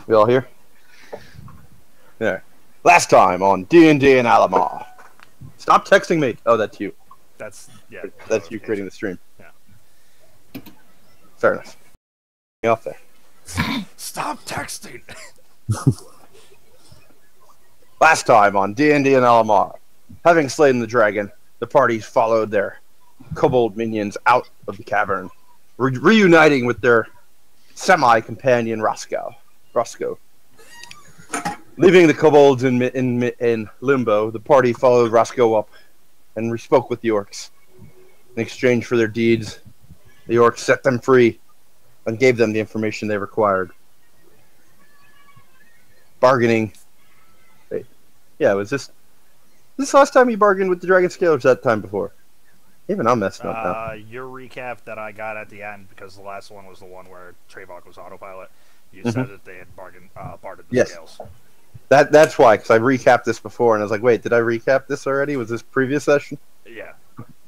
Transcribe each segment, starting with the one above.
We all here? There. Last time on D&D and Alimar. Stop texting me. Oh, that's you. That's That's you creating the stream. Yeah. Fair enough. Get off there. Stop texting. Last time on D&D and Alimar. Having slain the dragon, the parties followed their kobold minions out of the cavern, reuniting with their semi-companion Roscoe. Leaving the kobolds in limbo, the party followed Roscoe up and spoke with the orcs. In exchange for their deeds, the orcs set them free and gave them the information they required. Bargaining. Wait. Yeah, was this last time you bargained with the Dragon Scale, or was that time before? Even I'm messing up now. Your recap that I got at the end, because the last one was the one where Trevok was autopilot, you said that they had bartered the scales. That's why, because I recapped this before, and I was like, wait, did I recap this already? Was this previous session? Yeah.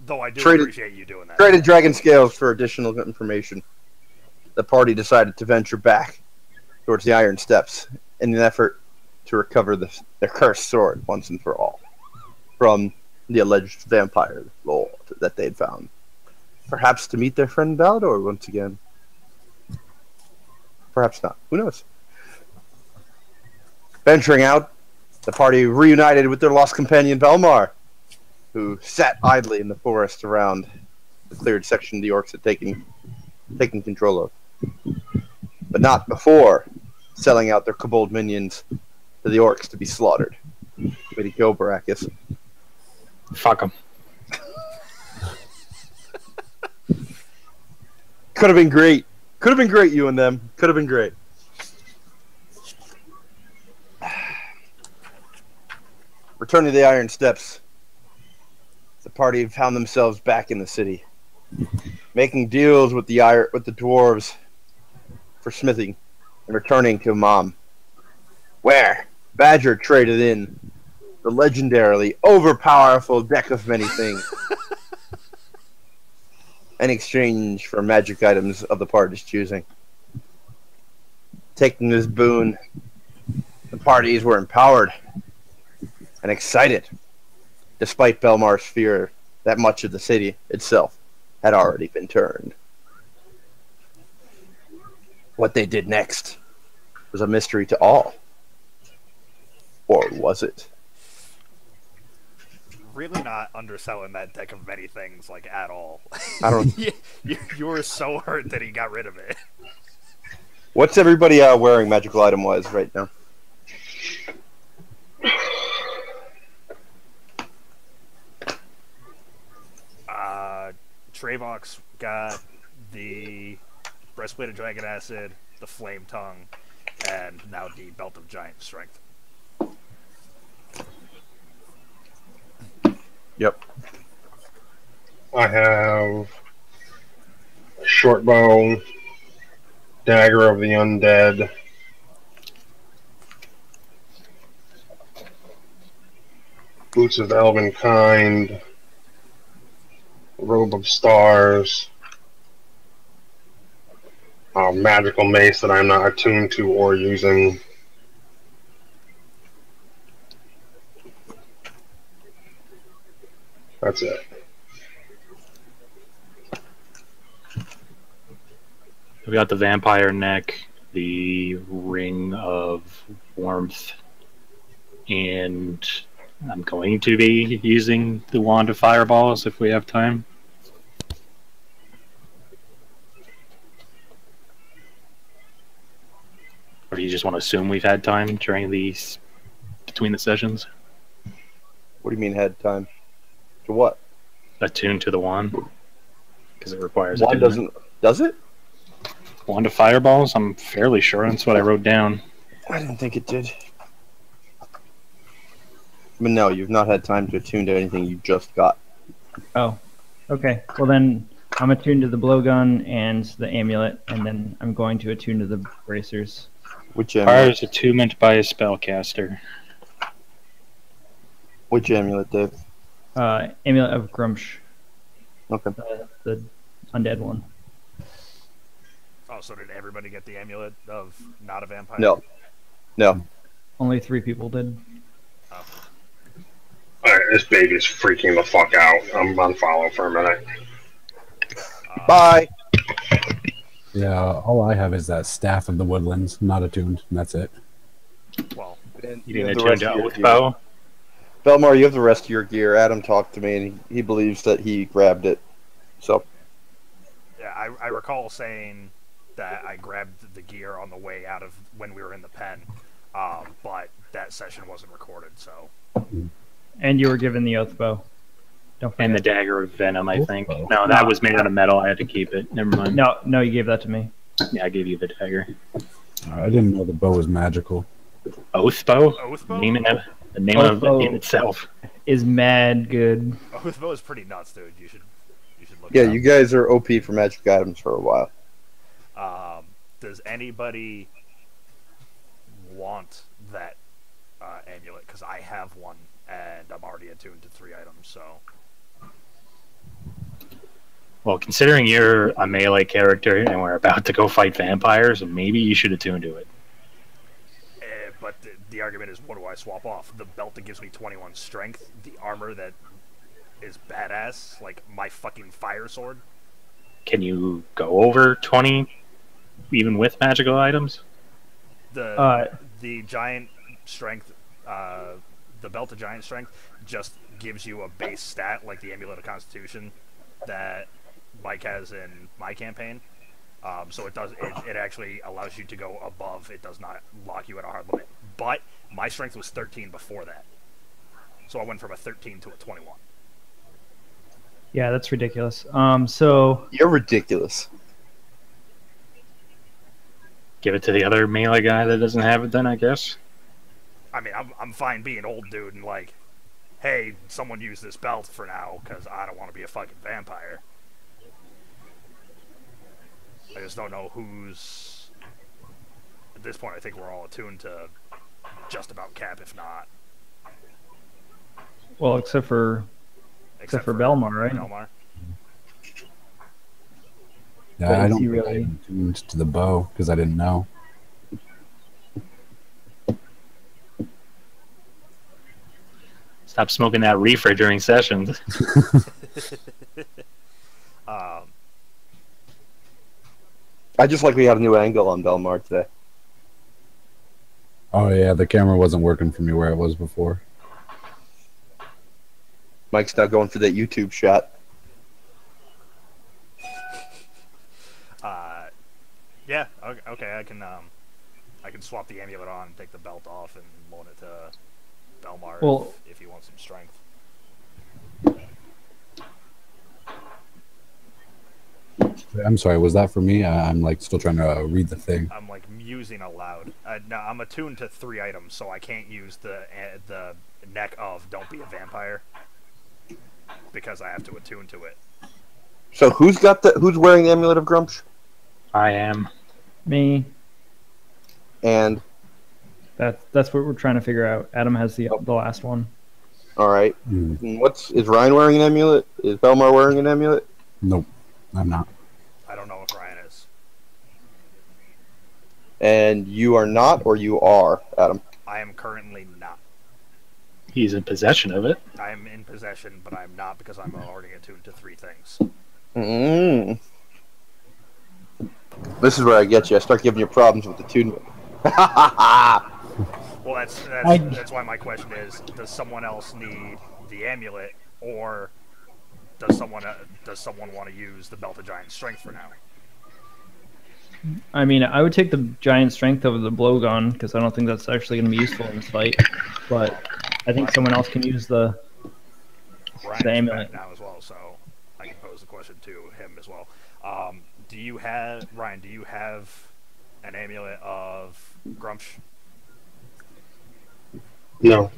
Though I do appreciate you doing that. Traded Dragon Scales for additional information. The party decided to venture back towards the Iron Steps in an effort to recover their cursed sword once and for all from the alleged vampire lord that they'd found. Perhaps to meet their friend Balador once again. Perhaps not. Who knows? Venturing out, the party reunited with their lost companion Belmar, who sat idly in the forest around the cleared section the orcs had taken control of. But not before selling out their kobold minions to the orcs to be slaughtered. Way to go, Baracus. Fuck them. Could have been great. Could have been great, you and them. Could have been great. Returning to the Iron Steps, the party found themselves back in the city, making deals with the dwarves for smithing and returning to Mom, where Badger traded in the legendarily overpowerful deck of many things in exchange for magic items of the party's choosing. Taking this boon, the parties were empowered and excited, despite Belmar's fear that much of the city itself had already been turned. What they did next was a mystery to all. Or was it? Really not underselling that deck of many things, like, at all. I don't... you were so hurt that he got rid of it. What's everybody wearing magical item-wise right now? Trevok's got the Breastplate of Dragon Acid, the Flame Tongue, and now the Belt of Giant Strength. Yep. I have Short Bow, Dagger of the Undead, Boots of the Elven Kind, Robe of Stars, Magical Mace that I'm not attuned to or using. That's it. We got the Vampire Neck, the Ring of Warmth, and I'm going to be using the Wand of Fireballs if we have time. Or do you just want to assume we've had time during these, between the sessions? What do you mean had time? To what? Attune to the wand. Because it requires Wand attunement. does it? Wand of Fireballs? I'm fairly sure that's what I wrote down. I didn't think it did. But no, you've not had time to attune to anything you just got. Oh, okay. Well then, I'm attuned to the blowgun and the amulet, and then I'm going to attune to the bracers. Which amulet? Requires attunement by a spellcaster. Which amulet, Dave? Amulet of Grumsh. Okay. The undead one. Oh, so did everybody get the amulet of not a vampire? No. No. Only 3 people did. Alright, this baby's freaking the fuck out. I'm on follow for a minute. Bye. Yeah, all I have is that Staff of the Woodlands, not attuned, and that's it. Well, And You have didn't the attune rest to of your Oath gear. Bow? Belmar, you have the rest of your gear. Adam talked to me, and he believes that he grabbed it. So, yeah, I recall saying that I grabbed the gear on the way out of when we were in the pen, but that session wasn't recorded, so. And you were given the oath bow. Don't forget. And the Dagger of Venom, I think. Oath No, that was made out of metal. I had to keep it. Never mind. No, you gave that to me. Yeah, I gave you the dagger. I didn't know the bow was magical. Oath Bow? Oath Bow? The name Oath of Bow. it in itself. Is mad good. Oath Bow is pretty nuts, dude. You should look yeah, it up. you guys are OP for magic items for a while. Does anybody want that amulet? Because I have one, and I'm already attuned to 3 items, so. Well, considering you're a melee character and we're about to go fight vampires, maybe you should attune to it. But the argument is, what do I swap off? The belt that gives me 21 strength, the armor that is badass, like my fucking fire sword. Can you go over 20, even with magical items? The giant strength, the belt of giant strength, just gives you a base stat like the Amulet of Constitution that Mike has in my campaign. So it actually allows you to go above. It does not lock you at a hard limit. But my strength was 13 before that, so I went from a 13 to a 21. Yeah, that's ridiculous. So You're ridiculous. Give it to the other melee guy that doesn't have it then, I guess. I mean, I'm fine being old dude and like, hey, someone use this belt for now because I don't want to be a fucking vampire. I just don't know who's. At this point, I think we're all attuned to just about Cap, if not. well, except for Belmar, right? Belmar. Yeah, But I is don't he think really- I'm attuned to the bow because I didn't know. Stop smoking that reefer during sessions. I just like we have a new angle on Belmar today. Oh yeah, the camera wasn't working for me where it was before. Mike's now going for that YouTube shot. Yeah. Okay. I can swap the amulet on, take the belt off, and loan it to Belmar Well- if he wants some strength. I'm sorry, was that for me? I'm like still trying to read the thing. I'm like musing aloud. No, I'm attuned to 3 items, so I can't use the neck of "Don't be a vampire" because I have to attune to it. So who's wearing the Amulet of Grumsh? I am. Me. And That's what we're trying to figure out. Adam has the last one. all right, Hmm. and is Ryan wearing an amulet? Is Belmar wearing an amulet? Nope, I'm not. I don't know if Ryan is. And you are not, or you are, Adam? I am currently not. He's in possession of it. I am in possession, but I'm not because I'm already attuned to 3 things. Mm. This is where I get you. I start giving you problems with the attunement. Well, that's why my question is: does someone else need the amulet, or does someone want to use the belt of giant strength for now? I mean, I would take the giant strength over the blowgun because I don't think that's actually going to be useful in this fight. But I think someone else can use the Ryan's amulet. back now as well, so I can pose the question to him as well. Do you have Ryan? Do you have an amulet of Grumsh? No.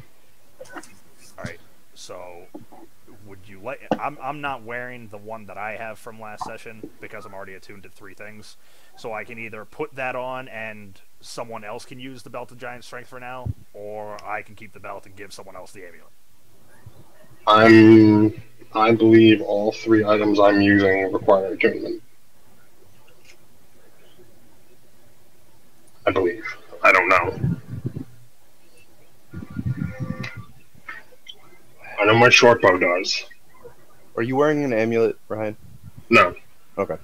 All right. So, would you like? I'm not wearing the one that I have from last session because I'm already attuned to 3 things. So I can either put that on and someone else can use the belt of giant strength for now, or I can keep the belt and give someone else the amulet. I believe all 3 items I'm using require attunement. I believe. I don't know. I know my short bow does. Are you wearing an amulet, Ryan? No, Okay.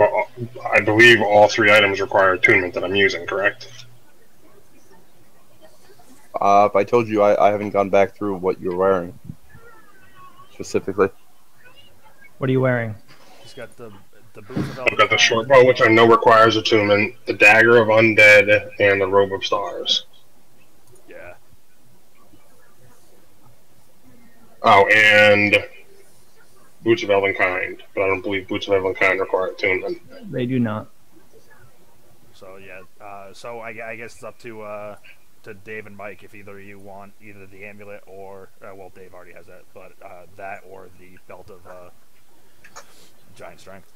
but I believe all 3 items require attunement that I'm using, correct? If I told you, I haven't gone back through what you're wearing specifically. What are you wearing? He's got the boots of I've got the Elvenkind. short bow, which I know requires attunement, the dagger of undead, and the robe of stars. Yeah. Oh, and boots of Elvenkind, but I don't believe boots of Elvenkind require attunement. They do not. So yeah. So I guess it's up to Dave and Mike if either of you want either the amulet or well, Dave already has that, but that or the belt of giant strength.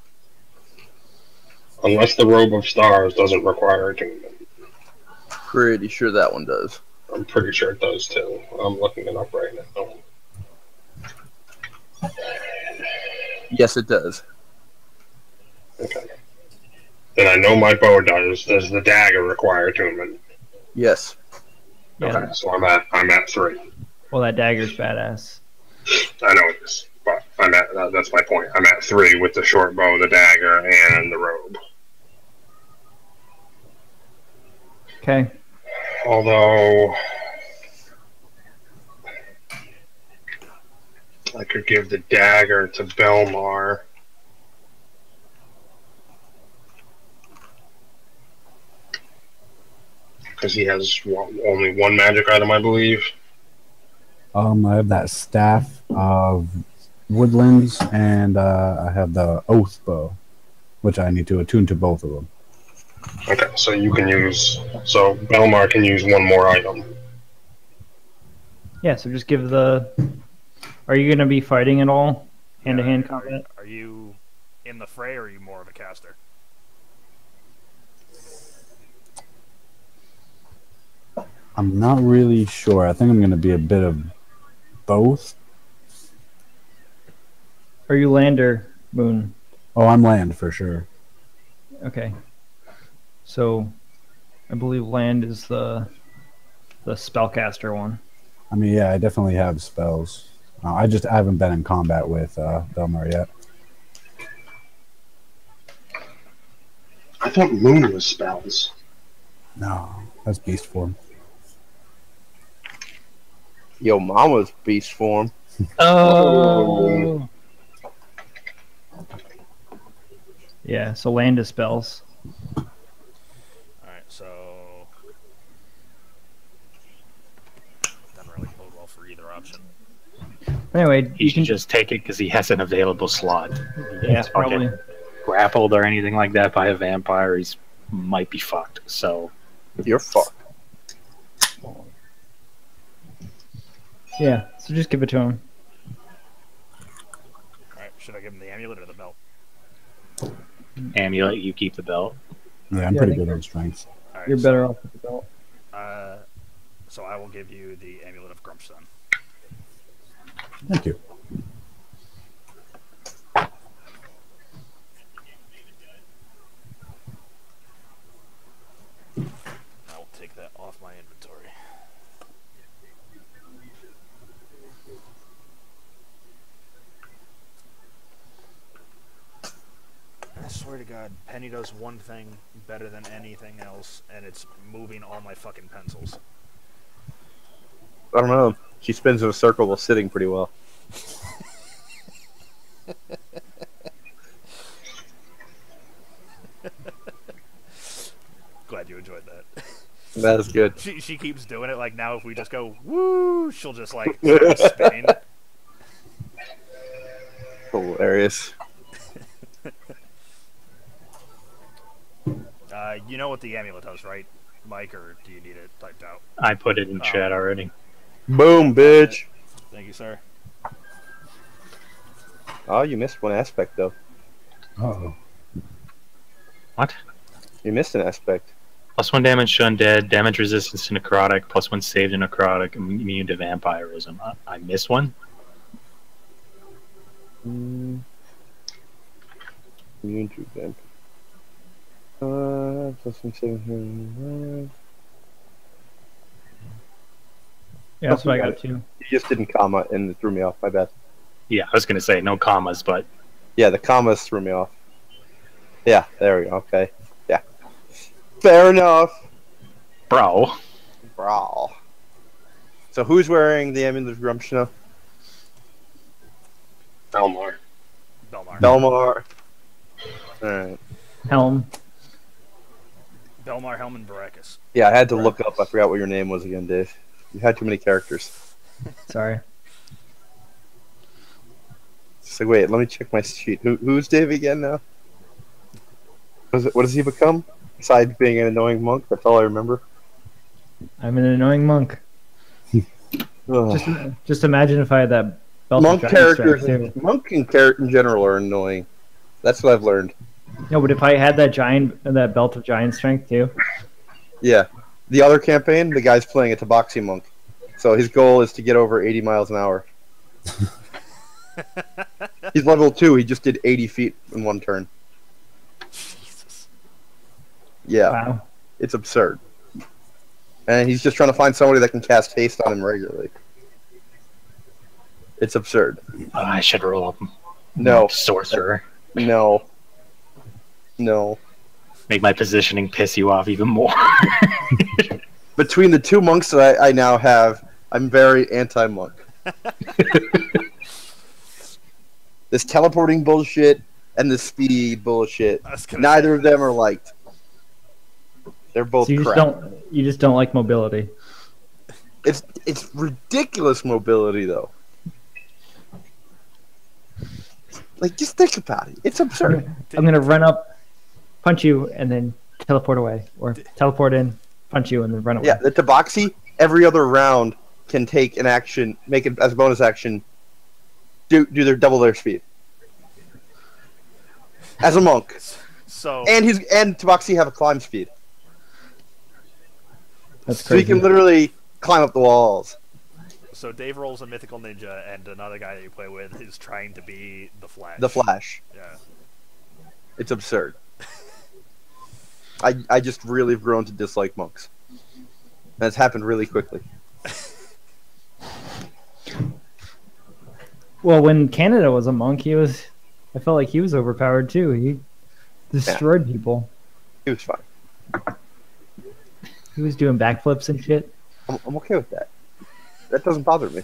Unless the robe of stars doesn't require attunement. Pretty sure that one does. I'm pretty sure it does too. I'm looking it up right now. Yes, it does. Okay. Then I know my bow does. Does the dagger require attunement? Yes. Yeah. Okay, so I'm at 3. Well, that dagger's badass. I know it is, but that's my point. I'm at 3 with the short bow, the dagger, and the robe. Okay. Although I could give the dagger to Belmar. Because he has only 1 magic item, I believe. I have that staff of woodlands, and I have the oath bow, which I need to attune to both of them. Okay, so you can use. So Belmar can use 1 more item. Yeah, so just give the... Are you going to be fighting at all? Hand-to-hand Yeah, combat? Are you in the fray, or are you more of a caster? I'm not really sure. I think I'm going to be a bit of both. Are you Lander, Moon? Oh, I'm land for sure. Okay. So, I believe land is the spellcaster one. I mean, yeah, I definitely have spells. I haven't been in combat with Belmar yet. I thought Moon was spells. No, that's beast form. Yo, mama's beast form. Oh. Yeah, so land is spells. Alright, so doesn't really bode well for either option. Anyway, He should just take it because he has an available slot. Yeah, He's fucking probably. grappled or anything like that by a vampire, he's might be fucked. So You're fucked. Yeah, so just give it to him. Alright, should I give him the amulet or the belt? amulet, you keep the belt. Yeah, I'm Yeah, I pretty think good on strength. Alright, You're better off with the belt. So I will give you the amulet of Grumps then. Thank you. I will take that off my inventory. I swear to God, Penny does one thing better than anything else, and it's moving all my fucking pencils. I don't know. She spins in a circle while sitting pretty well. Glad you enjoyed that. That is good. She keeps doing it. Like now, if we just go woo, she'll just like start spinning. Hilarious. You know what the amulet does, right, Mike? Or do you need it typed out? I put it in chat already. Boom, bitch. Thank you, sir. Oh, you missed one aspect, though. Uh-oh. What? You missed an aspect. +1 damage to undead, damage resistance to necrotic, +1 save to necrotic, immune to vampirism. I missed one? Immune to vamp. +1 saving Yeah, that's what I got too. You just didn't comma and it threw me off. My bad. Yeah, I was gonna say no commas, but Yeah, the commas threw me off. Yeah, there we go. Okay. Yeah. Fair enough. bro. Brawl. So who's wearing the Amulet of Grumshna? Alimar. Belmar. Alright. Helm. Belmar, Helm, and Barakas. Yeah, I had to look up. I forgot what your name was again, Dave. You had too many characters. Sorry. So wait, let me check my sheet. Who's Dave again now? What does he become? Besides being an annoying monk, that's all I remember. I'm an annoying monk. Ugh. Just imagine if I had that belt Monk of giant characters, strength, too. monk and carrot in general are annoying. That's what I've learned. No, but if I had that belt of giant strength too. Yeah, the other campaign, the guy's playing a Tabaxi monk, so his goal is to get over 80 miles an hour. He's level 2. He just did 80 feet in one turn. Jesus. Yeah, Wow. it's absurd. And he's just trying to find somebody that can cast haste on him regularly. It's absurd. I should roll up. No. Sorcerer. No. No. Make my positioning piss you off even more. Between the two monks that I now have, I'm very anti-monk. This teleporting bullshit and the speed bullshit. Neither of them are liked. They're both So you crap. just don't like mobility. It's ridiculous mobility though. Like, just think about it. It's absurd. I'm gonna run up, punch you, and then teleport away, or teleport in, punch you, and then run away. Yeah, the Tabaxi, every other round can take an action, make it as a bonus action, do double their speed. As a monk. So And Tabaxi have a climb speed. That's So he crazy. can literally climb up the walls. So Dave rolls a mythical ninja, and another guy that you play with is trying to be the Flash. The Flash. Yeah. It's absurd. I just really have grown to dislike monks. And it's happened really quickly. Well, when Canada was a monk, I felt like he was overpowered too. He destroyed people. He was fine. He was doing backflips and shit. I'm okay with that. That doesn't bother me.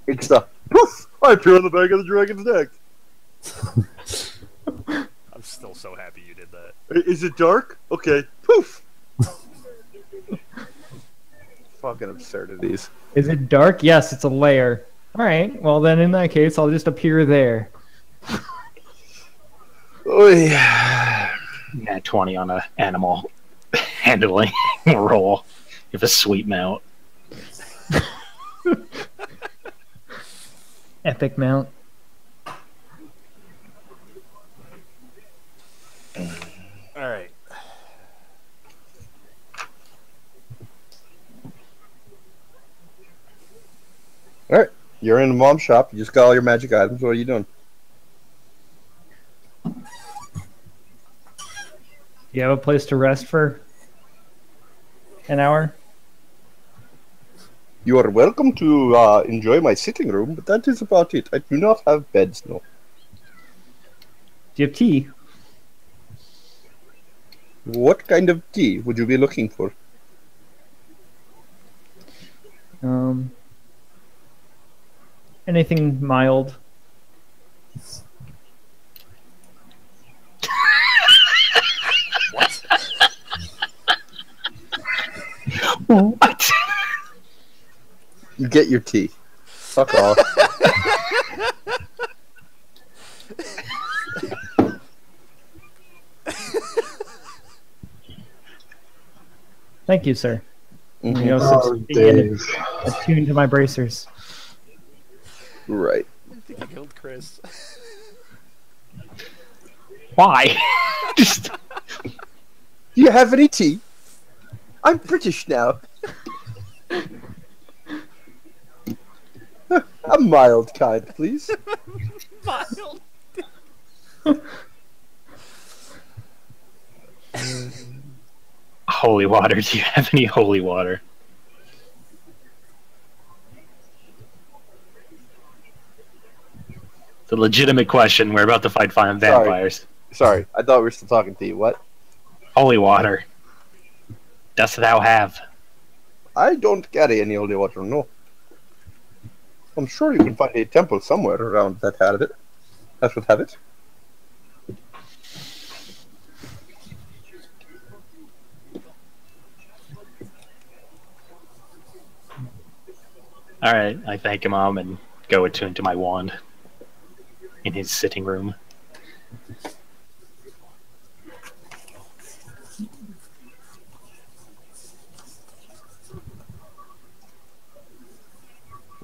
It's the poof! I appear on the back of the dragon's neck. I'm still so happy you did that. Is it dark? Okay. Poof! Fucking absurdities. Is it dark? Yes, it's a layer. All right. Well, then in that case, I'll just appear there. Oh yeah. Nat 20 on a animal handling roll. You have a sweet mount. Epic mount. Alright. Alright. You're in the mom shop. You just got all your magic items. What are you doing? You have a place to rest for an hour? You are welcome to enjoy my sitting room, but that is about it. I do not have beds, no. Do you have tea? What kind of tea would you be looking for? Anything mild? What? You get your tea. Fuck off. Thank you, sir. Mhm. You know, attuned to my bracers. Right. I think I killed Chris. Why? Just Do you have any tea? I'm British now. A mild kind, please. Mild. holy water. Do you have any holy water? The legitimate question. We're about to fight vampires. Sorry, I thought we were still talking to you. What? Holy water. Dost thou have? I don't carry any holy water, no. I'm sure you can find a temple somewhere around that had it. That would have it. Alright, I thank him, and go attune to my wand in his sitting room.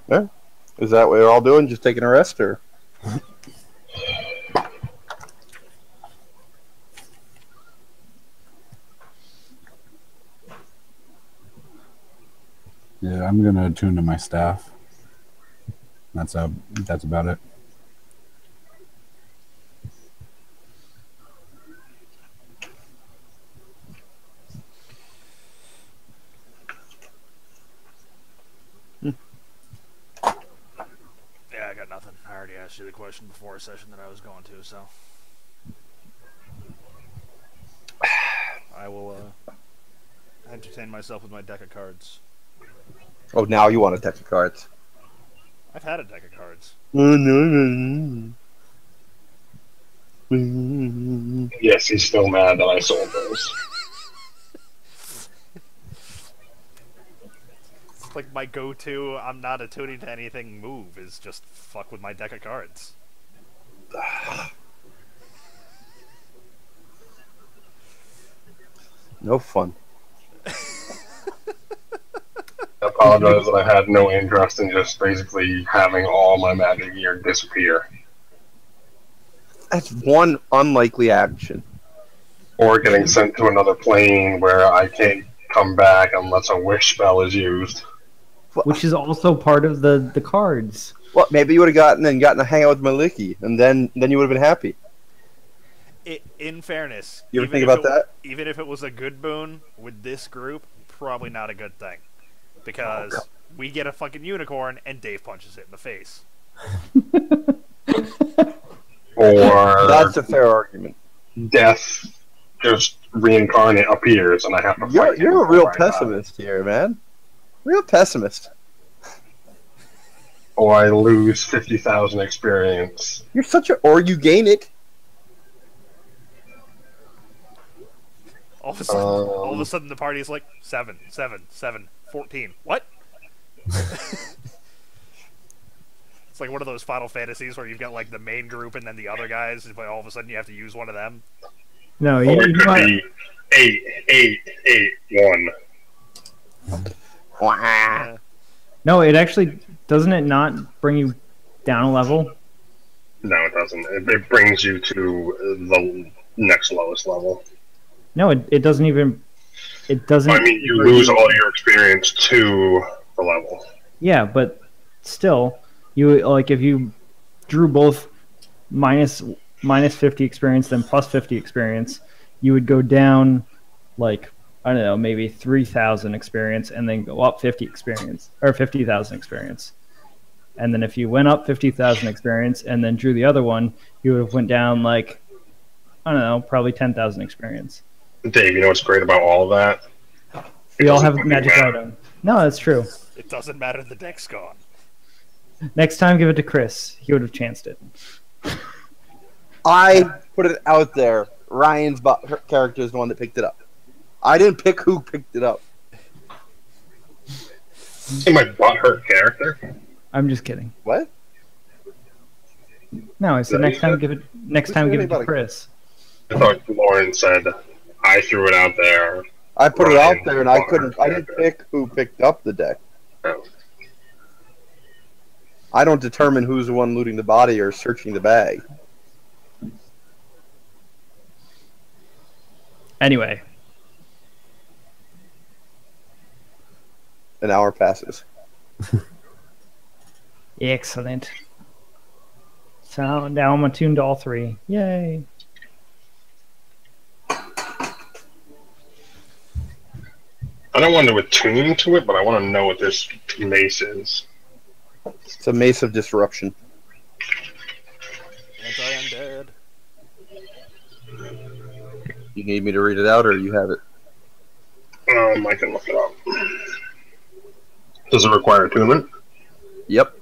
Yeah. Is that what you're all doing? Just taking a rest, or? Yeah, I'm gonna attune to my staff. That's about it. Yeah, I got nothing. I already asked you the question before a session that I was going to, so I will entertain myself with my deck of cards. Oh, now you want a deck of cards. I've had a deck of cards. Yes, he's still mad that I sold those. It's like my go-to, I'm not attuning to anything move is just fuck with my deck of cards. No fun. I apologize that I had no interest in just basically having all my magic gear disappear. That's one unlikely action. Or getting sent to another plane where I can't come back unless a wish spell is used. Which is also part of the cards. Well, maybe you would have gotten to hang out with Maliki, and then you would have been happy. In fairness, You ever think about that? Even if it was a good boon with this group, probably not a good thing. Because we get a fucking unicorn and Dave punches it in the face. Or That's a fair argument. death just reincarnate appears and I have to fight. You're a real pessimist here, man. Real pessimist. Or I lose 50,000 experience. You're or you gain it. All of a sudden the party is like 7, 7, 7, 14. What? It's like one of those Final Fantasies where you've got like the main group and then the other guys, but all of a sudden you have to use one of them. No, Or you it could might, be 8, 8, 8, 1. Wah. no. It actually doesn't it not bring you down a level? No, it doesn't. It brings you to the next lowest level. No, it doesn't even. It doesn't. I mean, you lose all your experience to the level. Yeah, but still, you like if you drew both minus 50 experience then plus 50 experience, you would go down like I don't know, maybe 3,000 experience and then go up 50 experience or 50,000 experience. And then if you went up 50,000 experience and then drew the other one, you would have went down like I don't know, probably 10,000 experience. Dave, you know what's great about all of that? We all have doesn't magic matter. item. No, that's true. It doesn't matter, the deck's gone. Next time, give it to Chris. He would have chanced it. I put it out there. Ryan's her character is the one that picked it up. I didn't pick who picked it up. See my butthurt character? I'm just kidding. What? No, I said Yeah, next time give it. Next time give it to about it? Chris. I thought Lauren said I threw it out there. I put it out there, and I Ryan, didn't pick who picked up the deck. Oh. I don't determine who's the one looting the body or searching the bag. Anyway, An hour passes. excellent. So now I'm attuned to all three. Yay! I don't want to attune to it, but I want to know what this mace is. It's a mace of disruption. need me to read it out, or you have it? I can look it up. Does it require attunement? Yep.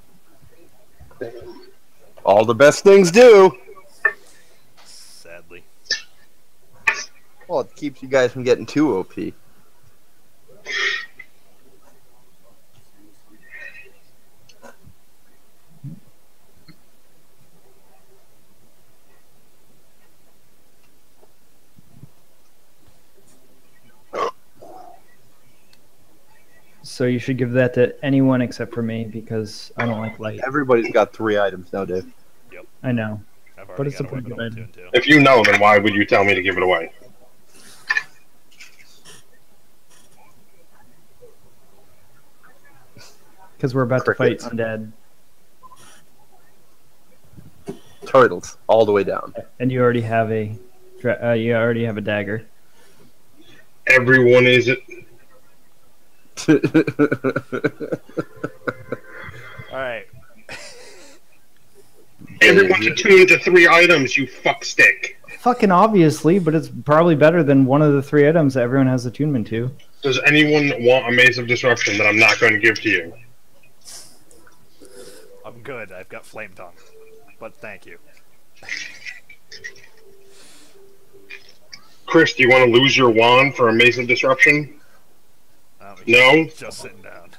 All the best things do. Sadly. Well, it keeps you guys from getting too OP. So you should give that to anyone except for me because I don't like light. Everybody's got 3 items now, Dave. I know. I've But already it's a got a pretty weapon good on item. tune, too. If you know, then why would you tell me to give it away? Because we're about Crickets. to fight undead, Turtles, all the way down. and you already have a dagger. Everyone is it. Alright. Everyone's attuned to 3 items, you fuckstick. Fucking obviously, but it's probably better than one of the 3 items that everyone has attunement to. Does anyone want a Maze of Disruption that I'm not going to give to you? I'm good. I've got Flame Tongue. But thank you. Chris, do you want to lose your wand for a Maze of Disruption? No? Just sitting down.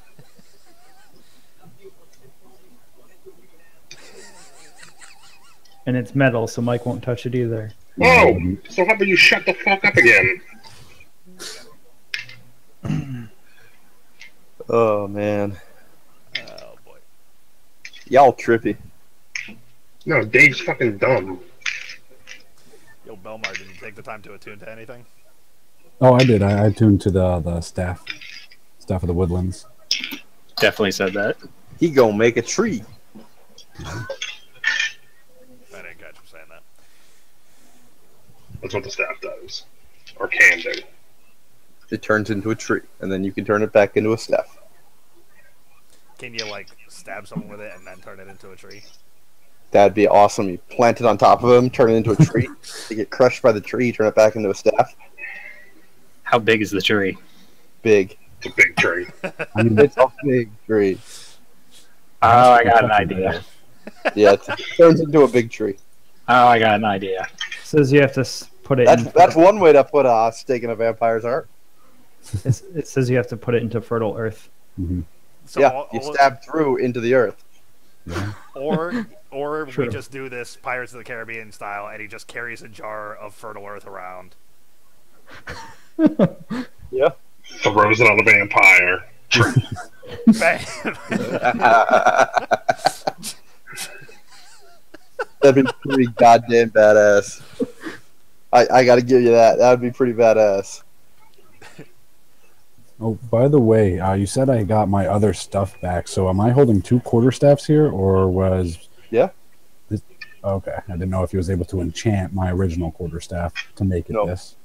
And it's metal, so Mike won't touch it either. Oh, so how about you shut the fuck up again? Oh, man. Oh, boy. Y'all trippy. No, Dave's fucking dumb. Yo, Belmar, did you take the time to attune to anything? Oh, I did. I tuned to the staff of the woodlands. Definitely said that. He gonna make a tree. I didn't catch him saying that. That's what the staff does. Or can do. It turns into a tree, and then you can turn it back into a staff. Can you, like, stab someone with it and then turn it into a tree? That'd be awesome. You plant it on top of him, turn it into a tree. You get crushed by the tree, turn it back into a staff. How big is the tree? Big. It's a big tree. I mean, It's a big tree. Oh, I got an idea. Yeah, it turns into a big tree. Oh, I got an idea. Says you have to put it. That's one way to put a stake in a vampire's heart. It says you have to put it into fertile earth. Mhm. So Yeah, you stab through into the earth. Or True. we just do this Pirates of the Caribbean style, and he just carries a jar of fertile earth around. Yeah. Throws it on the vampire. Bam! That'd be pretty goddamn badass. I gotta give you that. That would be pretty badass. Oh, by the way, you said I got my other stuff back. So am I holding 2 quarterstaffs here, or was? Yeah. Okay, I didn't know if he was able to enchant my original quarterstaff to make it No. this.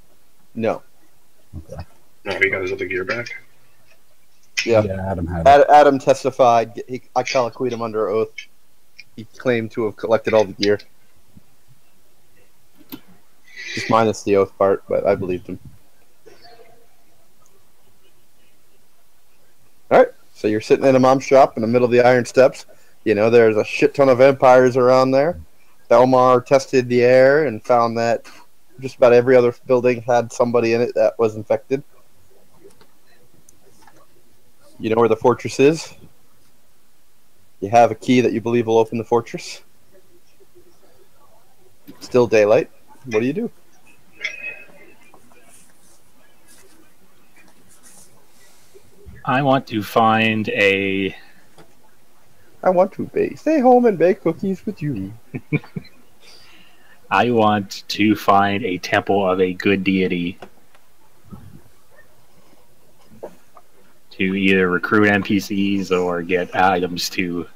No. Okay. No, he got his other gear back. Yeah. Adam had it. Adam testified. I colloquied him under oath. He claimed to have collected all the gear. Just minus the oath part, but I believed him. Alright, so you're sitting in a mom's shop in the middle of the Iron Steps. You know, there's a shit ton of vampires around there. Belmar tested the air and found that just about every other building had somebody in it that was infected. You know where the fortress is? You have a key that you believe will open the fortress. Still daylight. What do you do? I want to find a. I want to stay home and bake cookies with you. I want to find a temple of a good deity to either recruit NPCs or get items to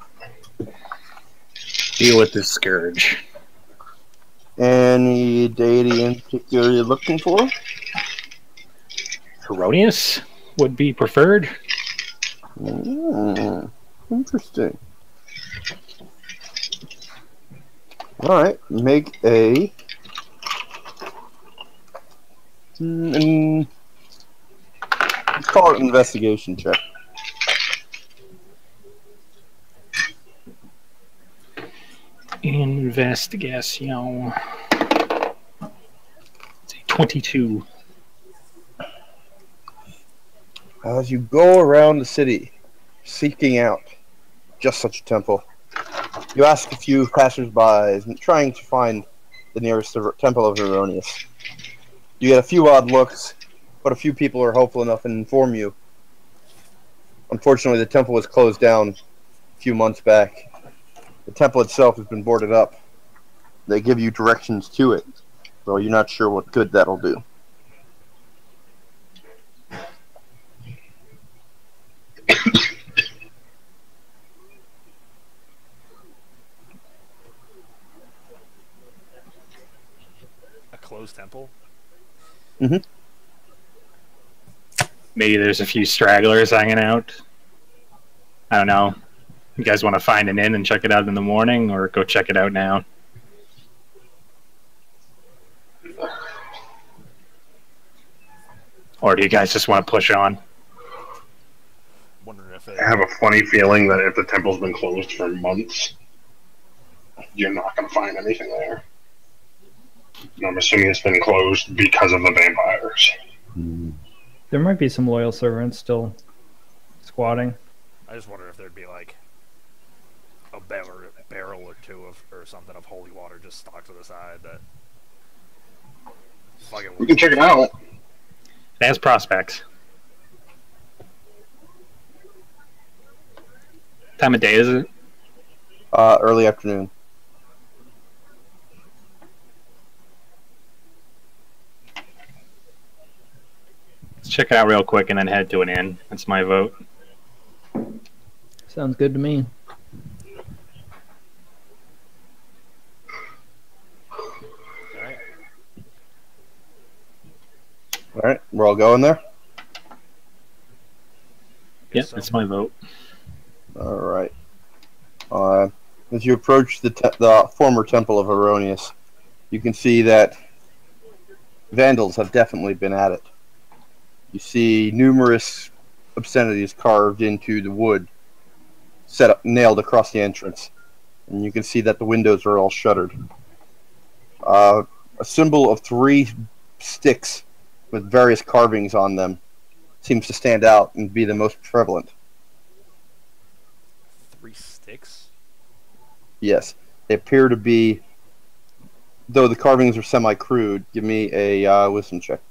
deal with this scourge. Any deity in particular you're looking for? Erroneous would be preferred. Interesting. Alright, make a And let's call it an investigation check. Investigation. It's a 22. As you go around the city, seeking out just such a temple, you ask a few passersby, trying to find the nearest temple of Erroneous. You get a few odd looks, but a few people are hopeful enough and inform you. Unfortunately, the temple was closed down a few months back. The temple itself has been boarded up. They give you directions to it, though you're not sure what good that'll do. A closed temple? Mm-hmm. Maybe there's a few stragglers hanging out. I don't know. You guys want to find an inn and check it out in the morning, or go check it out now? Or do you guys just want to push on? Wondering if I have a funny feeling that if the temple's been closed for months, you're not going to find anything there. And I'm assuming it's been closed because of the vampires. There might be some loyal servants still squatting. I just wonder if there'd be like a barrel or two of or something of holy water just stocked to the side that. We can check it out. It has prospects. Time of day is it? Early afternoon. Let's check it out real quick and then head to an inn. That's my vote. Sounds good to me. All right, we're all going there? Yep, that's my vote. All right. As you approach the former temple of Erroneous, you can see that vandals have definitely been at it. You see numerous obscenities carved into the wood, nailed across the entrance, and you can see that the windows are all shuttered. A symbol of 3 sticks with various carvings on them seems to stand out and be the most prevalent. 3 sticks? Yes. They appear to be, though the carvings are semi-crude. Give me a wisdom check.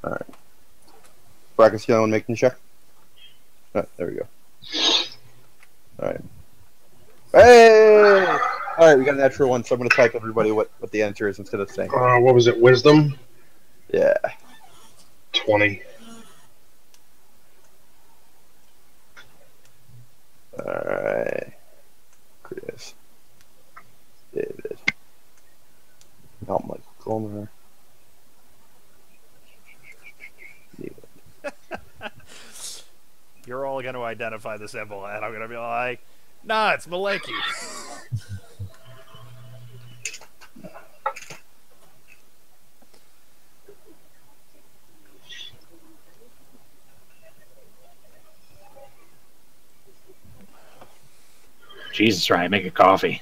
Alright. Bracket's the only one making the check? Oh, there we go. Alright. Hey! Alright, we got a natural one, so I'm going to type everybody what the answer is instead of saying. What was it? Wisdom? Yeah. 20. Alright. Chris. David. Not Michael Coleman. You're all going to identify the symbol, and I'm going to be like, nah, it's Maleki. Jesus, Ryan, make a coffee.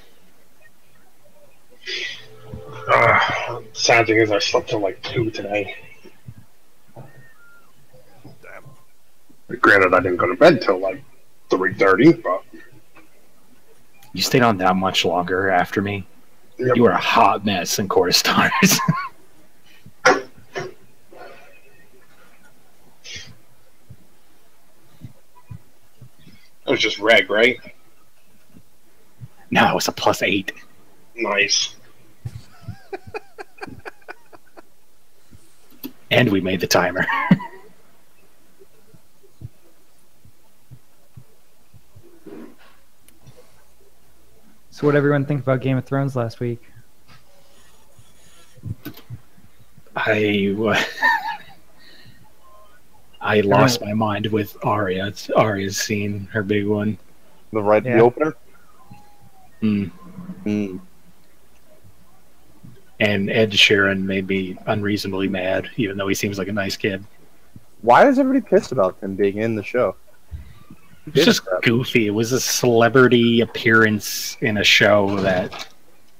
Sad thing is I slept till like 2 today. Damn. Granted, I didn't go to bed till like 3:30, but... You stayed on that much longer after me? Yep. You were a hot mess in Court of Stars. It was just reg, right? No, it was a +8. Nice. And we made the timer. So what did everyone think about Game of Thrones last week? I lost my mind with Arya. It's Arya's scene, her big one. The opener? Mm. Mm. And Ed Sheeran made me unreasonably mad, even though he seems like a nice kid. Why is everybody pissed about him being in the show? It's just goofy. It was a celebrity appearance in a show that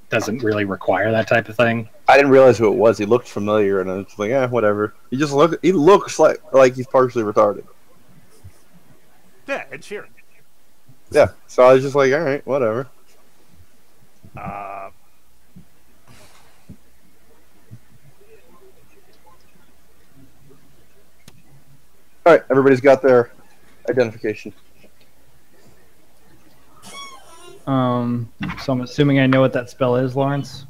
doesn't really require that type of thing. I didn't realize who it was. He looked familiar, and I was like, whatever. He looks like he's partially retarded. Yeah, Ed Sheeran. Yeah, so I was just like, all right, whatever. All right, everybody's got their identification. So I'm assuming I know what that spell is, Lawrence.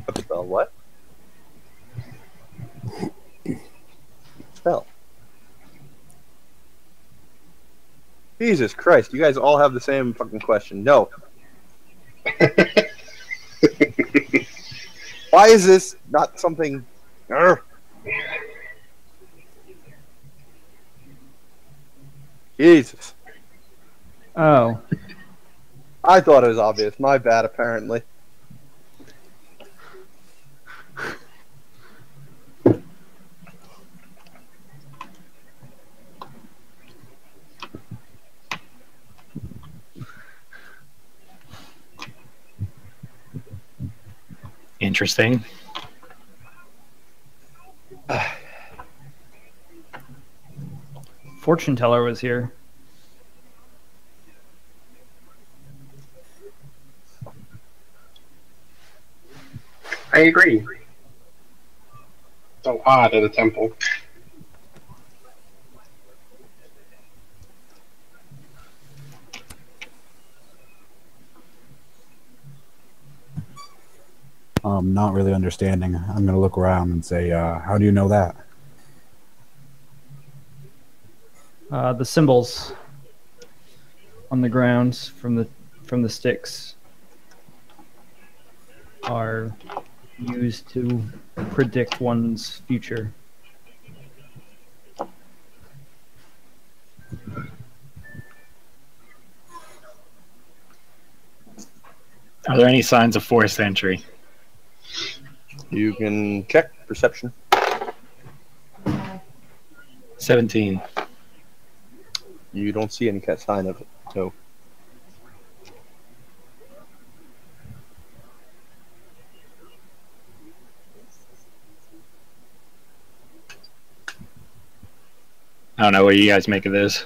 What spell? What? Spell. Jesus Christ, you guys all have the same fucking question. No. Why is this not something... Jesus. Oh. I thought it was obvious. My bad, apparently. Interesting. Fortune teller was here. I agree. So odd at a temple. Not really understanding. I'm going to look around and say, how do you know that? The symbols on the ground from the sticks are used to predict one's future. Are there any signs of forced entry? You can check perception. 17. You don't see any sign of it, no. I don't know what you guys make of this.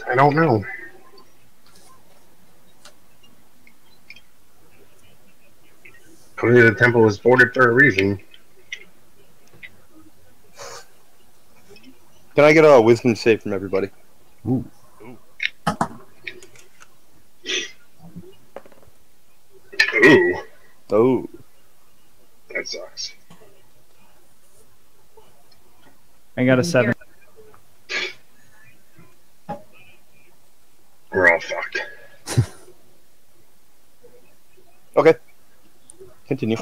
I don't know. Clearly the temple was boarded for a reason. Can I get a wisdom save from everybody? Ooh. Ooh. Oh. That sucks. I got a 7. We're all fucked. Okay. Continue.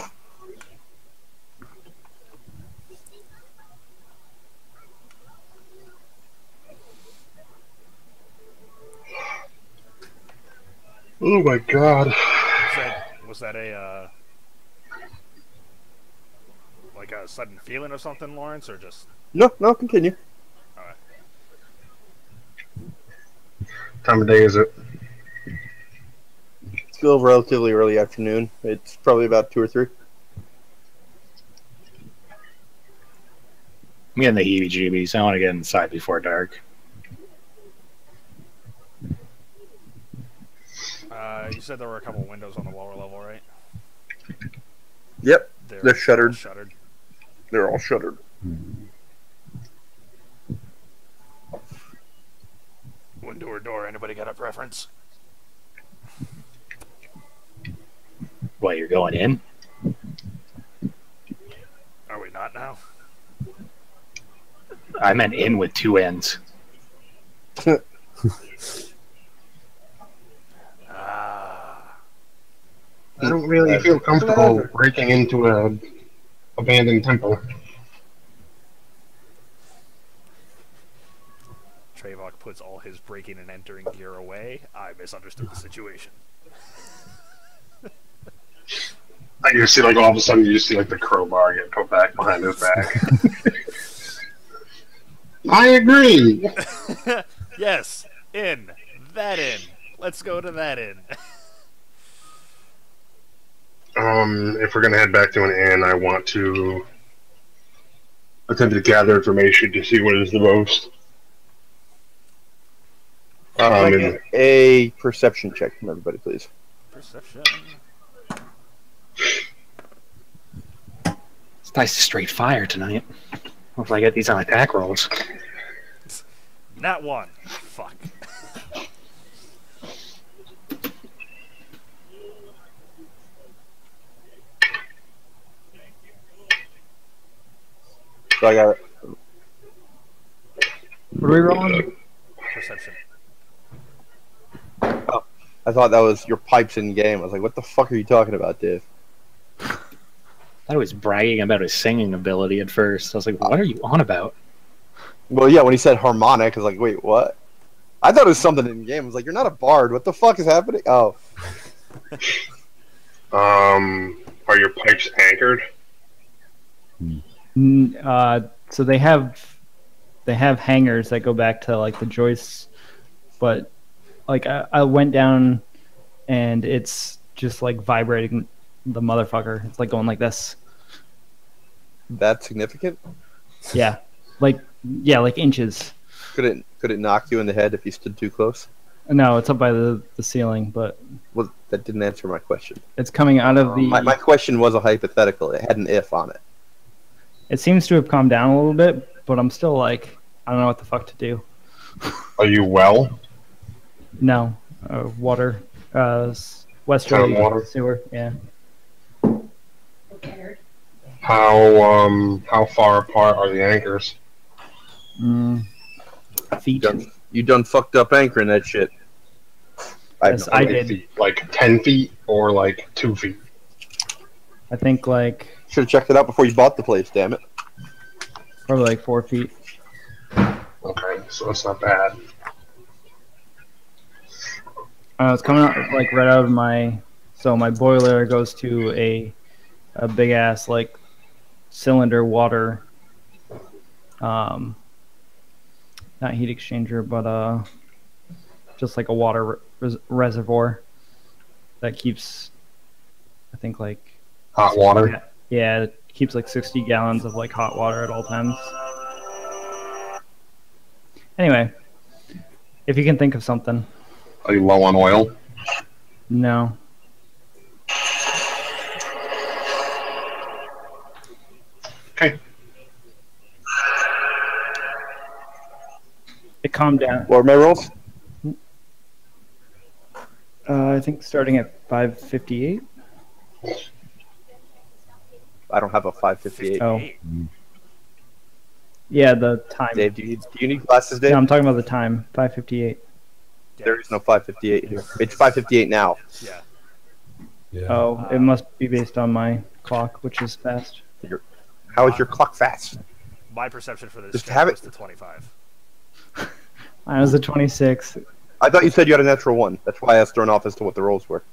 Oh my god. Was that a like a sudden feeling of something, Lawrence, or just? No, continue. All right. Time of day is it? It's still relatively early afternoon. It's probably about 2 or 3. I'm getting the heebie-jeebies. I want to get inside before dark. You said there were a couple windows on the lower level, right? Yep, they're shuttered. Shuttered. They're all shuttered. Window or door? Anybody got a preference? What, you're going in? Are we not now? I meant in with 2 ends. I don't really feel comfortable breaking into a abandoned temple. Trevok puts all his breaking and entering gear away. I misunderstood the situation. I just see, like, all of a sudden, you just see, like, the crowbar get put back behind his back. I agree! Yes, inn. That inn. Let's go to that inn. If we're gonna head back to an inn, I want to attempt to gather information to see what is the most. A perception check from everybody, please. Perception. It's nice straight fire tonight. Hopefully I get these on attack rolls. Not one. Fuck. So I got it. What are we rolling? Perception. Oh, I thought that was your pipes in game. I was like, what the fuck are you talking about, Dave? I thought he was bragging about his singing ability at first. I was like, what are you on about? Well, yeah, when he said harmonic, I was like, wait, what? I thought it was something in game. I was like, you're not a bard. What the fuck is happening? Oh. Are your pipes anchored? So they have hangers that go back to like the joists, but like I went down and it's just like vibrating the motherfucker. It's like going like this. That's significant? Yeah, like inches. Could it knock you in the head if you stood too close? No, it's up by the ceiling, but Well, that didn't answer my question. it's coming out of the. My question was a hypothetical. It had an if on it. It seems to have calmed down a little bit, but I'm still like, I don't know what the fuck to do. Are you well? No, water, westerly water? sewer. Yeah, How far apart are the anchors? feet. You done fucked up anchoring that shit. Yes, I did. Feet? Like 10 feet or like 2 feet? I think like Should have checked it out before you bought the place, damn it. probably like 4 feet. Okay, so it's not bad. It's coming out like right out of my. So my boiler goes to a big ass like cylinder water. Not heat exchanger, but just like a water reservoir that keeps, I think like Hot water? Yeah, it keeps like 60 gallons of like hot water at all times. Anyway, if you can think of something. Are you low on oil? No. Okay. It calmed down. What are my rolls? I think starting at 558. I don't have a 558. Oh. Yeah, the time. Dave, do you need glasses, Dave? No, I'm talking about the time. 558. There is no 558 here. It's 558 now. Yeah. Yeah. Oh, it must be based on my clock, which is fast. How is your clock fast? My perception for this Just check have was it. to 25. I was a 26. I thought you said you had a natural one. That's why I was thrown off as to what the rolls were.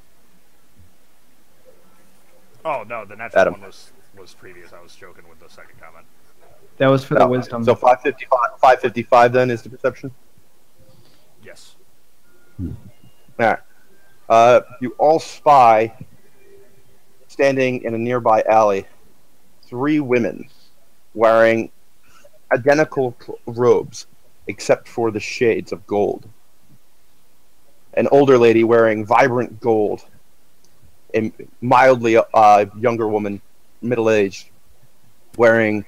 Oh no, the natural Adam. one was previous. I was joking with the second comment. That was for the wisdom. So 555 then is the perception? Yes. Alright. You all spy, standing in a nearby alley, 3 women wearing identical robes, except for the shades of gold. An older lady wearing vibrant gold, a mildly younger woman, middle-aged, wearing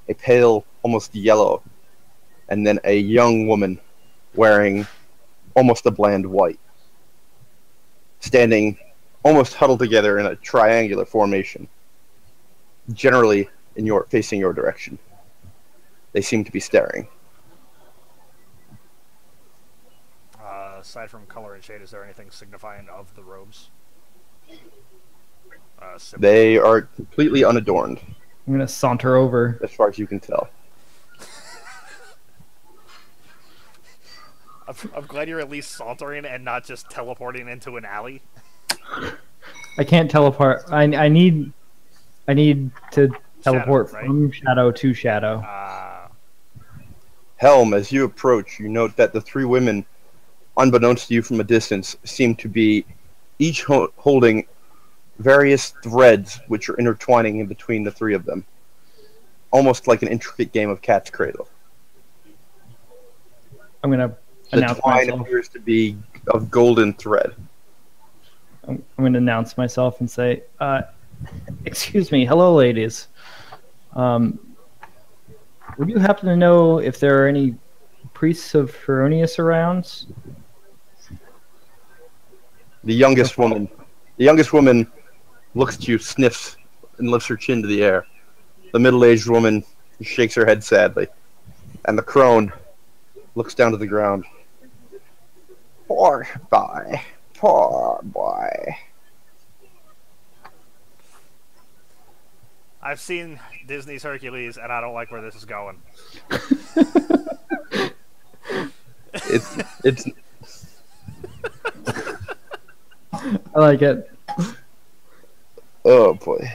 a pale, almost yellow, and then a young woman wearing almost a bland white, standing almost huddled together in a triangular formation, generally facing your direction. They seem to be staring. Aside from color and shade, is there anything signifying of the robes? They are completely unadorned, I'm gonna saunter over. as far as you can tell. I'm glad you're at least sauntering and not just teleporting into an alley. I can't teleport. I need to teleport Shadow, right? from shadow to shadow. Helm, as you approach, you note that the three women, unbeknownst to you from a distance, seem to be each holding various threads which are intertwining in between the three of them. Almost like an intricate game of cat's cradle. I'm gonna The announce twine myself. appears to be of golden thread. I'm gonna announce myself and say, "Excuse me, hello, ladies. Would you happen to know if there are any priests of Feronius around?" The youngest woman looks at you, sniffs, and lifts her chin to the air. The middle-aged woman shakes her head sadly, and the crone looks down to the ground. Poor boy, poor boy. I've seen Disney's Hercules, and I don't like where this is going. It's I like it. oh boy.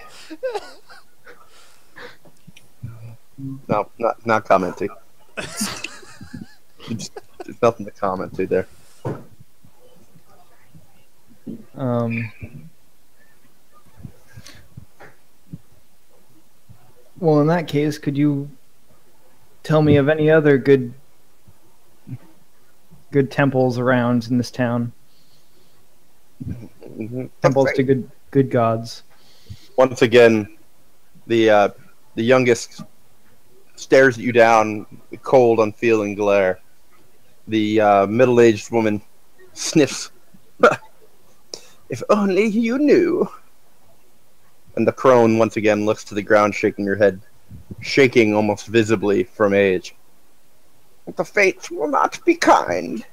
No, not commenting. There's nothing to comment to there. Well, in that case, could you tell me of any other good temples around in this town? Temples to good gods. Once again, the youngest stares at you down with cold, unfeeling glare. The middle-aged woman sniffs. If only you knew. And the crone once again looks to the ground, shaking her head, shaking almost visibly from age. The fates will not be kind.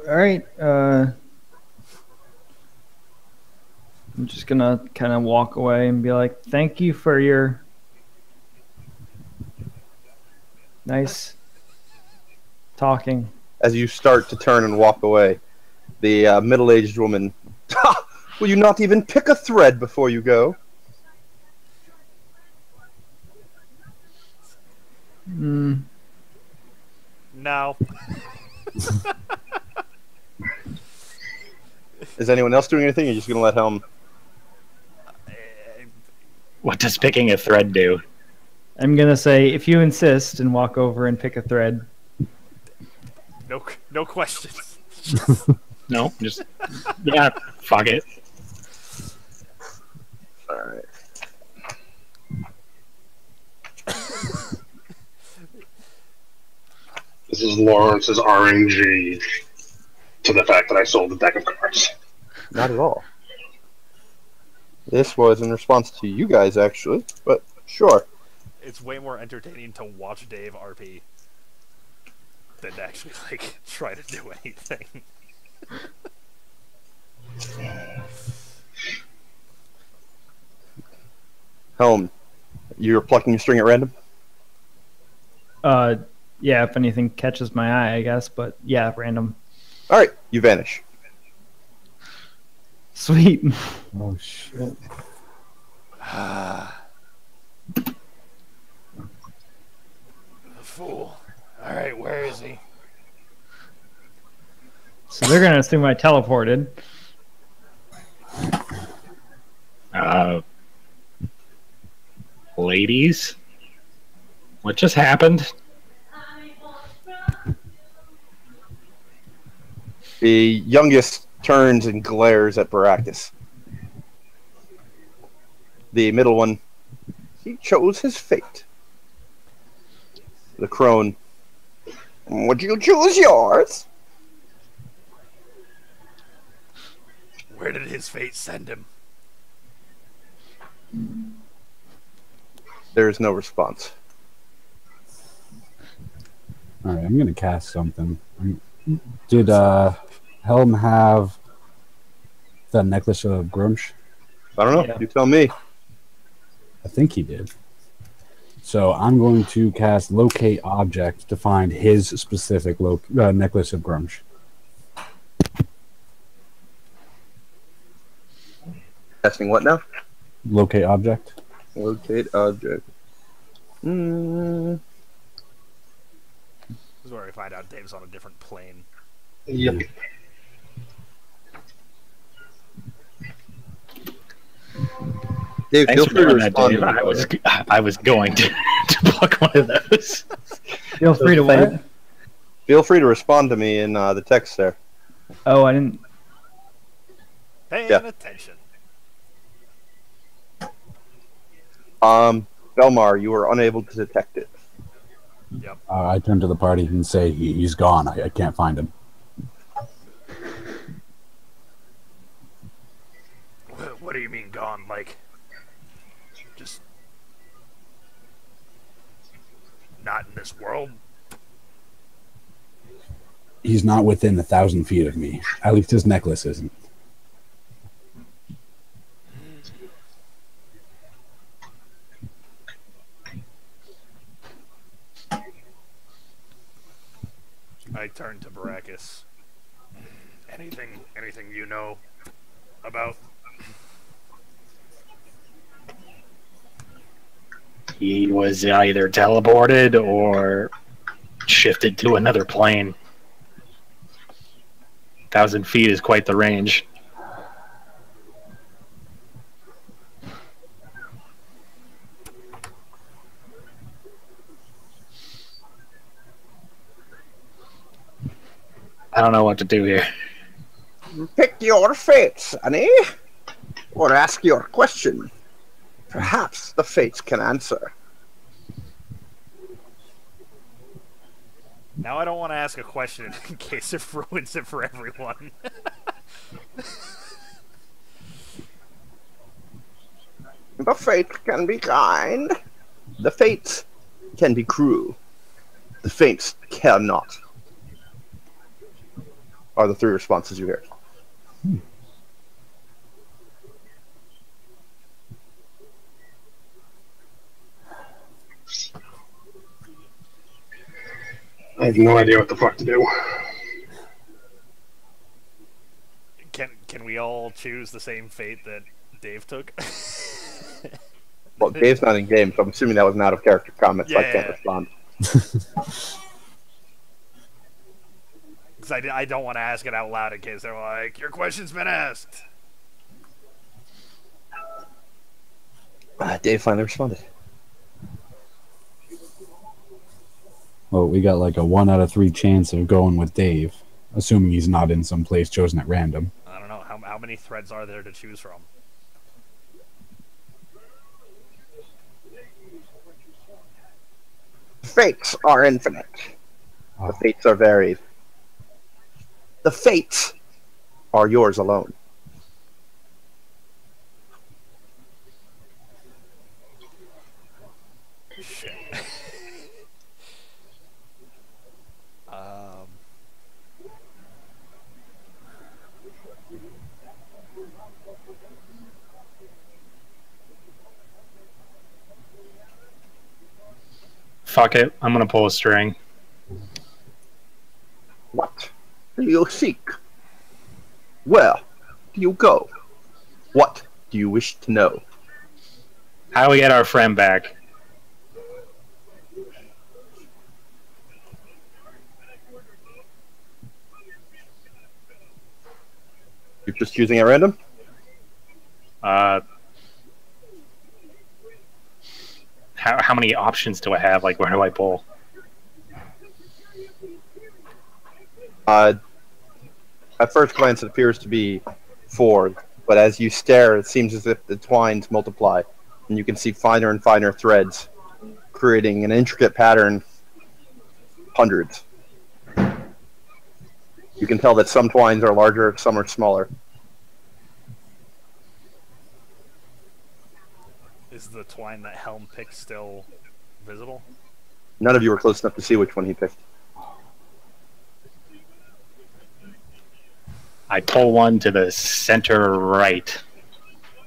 All right. I'm just gonna kind of walk away and be like, "Thank you for your nice talking." As you start to turn and walk away, the middle-aged woman, will you not even pick a thread before you go? Mm. No. Is anyone else doing anything? Or are you just going to let Helm? What does picking a thread do? I'm gonna say, if you insist, and walk over and pick a thread. No questions. No, just yeah, fuck it. All right. This is Lawrence's RNG to the fact that I sold a deck of cards. Not at all. This was in response to you guys, actually, but sure. It's way more entertaining to watch Dave RP than to actually try to do anything. Helm, you're plucking your string at random? Yeah, if anything catches my eye, I guess, but yeah, random. All right, you vanish. Sweet. Oh shit. The fool. Alright, where is he? So they're gonna assume I teleported. Ladies, what just happened? The youngest turns and glares at Baracus. The middle one, he chose his fate. The crone, would you choose yours? Where did his fate send him? There is no response. All right, I'm gonna cast something. Did Helm have the necklace of Grumsh? I don't know. Yeah. You tell me. I think he did. So I'm going to cast Locate Object to find his specific necklace of Grumsh. Testing what now? Locate Object. Locate object. This is where we find out Dave's on a different plane. Yep. Dave, Thanks feel for free to doing that, respond. Dave. I was going to pluck one of those. Feel free to what? Feel free to respond to me in the text there. Oh, I didn't. Paying Yeah. attention. Belmar, you were unable to detect it. Yep. I turn to the party and say, he's gone. I can't find him. What do you mean gone? Like, just not in this world? He's not within 1,000 feet of me. At least his necklace isn't. I turn to Baracus. Anything you know about? He was either teleported or shifted to another plane. 1,000 feet is quite the range. I don't know what to do here. Pick your fates, Annie. Or ask your question. Perhaps the fates can answer. Now I don't want to ask a question in case it ruins it for everyone. The fates can be kind. The fates can be cruel. The fates cannot. Are the three responses you hear. I have no idea what the fuck to do. Can we all choose the same fate that Dave took? Well, Dave's not in game, so I'm assuming that was an out of character comment, so I can't Yeah. respond. Because I don't want to ask it out loud in case they're like, your question's been asked. Dave finally responded. Well, we got like a 1 out of 3 chance of going with Dave, assuming he's not in some place chosen at random. I don't know. How many threads are there to choose from? The fates are infinite. The fates are varied. The fates are yours alone. Shit. Fuck it. I'm gonna pull a string. What do you seek? Where do you go? What do you wish to know? How do we get our friend back? You're just choosing at random? How many options do I have? Like, where do I pull? At first glance, it appears to be 4, but as you stare, it seems as if the twines multiply, and you can see finer and finer threads, creating an intricate pattern. Hundreds. You can tell that some twines are larger, some are smaller. Is the twine that Helm picked still visible? None of you were close enough to see which one he picked. I pull one to the center right.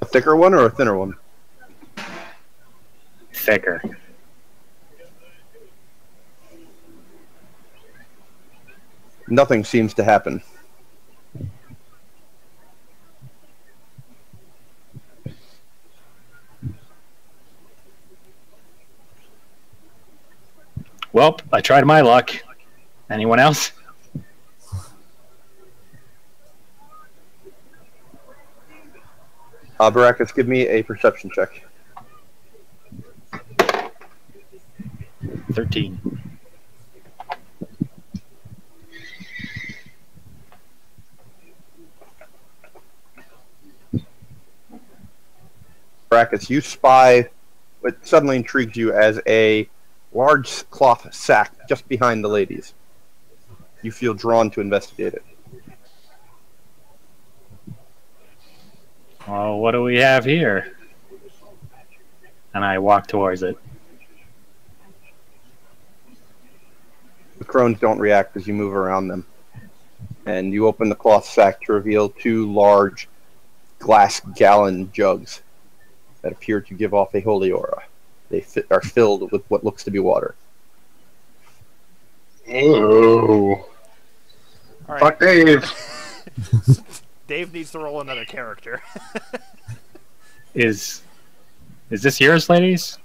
A thicker one or a thinner one? Thicker. Nothing seems to happen. Well, I tried my luck. Anyone else? Baracus, give me a perception check. 13. Baracus, you spy what suddenly intrigues you as a large cloth sack just behind the ladies. You feel drawn to investigate it. Well, what do we have here? And I walk towards it. The crones don't react as you move around them. And you open the cloth sack to reveal two large glass gallon jugs that appear to give off a holy aura. They are filled with what looks to be water. Oh. All Fuck right. Dave. Dave needs to roll another character. Is this yours, ladies?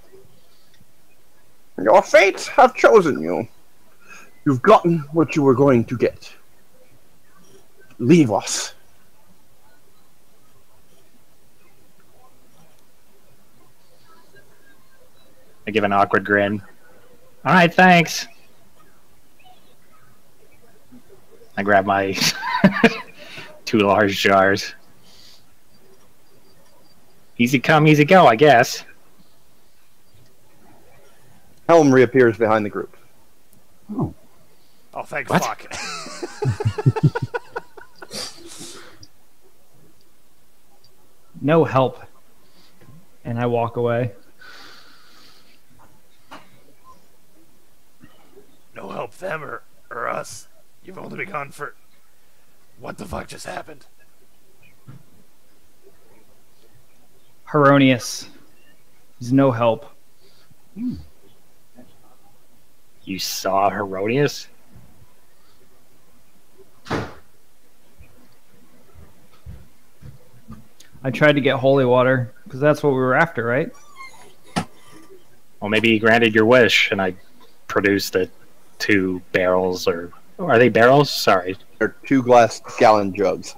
Your fates have chosen you. You've gotten what you were going to get. Leave us. I give an awkward grin. All right, thanks. I grab my 2 large jars. Easy come, easy go, I guess. Helm reappears behind the group. Oh. Oh, thank What? fuck. No help. And I walk away. No help them or us. You've only been gone for... What the fuck just happened? Heronius. He's no help. You saw Herodias? I tried to get holy water, because that's what we were after, right? Well, maybe he granted your wish, and I produced the 2 barrels, or... Are they barrels? Sorry. They're 2 glass gallon jugs.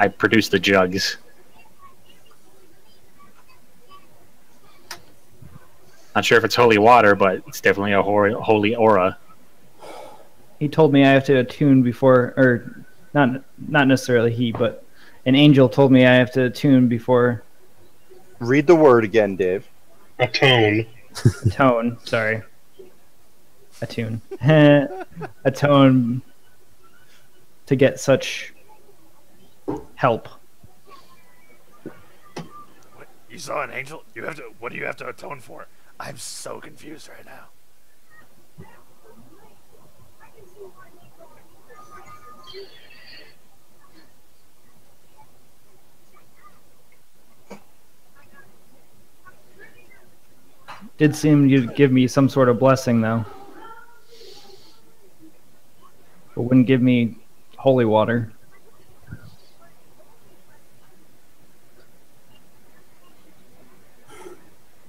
I produced the jugs. Not sure if it's holy water, but it's definitely a holy aura. He told me I have to attune before, or not necessarily he, but an angel told me I have to attune before. Read the word again, Dave. Atone. Atone, sorry. Attune. Atone to get such help. What, you saw an angel? You have to. What do you have to atone for? I'm so confused right now. Did seem to give me some sort of blessing, though. But wouldn't give me holy water.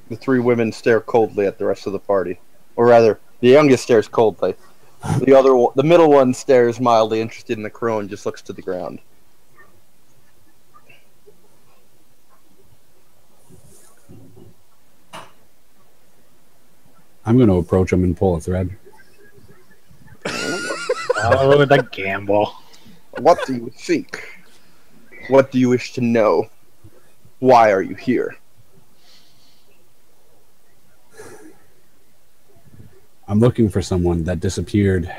The 3 women stare coldly at the rest of the party. Or rather, the youngest stares coldly. The middle one stares mildly interested in the crow and just looks to the ground. I'm going to approach him and pull a thread. Oh, the gamble. What do you seek? What do you wish to know? Why are you here? I'm looking for someone that disappeared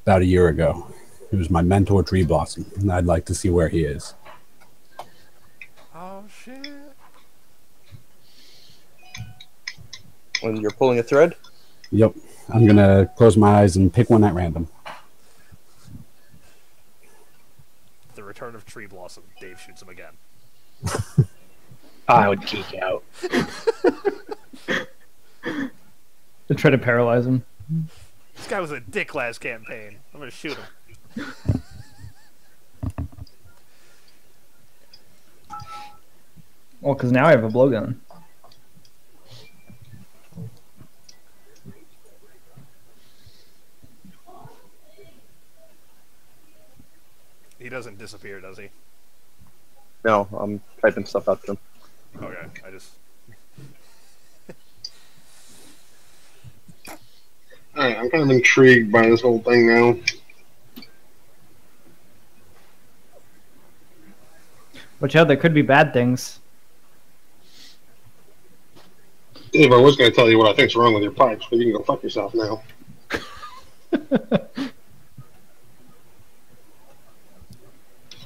about a year ago. He was my mentor, Tree Blossom, and I'd like to see where he is. Oh shit. When you're pulling a thread? Yep. I'm going to close my eyes and pick one at random. tree blossom. Dave shoots him again. I would geek out. To try to paralyze him. This guy was a dick last campaign. I'm gonna shoot him. Well, because now I have a blowgun. He doesn't disappear, does he? No, I'm typing stuff out to him. Okay, I just... Alright, I'm kind of intrigued by this whole thing now. But yeah, there could be bad things. Dave, I was going to tell you what I think's wrong with your pipes, but you can go fuck yourself now.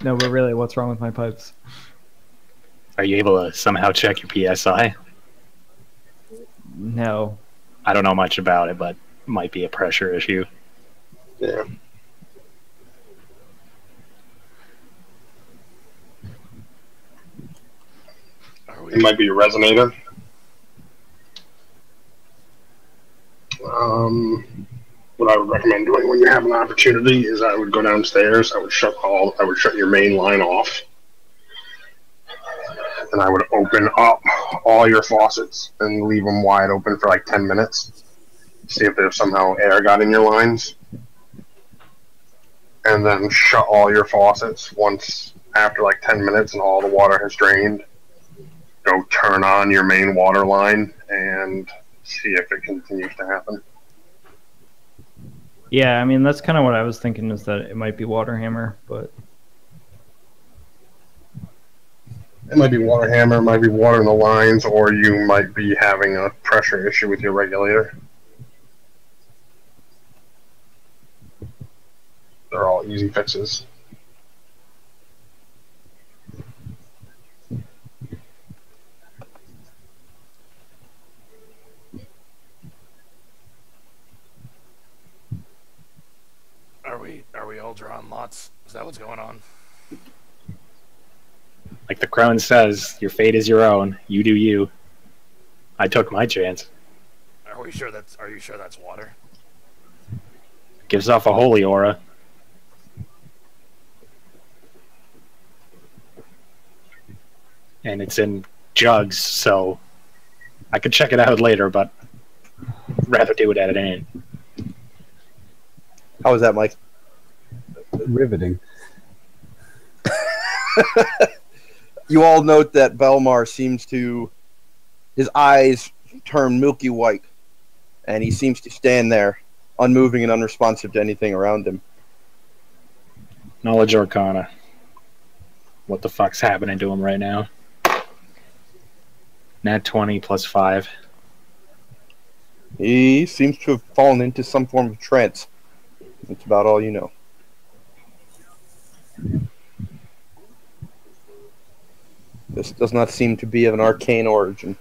No, but really, what's wrong with my pipes? Are you able to somehow check your PSI? No. I don't know much about it, but it might be a pressure issue. Yeah. It might be a resonator. What I would recommend doing when you have an opportunity is I would go downstairs. I would shut your main line off, and I would open up all your faucets and leave them wide open for like 10 minutes. See if there's somehow air got in your lines, and then shut all your faucets once after like 10 minutes and all the water has drained. Go turn on your main water line and see if it continues to happen. Yeah, I mean, that's kind of what I was thinking, is that it might be water hammer, but... It might be water hammer, it might be water in the lines, or you might be having a pressure issue with your regulator. They're all easy fixes. Are we all drawing lots? Is that what's going on? Like the crone says, your fate is your own. You do you. I took my chance. Are you sure that's water? Gives off a holy aura. And it's in jugs, so I could check it out later, but rather do it at an end. How was that, Mike? Riveting. You all note that Belmar seems to... His eyes turn milky white, and he seems to stand there, unmoving and unresponsive to anything around him. Knowledge Arcana. What the fuck's happening to him right now? Nat 20 plus 5. He seems to have fallen into some form of trance. That's about all you know. This does not seem to be of an arcane origin.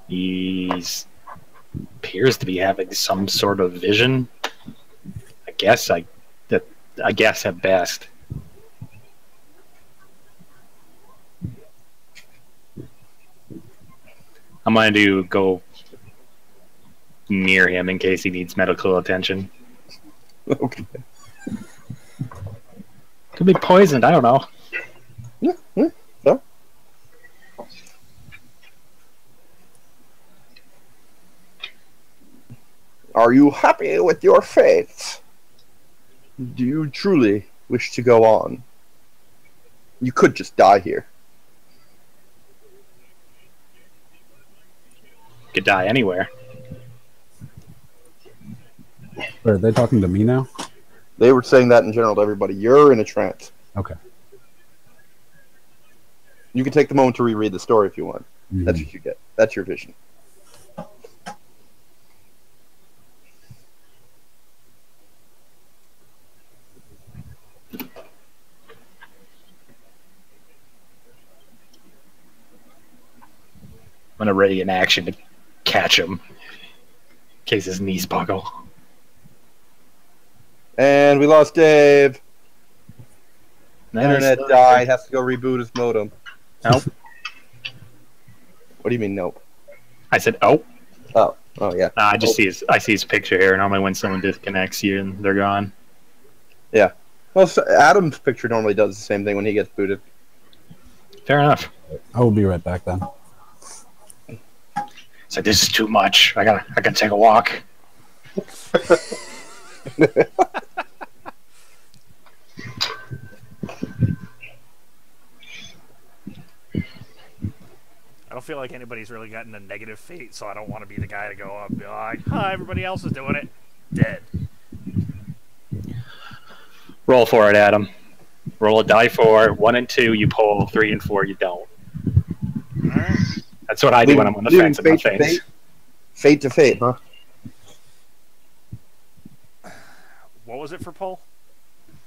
He appears to be having some sort of vision. I guess at best. I'm going to go near him in case he needs medical attention. Okay. Could be poisoned, I don't know. So? Are you happy with your fate? Do you truly wish to go on? You could just die here. Could die anywhere. Are they talking to me now? They were saying that in general to everybody. You're in a trance. Okay. You can take the moment to reread the story if you want. Mhm. That's what you get. That's your vision. I'm going to ready an action to catch him in case his knees buckle. And we lost Dave. Nice. Internet died. Has to go reboot his modem. Nope. What do you mean, nope? I said, oh. Oh, yeah. I see his picture here. Normally when someone disconnects you and they're gone. Yeah. Well, so Adam's picture normally does the same thing when he gets booted. Fair enough. I will be right back then. It's like, this is too much. I gotta take a walk. I don't feel like anybody's really gotten a negative fate, so I don't want to be the guy to go up and be like, "Hi, everybody else is doing it." Dead. Roll for it, Adam. Roll a die for 1 and 2. You pull 3 and 4. You don't. All right. That's what I do when I'm on the fence about things. Fate to fate, huh? What was it for pull?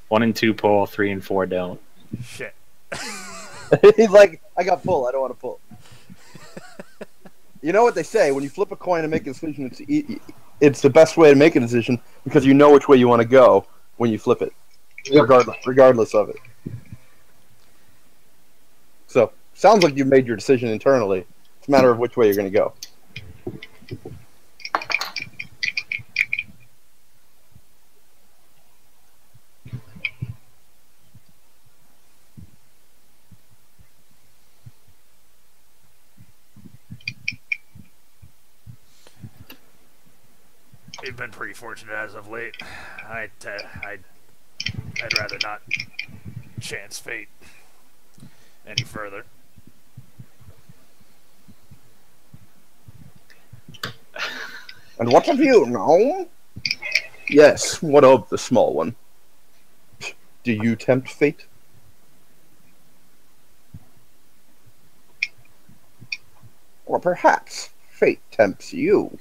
1 and 2 pull. 3 and 4 don't. Shit. He's like, I got pull. I don't want to pull. You know what they say? When you flip a coin and make a decision, it's the best way to make a decision because you know which way you want to go when you flip it, regardless of it. So, sounds like you've made your decision internally. It's a matter of which way you're going to go. We've been pretty fortunate as of late. I'd rather not chance fate any further. And what of you, gnome? Yes, what of the small one? Do you tempt fate? Or perhaps fate tempts you?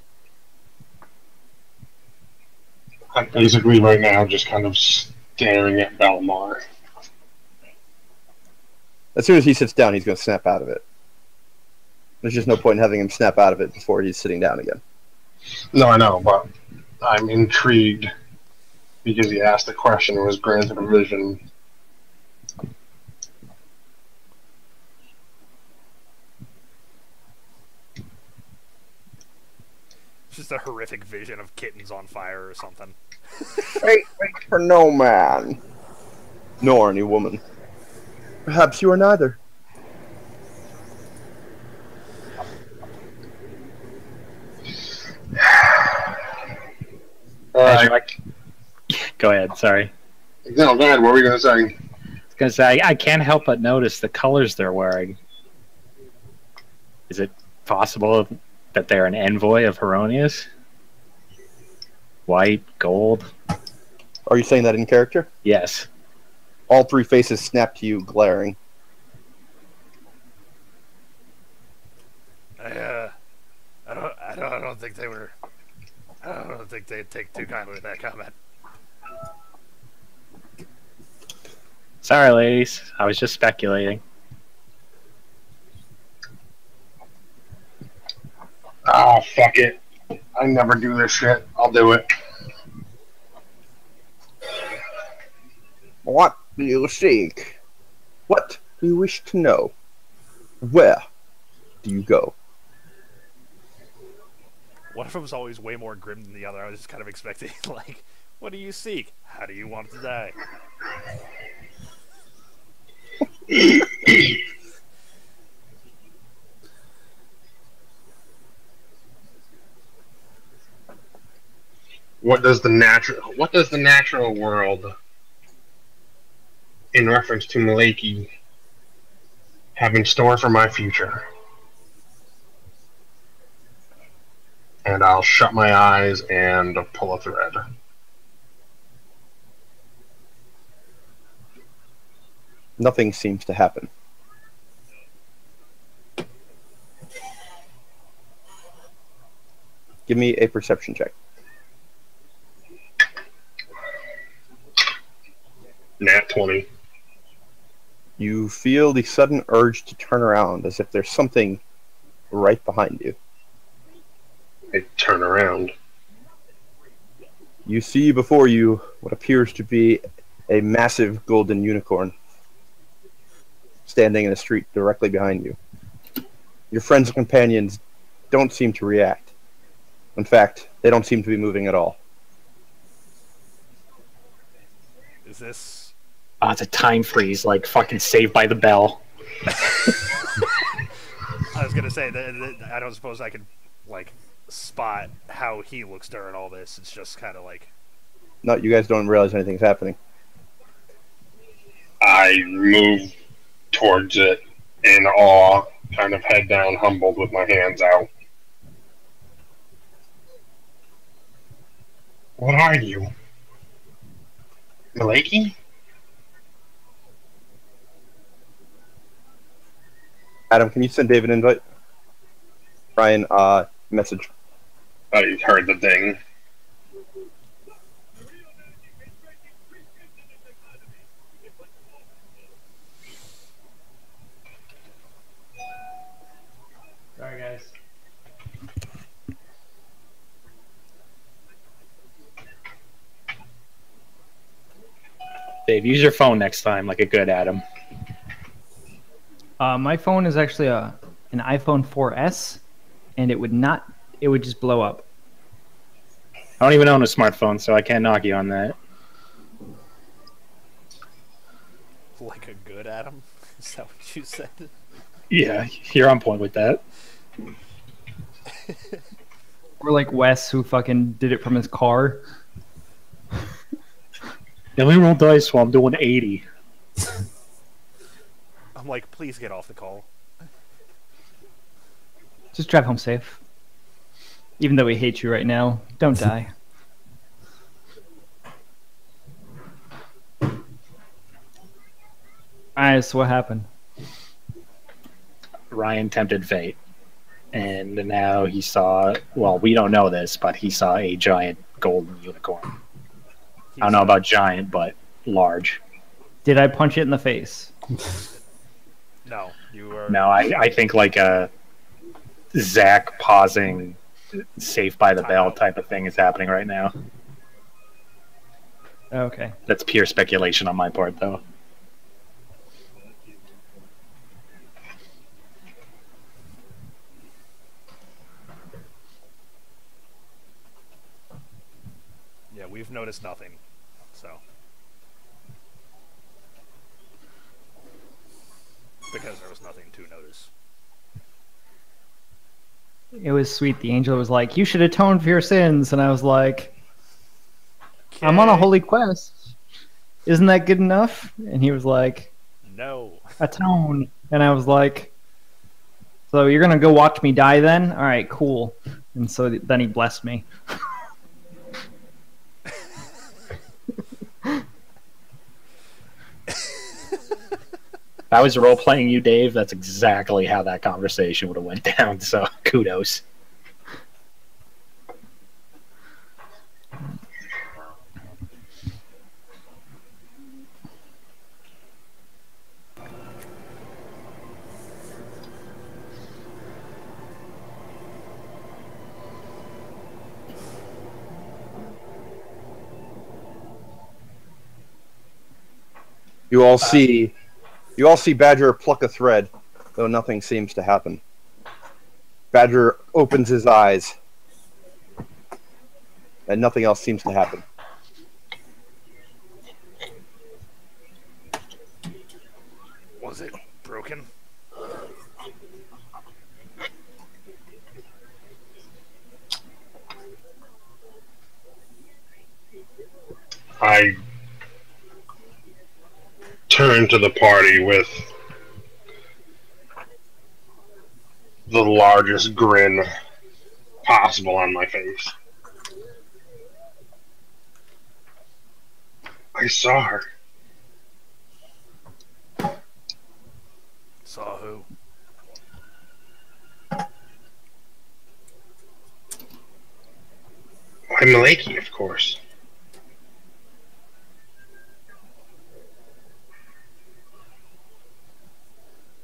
I'm basically right now just kind of staring at Alimar. As soon as he sits down, he's going to snap out of it. There's just no point in having him snap out of it before he's sitting down again. No, I know, but I'm intrigued because he asked a question and was granted a vision. It's just a horrific vision of kittens on fire or something. Fate waits for no man, nor any woman. Perhaps you are neither. Go ahead, sorry. No, go ahead. What were you going to say? I was going to say, I can't help but notice the colors they're wearing. Is it possible that they're an envoy of Heronius? White, gold? Are you saying that in character? Yes. All three faces snap to you, glaring. I don't think they were. I don't think they'd take too kindly to that comment. Sorry, ladies. I was just speculating. Ah, fuck it. I never do this shit. I'll do it. What do you seek? What do you wish to know? Where do you go? One of them was always way more grim than the other. I was just kind of expecting, like, what do you seek? How do you want to die? What does the natural world, in reference to Malaki, have in store for my future? And I'll shut my eyes and pull a thread. Nothing seems to happen. Give me a perception check. Nat 20. You feel the sudden urge to turn around as if there's something right behind you. I turn around. You see before you what appears to be a massive golden unicorn standing in the street directly behind you. Your friends and companions don't seem to react. In fact, they don't seem to be moving at all. Is this? Oh, it's a time freeze, like fucking Saved by the Bell. I was gonna say that I don't suppose I could like spot how he looks during all this. It's just kind of like. No, you guys don't realize anything's happening. I move towards it in awe, kind of head down, humbled with my hands out. What are you? Malaki? Adam, can you send David an invite? Ryan, message. I heard the ding. Sorry, guys. Dave, use your phone next time like a good Adam. My phone is actually an iPhone 4S, and it would just blow up. I don't even own a smartphone, so I can't knock you on that. Like a good Adam? Is that what you said? Yeah, you're on point with that. Or like Wes, who fucking did it from his car. Let me roll dice while I'm doing 80. I'm like, please get off the call. Just drive home safe. Even though we hate you right now, don't die. Alright, so what happened? Ryan tempted fate. And now he saw, well, we don't know this, but he saw a giant golden unicorn. I don't know about giant, but large. Did I punch it in the face? No, you were. No, I think like a Zach pausing Safe by the Bell type of thing is happening right now. Okay. That's pure speculation on my part, though. Yeah, we've noticed nothing. So. Because there was nothing to notice. It was sweet. The angel was like, "You should atone for your sins," and I was like, "I'm on a holy quest. Isn't that good enough?" And he was like, No. "Atone," and I was like, "So you're gonna go watch me die then? All right, cool." And so then he blessed me. If I was role playing you, Dave, that's exactly how that conversation would have went down. So kudos. You all see Badger pluck a thread, though nothing seems to happen. Badger opens his eyes, and nothing else seems to happen. Was it broken? I turn to the party with the largest grin possible on my face. I saw her. Saw who? Why, Malaki, of course.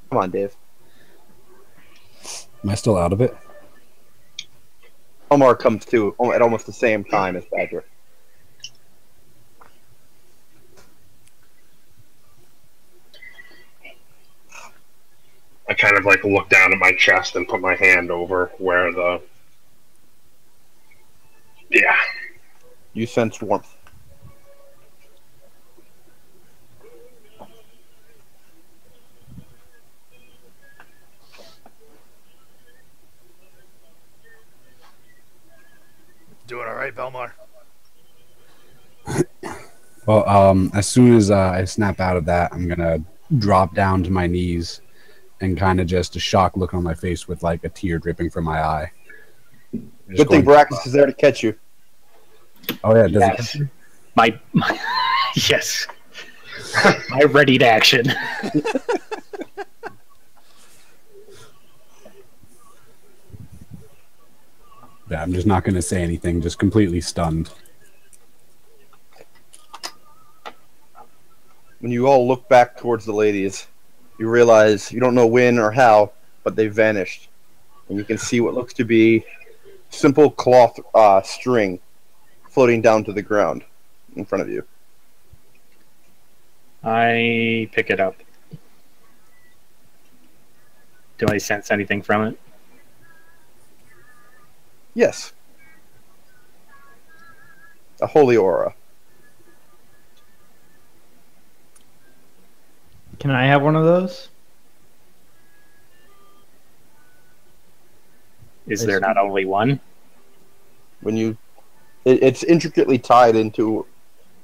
Come on, Dave. Am I still out of it? Alimar comes to at almost the same time as Badger. I kind of like look down at my chest and put my hand over where the. Yeah. You sense warmth. Doing all right, Belmar? Well, as soon as I snap out of that, I'm gonna drop down to my knees and kind of just a shock look on my face with like a tear dripping from my eye. Good thing Brackus is there to catch you. Oh yeah, does it Yes. My yes. My readied action. Yeah, I'm just not gonna say anything. Just completely stunned. When you all look back towards the ladies, you realize you don't know when or how, but they vanished. And you can see what looks to be simple cloth string floating down to the ground in front of you. I pick it up. Do I sense anything from it? Yes. A holy aura. Can I have one of those? Is there not only one? When you, it's intricately tied into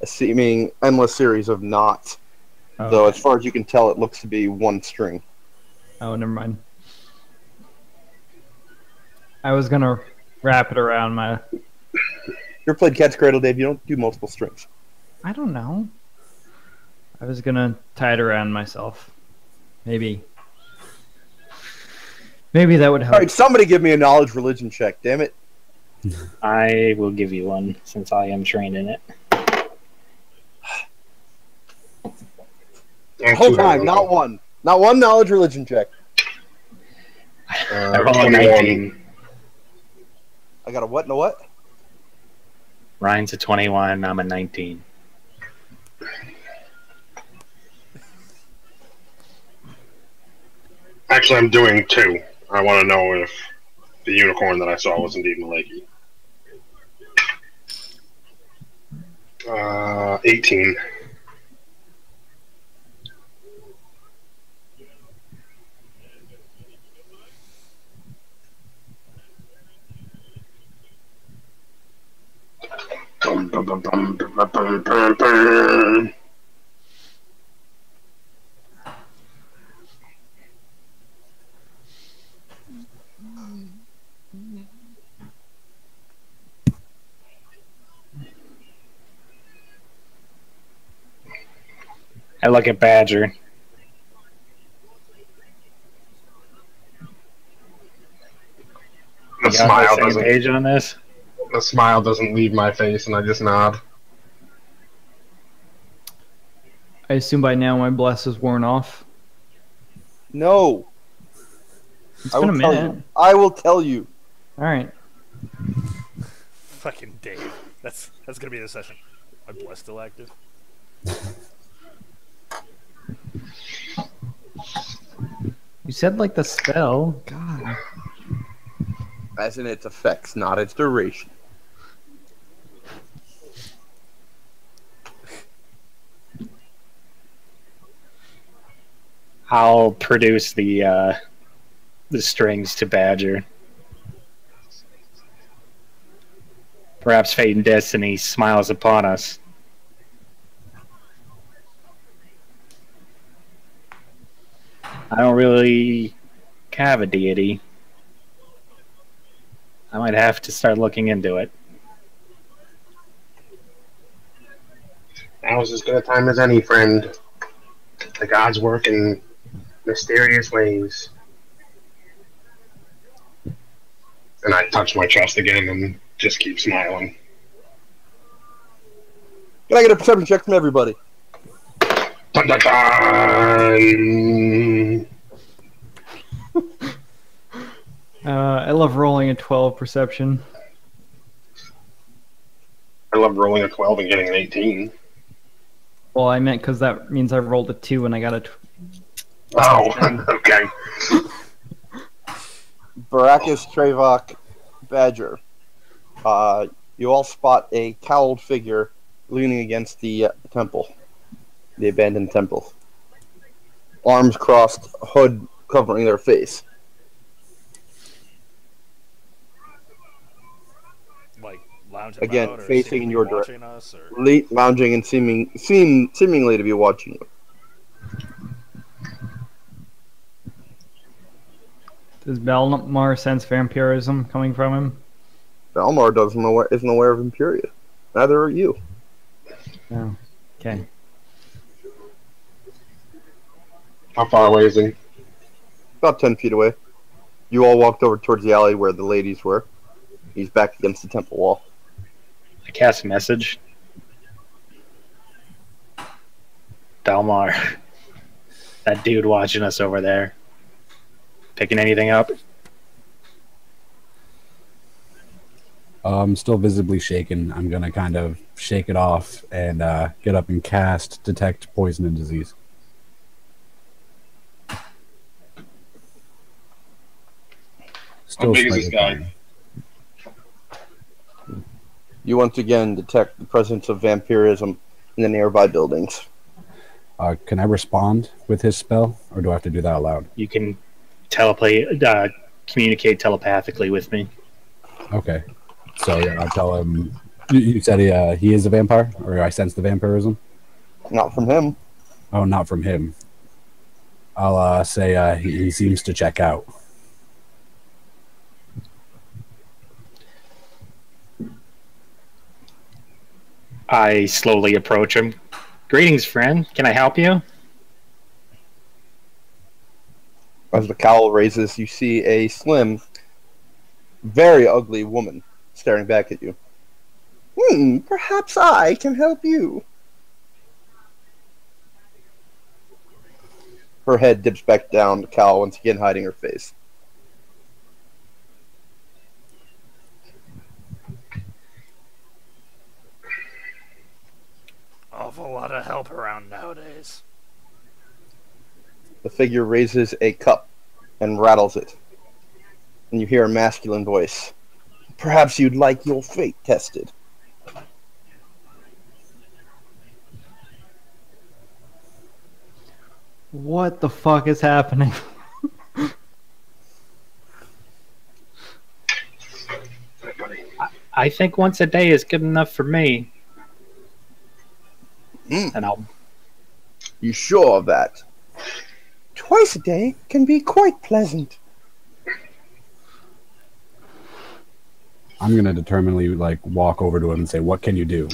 a seeming endless series of knots. Oh, Though, as far as you can tell, it looks to be one string. oh, never mind. I was gonna wrap it around my. You ever played Cat's Cradle, Dave? You don't do multiple strings. I don't know. I was gonna tie it around myself. Maybe. Maybe that would help. All right, somebody give me a knowledge religion check. Damn it! I will give you one since I am trained in it. The whole time, not one knowledge religion check. I roll a 19. I got a what and a what? Ryan's a 21. I'm a 19. Actually, I'm doing 2. I want to know if the unicorn that I saw was indeed Maleki. 18. Bum, bum, bum, bum, bum, bum, bum, bum. I look at Badger. The You got smile the same doesn't. page on this? The smile doesn't leave my face, and I just nod. I assume by now my bless is worn off. No. It's been a tell minute. you. I will tell you. All right. Fucking Dave. That's gonna be the session. My bless still active. You said like the spell. God. As in its effects, not its duration. I'll produce the strings to Badger. Perhaps fate and destiny smiles upon us. I don't really have a deity. I might have to start looking into it. Now's as good a time as any, friend. The gods work in mysterious ways. And I touch my chest again and just keep smiling. Can I get a perception check from everybody? Dun, dun, dun. I love rolling a 12 perception. I love rolling a 12 and getting an 18. Well, I meant because that means I rolled a 2 and I got a. Oh, okay. Baracus, Trevok, Badger. You all spot a cowled figure leaning against the temple, the abandoned temple. Arms crossed, hood covering their face. Like lounging Again, about or facing in your watching us, or lounging and seemingly to be watching you. Does Belmar sense vampirism coming from him? Alimar isn't aware of him, period. Neither are you. No. Okay. How far away is he? About 10 feet away. You all walked over towards the alley where the ladies were. He's back against the temple wall. I cast a message. Dalmar. That dude watching us over there. Picking anything up? Still visibly shaken. I'm gonna kind of shake it off and get up and cast Detect Poison and Disease. How big is this slightly guy? fine. You once again detect the presence of vampirism in the nearby buildings. Can I respond with his spell, or do I have to do that aloud? You can communicate telepathically with me. Okay. So yeah, I'll tell him. You said he is a vampire, or I sense the vampirism. Not from him. Oh, not from him. I'll say he seems to check out. I slowly approach him. Greetings, friend. Can I help you? As the cowl raises, you see a slim, very ugly woman staring back at you. Perhaps I can help you. Her head dips back down, the cowl once again hiding her face. awful lot of help around nowadays. The figure raises a cup and rattles it. And you hear a masculine voice. Perhaps you'd like your fate tested. What the fuck is happening? I think once a day is good enough for me. And I'll... You sure of that? Twice a day can be quite pleasant. I'm gonna determinedly walk over to him and say, "What can you do?"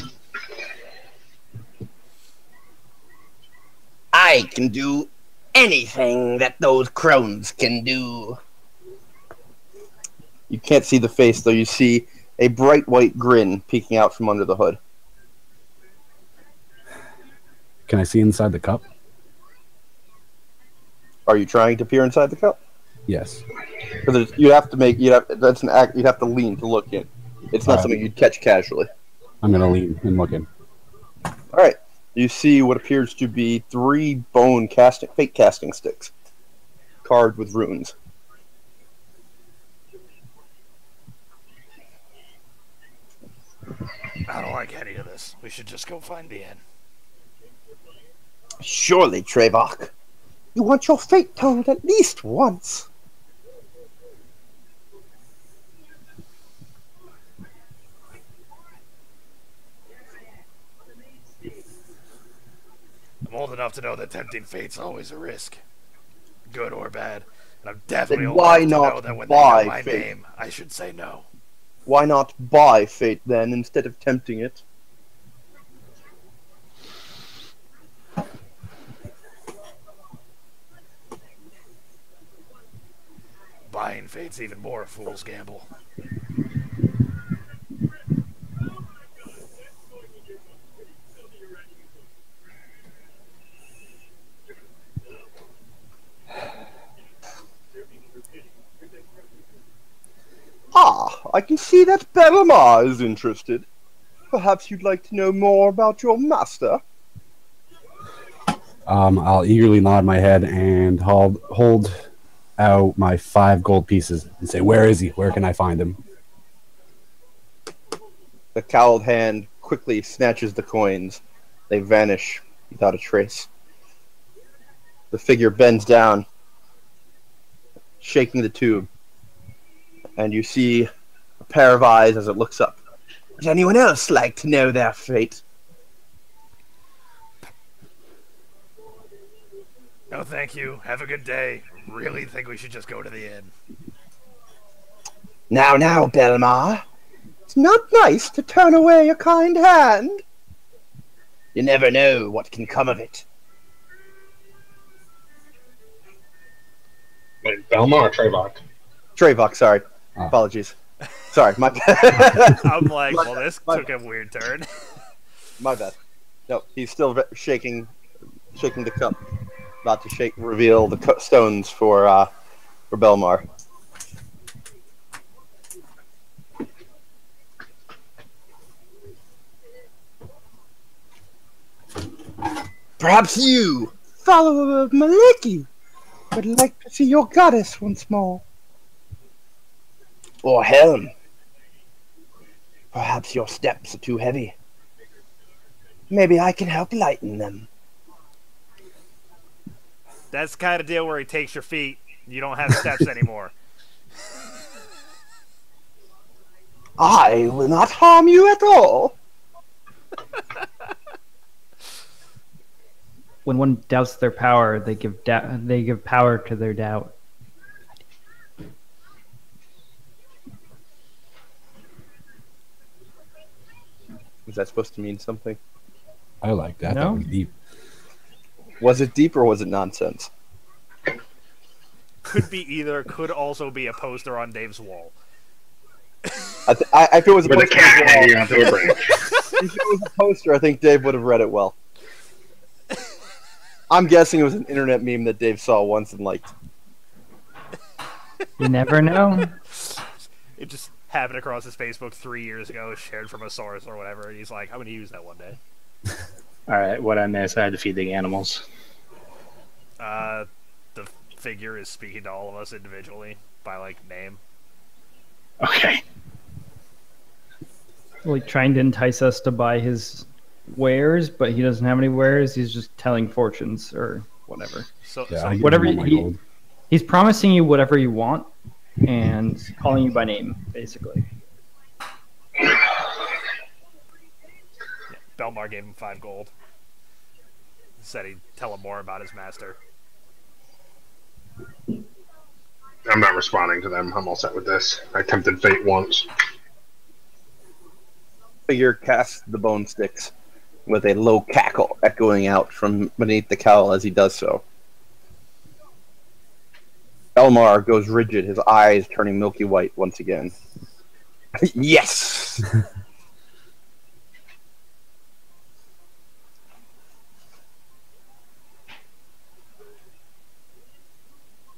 I can do anything that those crones can do. You can't see the face, though. You see a bright white grin peeking out from under the hood. Can I see inside the cup? Are you trying to peer inside the cup? Yes. Because you'd have to that's an act. You'd have to lean to look in. It's not something you'd catch casually. I'm gonna lean and look in. All right. You see what appears to be 3 fake casting sticks, carved with runes. I don't like any of this. We should just go find the inn. Surely, Trevok. You want your fate told at least once. I'm old enough to know that tempting fate's always a risk, good or bad. And I'm definitely Then old why enough to not know that when they buy know my fate? name, I should say no. Why not buy fate then instead of tempting it? Buying fate's even more a fool's gamble. Ah, I can see that Alimar is interested. Perhaps you'd like to know more about your master? I'll eagerly nod my head and hold out my 5 gold pieces and say, "Where is he? Where can I find him?" The cowled hand quickly snatches the coins. They vanish without a trace. The figure bends down, shaking the tube, and you see a pair of eyes as it looks up. Would anyone else like to know their fate? No, thank you. Have a good day. Really think we should just go to the inn. Now, Belmar. It's not nice to turn away a kind hand. You never know what can come of it. Wait, Belmar or Trevok? Trevok, sorry. Oh. Apologies. Sorry, my bad. I'm like, well, this took a weird turn. My bad. No, he's still shaking the cup. About to reveal the stones for Belmar. Perhaps you, follower of Maliki, would like to see your goddess once more. Or Helm. Perhaps your steps are too heavy. Maybe I can help lighten them. That's the kind of deal where he takes your feet. You don't have steps anymore. I will not harm you at all. When one doubts their power, they give power to their doubt. Was that supposed to mean something? I like that. No? That was deep. Was it deep or was it nonsense? Could be either. Could also be a poster on Dave's wall. If it was a With a poster, cat hanging onto a branch. if it was a poster, I think Dave would have read it well. I'm guessing it was an internet meme that Dave saw once and liked. You never know. It just happened across his Facebook 3 years ago, shared from a source or whatever, and he's like, I'm going to use that one day. Alright, what I missed, I had to feed the animals. The figure is speaking to all of us individually by, like, name. Okay. Like trying to entice us to buy his wares, but he doesn't have any wares. He's just telling fortunes or whatever. So, Yeah, so I give whatever him all my gold. he's promising you whatever you want and calling you by name, basically. Belmar gave him 5 gold. Said he'd tell him more about his master. I'm not responding to them. I'm all set with this. I tempted fate once. Figure casts the bone sticks with a low cackle echoing out from beneath the cowl as he does so. Elmar goes rigid, his eyes turning milky white once again. Yes!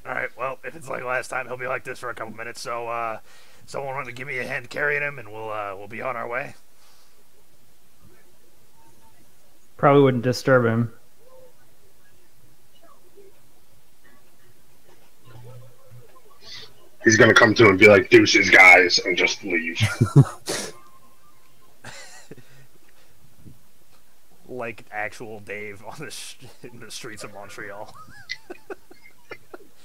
Alright, well, if it's like last time, he'll be like this for a couple minutes, so, someone want to give me a hand carrying him, and we'll be on our way. Probably wouldn't disturb him. He's gonna come to and be like, "Deuces, guys," and just leave. Like actual Dave on in the streets of Montreal.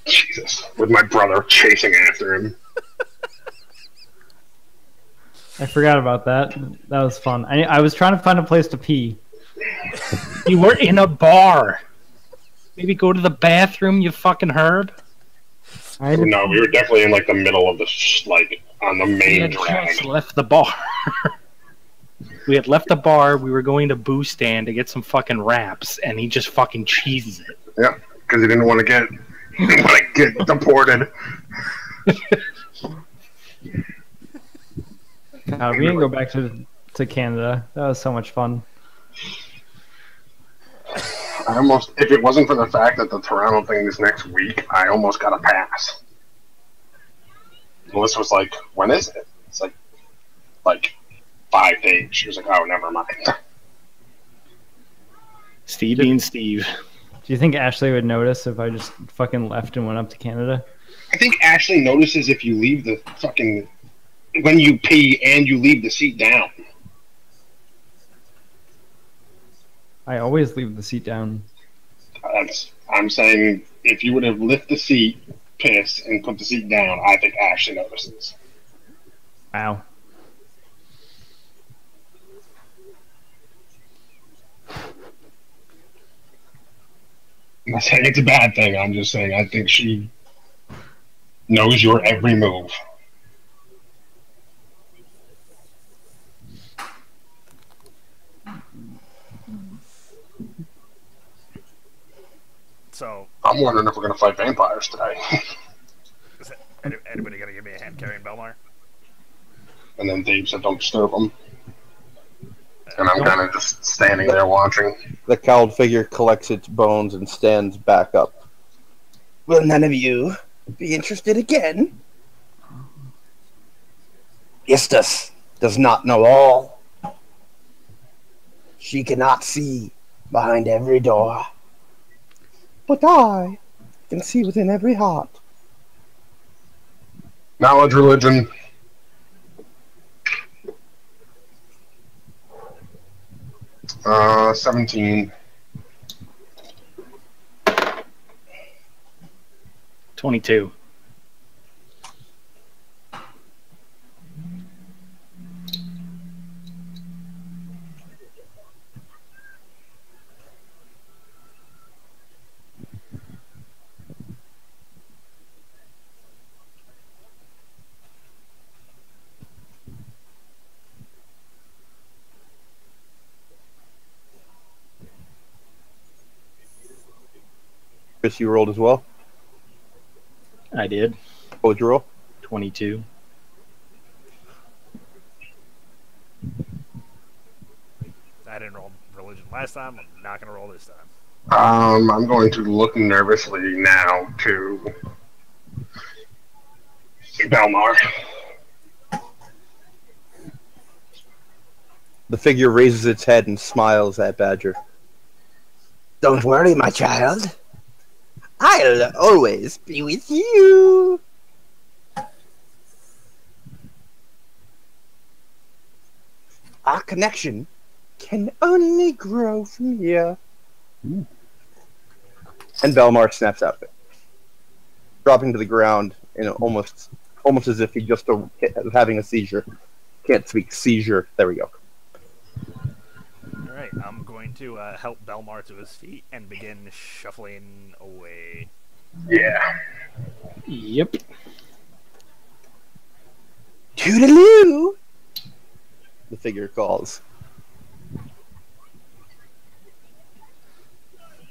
Jesus, with my brother chasing after him. I forgot about that. That was fun. I was trying to find a place to pee. You were in a bar. Maybe go to the bathroom, you fucking herb. No, we were definitely in like the middle of the on the We main had drag. just left the bar. We had left the bar. We were going to Boo Stand to get some fucking wraps, and he just fucking cheeses it. Yeah, because he didn't want to get deported. God, we didn't go back to Canada. That was so much fun. I almost, if it wasn't for the fact that the Toronto thing is next week, I almost got a pass. Melissa was like, "When is it?" It's like 5 days. She was like, oh, never mind. Steve being Steve. Do you think Ashley would notice if I just fucking left and went up to Canada? I think Ashley notices if you leave the fucking... when you pee and you leave the seat down. I always leave the seat down. I'm saying if you would have lifted the seat, pissed, and put the seat down, I think Ashley notices. Wow. I'm not saying it's a bad thing. I'm just saying I think she knows your every move. So I'm wondering if we're going to fight vampires today. is anybody gonna give me a hand carrying Belmar? And then Dave said, don't disturb them. And I'm kind of just standing there watching. The cowled figure collects its bones and stands back up. Will none of you be interested again? Istus does not know all. She cannot see behind every door. But I can see within every heart. Knowledge religion. Uh, 17. 22. Chris, you rolled as well? I did. What would you roll? 22. I didn't roll religion last time. I'm not gonna roll this time. I'm going to look nervously now to Belmar. The figure raises its head and smiles at Badger. Don't worry, my child. I'll always be with you. Our connection can only grow from here. And Belmar snaps out of it, dropping to the ground in almost as if he just having a seizure. Can't speak. Seizure. There we go. All right, I'm going to help Belmar to his feet and begin shuffling away. Yeah. Yep. Toodaloo! The figure calls.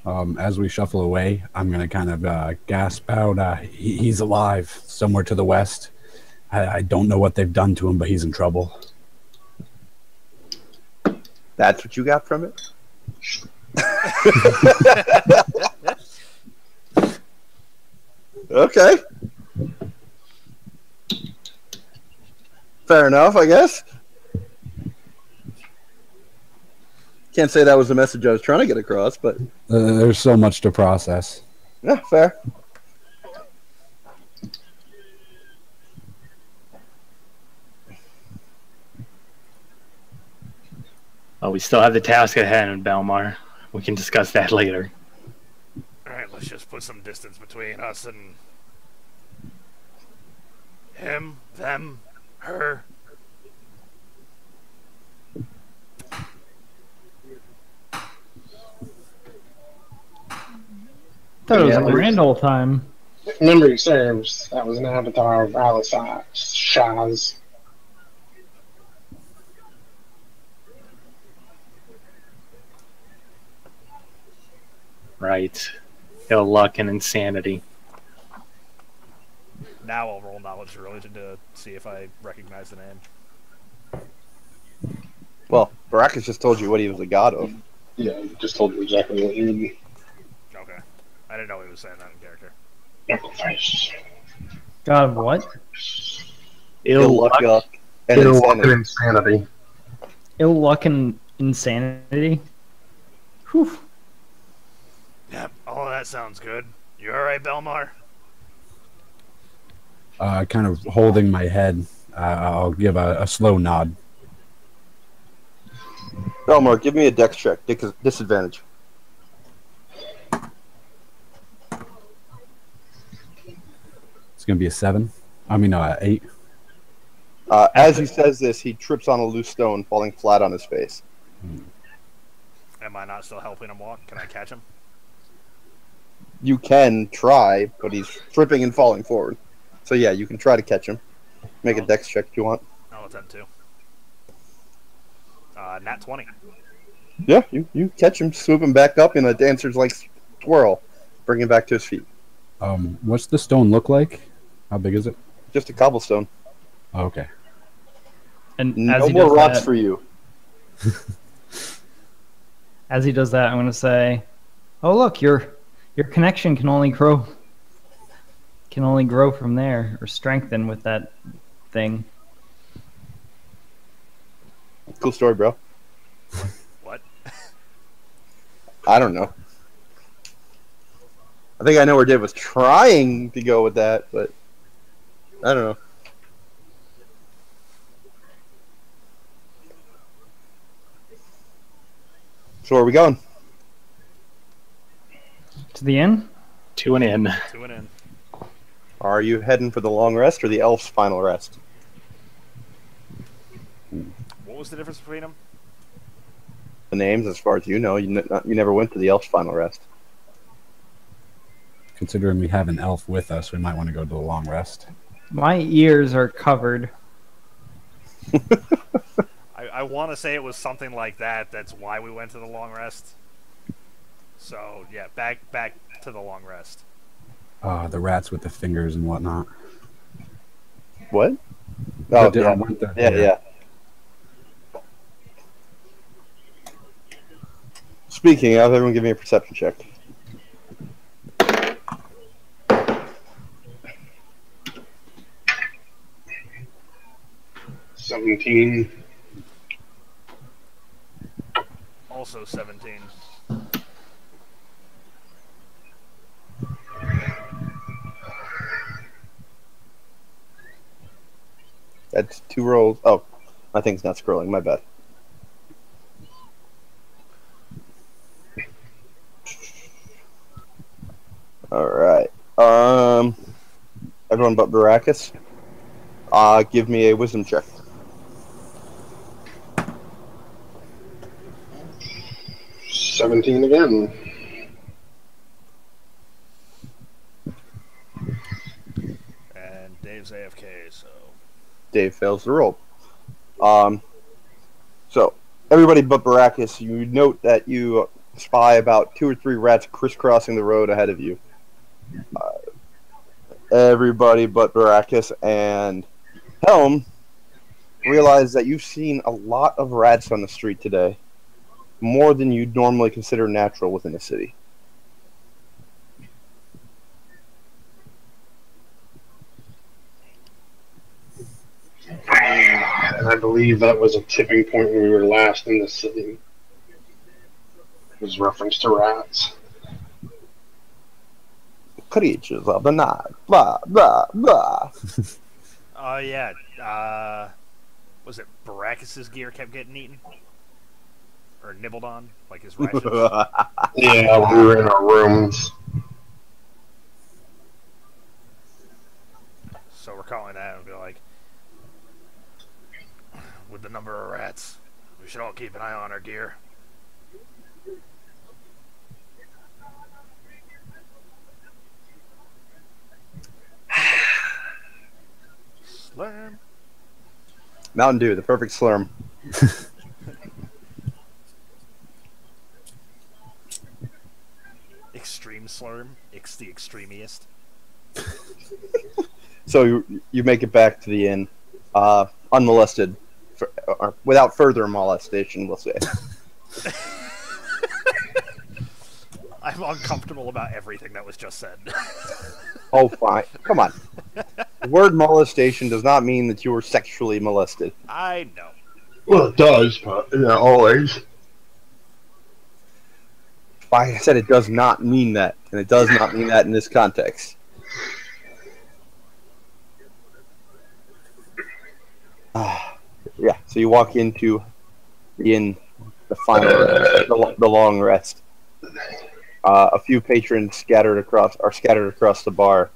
As we shuffle away, I'm going to kind of gasp out, he's alive somewhere to the west. I don't know what they've done to him, but he's in trouble. That's what you got from it? Okay. Fair enough, I guess. Can't say that was the message I was trying to get across, but... There's so much to process. Yeah, fair. Oh, we still have the task at hand, Belmar. We can discuss that later. Alright, let's just put some distance between us and him, them, her. Thought it was a grand old time. Memory serves, that was an avatar of Alice Shaz. Right. Ill luck and insanity. Now I'll roll knowledge or religion to see if I recognize the name. Well, Baracus just told you what he was a god of. Yeah, I just told you exactly what you would. Okay. I didn't know he was saying that in character. Sacrifice. God, what? Ill luck. and Ill luck and insanity. insanity. ill luck and insanity. Whew. Yep, all of that sounds good. You alright, Belmar? Kind of holding my head. I'll give a slow nod. Belmar, give me a dex check. Disadvantage. It's gonna be a 7. I mean, 8. As he says this, he trips on a loose stone, falling flat on his face. Am I not still helping him walk? Can I catch him? You can try, but he's tripping and falling forward. So yeah, you can try to catch him. Make a dex check if you want. I'll attempt to. Nat 20. Yeah, you catch him, swoop him back up in a dancer's like twirl, bring him back to his feet. What's the stone look like? How big is it? Just a cobblestone. Okay. And No more rocks for you. As he does that, I'm going to say, "Oh look, your connection can only grow from there, or strengthen with that thing." Cool story, bro. What? I don't know. I think I know where Dave was trying to go with that, but I don't know. So where are we going? To the inn? To an inn. To an inn. Are you heading for the long rest or the elf's final rest? What was the difference between them? The names, as far as you know, you never went to the elf's final rest. Considering we have an elf with us, we might want to go to the long rest. My ears are covered. I want to say it was something like that. That's why we went to the long rest. So yeah, back to the long rest. The rats with the fingers and whatnot. What? Oh, yeah. Speaking of, everyone give me a perception check. $17. Also 17. That's 2 rolls. Oh, my thing's not scrolling. My bad. All right. Everyone but Baracus, give me a wisdom check. $17 again. And Dave's AFK, so Dave fails the roll. So everybody but Baracus, you note that you spy about 2 or 3 rats crisscrossing the road ahead of you. Everybody but Baracus and Helm realize that you've seen a lot of rats on the street today, more than you'd normally consider natural within a city. And I believe that was a tipping point when we were last in the city. It was reference to rats. Creatures of the night, blah, blah, blah. oh yeah. Was it Baracus's gear kept getting eaten? Or nibbled on, like his rations? Yeah, when we were in our rooms. So we're calling that and be like, with the number of rats, we should all keep an eye on our gear. Slurm. Mountain Dew, the perfect slurm. Extreme slurm. It's the extremiest. So you make it back to the inn, unmolested, or without further molestation, we'll say. I'm uncomfortable about everything that was just said. Oh, fine. Come on. The word molestation does not mean that you were sexually molested. I know. Well, it does, but yeah, always. Like I said, it does not mean that, and it does not mean that in this context. Yeah, so you walk into the inn, the final, the long rest. A few patrons scattered across the bar,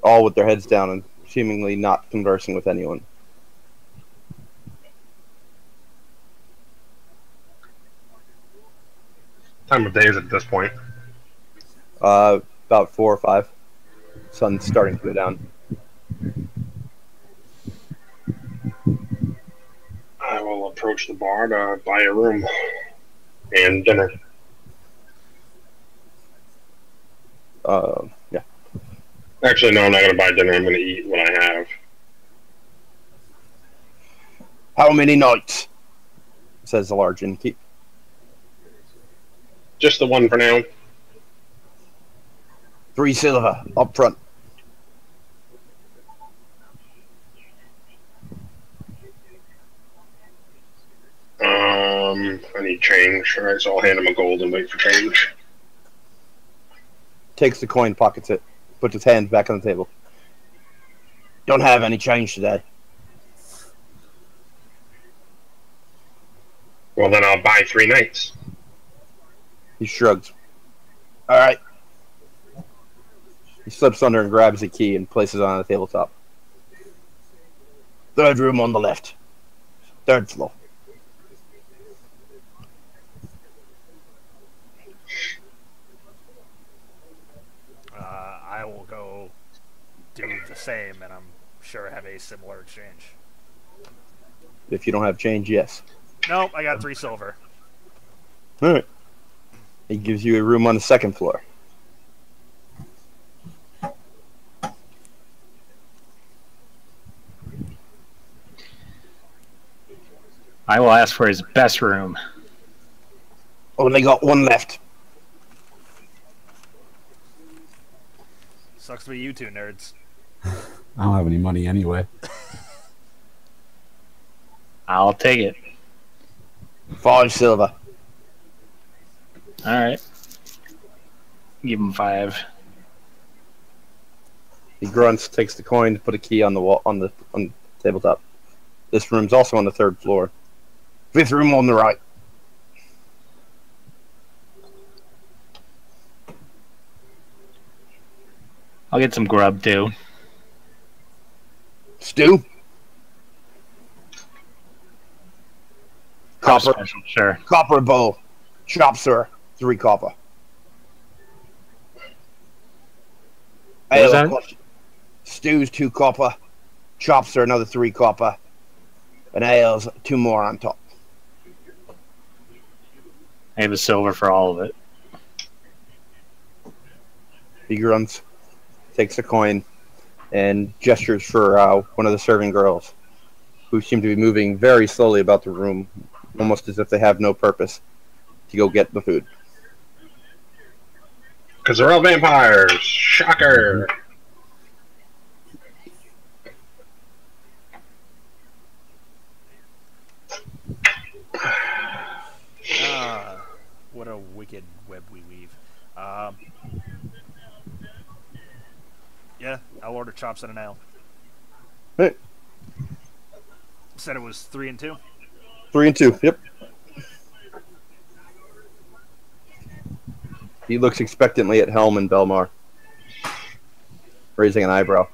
all with their heads down and seemingly not conversing with anyone. Time of day is it at this point? About 4 or 5. Sun's starting to go down. I will approach the bar to buy a room and dinner. Yeah. Actually, no, I'm not going to buy dinner. I'm going to eat what I have. How many nights? Says the large innkeep. Just the one for now. 3 silver up front. I need change. All right, so I'll hand him a gold and wait for change. Takes the coin, pockets it, puts his hands back on the table. Don't have any change today. Well, then I'll buy 3 nights. He shrugs. All right. He slips under and grabs a key and places it on the tabletop. 3rd room on the left. 3rd floor. I will go do the same, and I'm sure have a similar exchange. If you don't have change, yes. Nope, I got 3 silver. All right. He gives you a room on the 2nd floor. I will ask for his best room. Only got 1 left. Sucks to be you two nerds. I don't have any money anyway. I'll take it. 5 silver. All right. Give him 5. He grunts, takes the coin, put a key on the wall on the tabletop. This room's also on the 3rd floor. 5th room on the right. I'll get some grub too. Stew. Copper. Special, sure. Copper bowl. Chop, sir. 3 copper. What was that? Stew's 2 copper. Chops are another 3 copper. And ales 2 more on top. I have a silver for all of it. He grunts, takes a coin, and gestures for one of the serving girls, who seem to be moving very slowly about the room, almost as if they have no purpose, to go get the food. Because they're all vampires. Shocker. What a wicked web we weave. Yeah, I'll order chops and an ale. Hey. Said it was 3 and 2? 3 and 2, yep. He looks expectantly at Helm and Belmar, raising an eyebrow.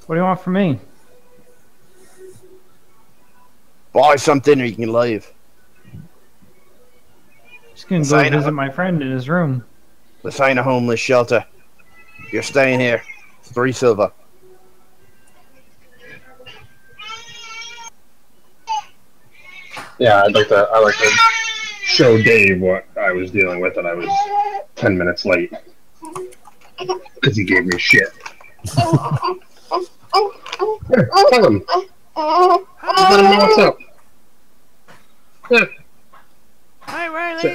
What do you want from me? Buy something or you can leave. Just gonna go visit my friend in his room. This ain't a homeless shelter. You're staying here. 3 silver. Yeah, I'd like to show Dave what I was dealing with, and I was 10 minutes late because he gave me shit. Here, tell him. Just let him know what's up. Yeah. Hi, Riley.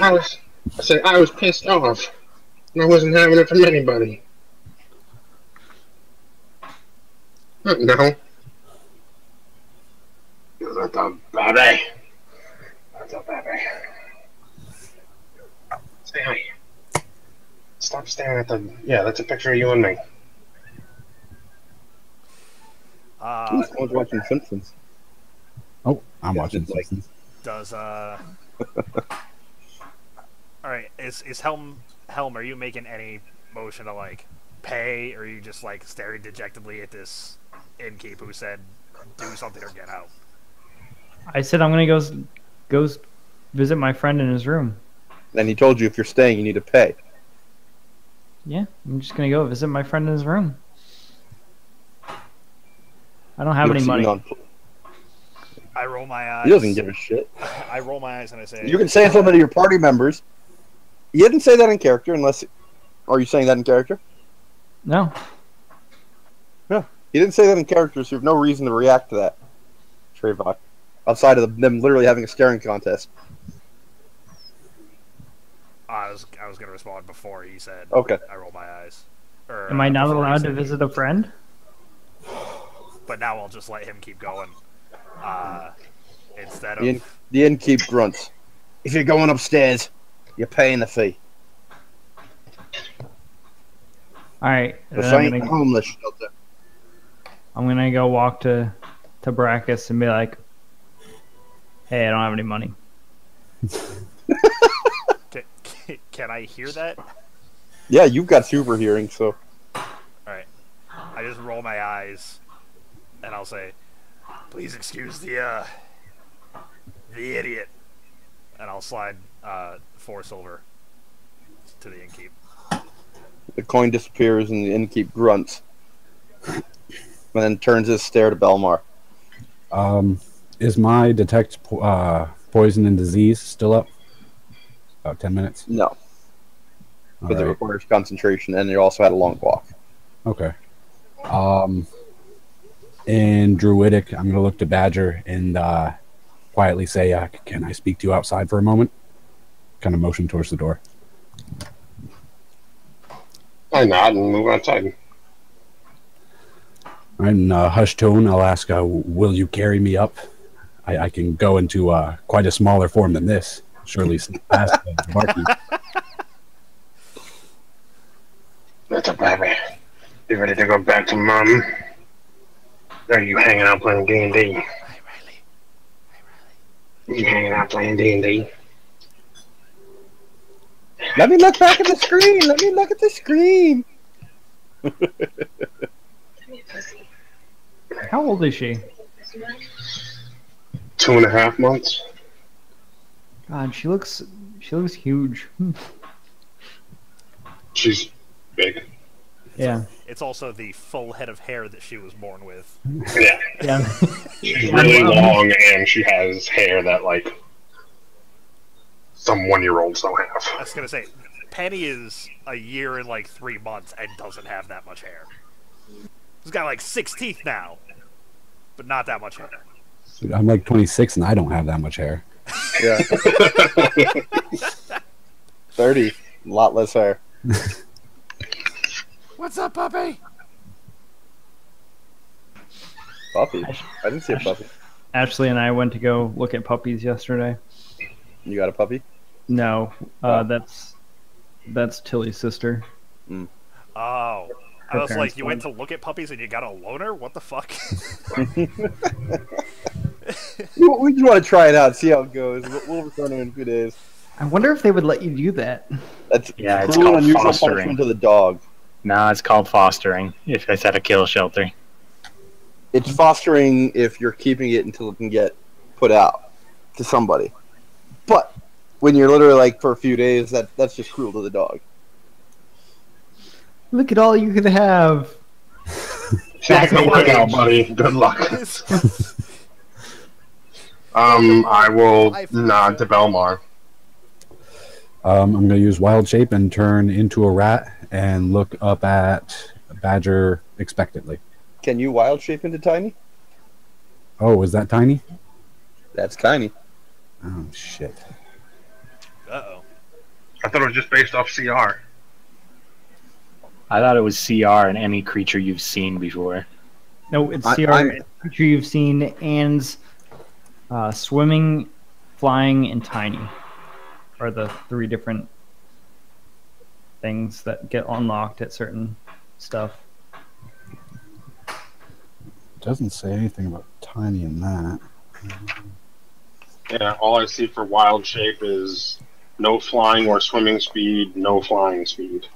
I was pissed off, and I wasn't having it from anybody. No. What the baby. That's a baby. Say hi. Stop staring at the... Yeah, that's a picture of you and me. Someone's watching Simpsons. Oh, I'm watching Like- Simpsons. Does all right? Is Helm? Are you making any motion to like pay, or are you just like staring dejectedly at this innkeep who said, "Do something or get out"? I said I'm gonna go visit my friend in his room. And he told you if you're staying, you need to pay. Yeah, I'm just gonna go visit my friend in his room. I don't have You're any sitting money. I roll my eyes. He doesn't give a shit. I roll my eyes and I say, You can say something to your party members. You didn't say that in character, unless. Are you saying that in character? No. No. You didn't say that in character, so you have no reason to react to that, Trayvon. Outside of them literally having a staring contest. I was gonna respond before he said. Okay. I roll my eyes. Or, Am I not before he allowed said to visit a friend? But now I'll just let him keep going. Instead The, of the innkeep grunts. If you're going upstairs, you're paying the fee. All right. This then ain't a homeless shelter. I'm gonna go walk to Brackus and be like, "Hey, I don't have any money." can I hear that? Yeah, you've got super hearing, so. Alright. I just roll my eyes and I'll say, "Please excuse the idiot." And I'll slide 4 silver to the innkeep. The coin disappears and the innkeep grunts. And then turns his stare to Belmar. Is my detect poison and disease still up? About 10 minutes. No. All Because it right. requires concentration, and you also had a long walk. Okay. In Druidic, I'm going to look to Badger and quietly say, "Can I speak to you outside for a moment?" Kind of motion towards the door. I nod and move outside. In hushed tone, I'll ask, "Will you carry me up? I can go into quite a smaller form than this. Surely faster than the barkeep." That's a baby. You ready to go back to Mom? Or are you hanging out playing D&D? You hanging out playing D&D? Let me look back at the screen! Let me look at the screen! How old is she? 2.5 months. God, she looks huge. She's big. Yeah. It's also the full head of hair that she was born with. Yeah. Yeah. She's really long and she has hair that, like, some 1-year-olds don't I have. was gonna say, Penny is a year and like 3 months and doesn't have that much hair. She's got like 6 teeth now, but not that much hair. I'm like 26 and I don't have that much hair. Yeah. 30. A lot less hair. What's up, puppy? Puppy? I didn't see a puppy. Ashley and I went to go look at puppies yesterday. You got a puppy? No, that's Tilly's sister. Oh. I Her was like, parents you went to died. look at puppies and you got a loner? What the fuck? We just want to try it out, see how it goes. We'll return him in a few days. I wonder if they would let you do that. That's Yeah, it's cruel and called unusual fostering. punishment to the dog. Nah, it's called fostering. If it's at a kill shelter. It's fostering if you're keeping it until it can get put out to somebody. But when you're literally like for a few days, that's just cruel to the dog. Look at all you could have. Not gonna work out, buddy. Good luck. I will nod to Belmar. I'm going to use Wild Shape and turn into a rat and look up at Badger expectantly. Can you wild shape into tiny? Oh, is that tiny? That's tiny. Oh, shit. Uh-oh. I thought it was just based off CR. I thought it was CR in any creature you've seen before. No, it's I- CR I'm- creature you've seen and Swimming, flying, and tiny are the 3 different things that get unlocked at certain stuff. It doesn't say anything about tiny in that. Yeah, all I see for wild shape is no flying or swimming speed, no flying speed.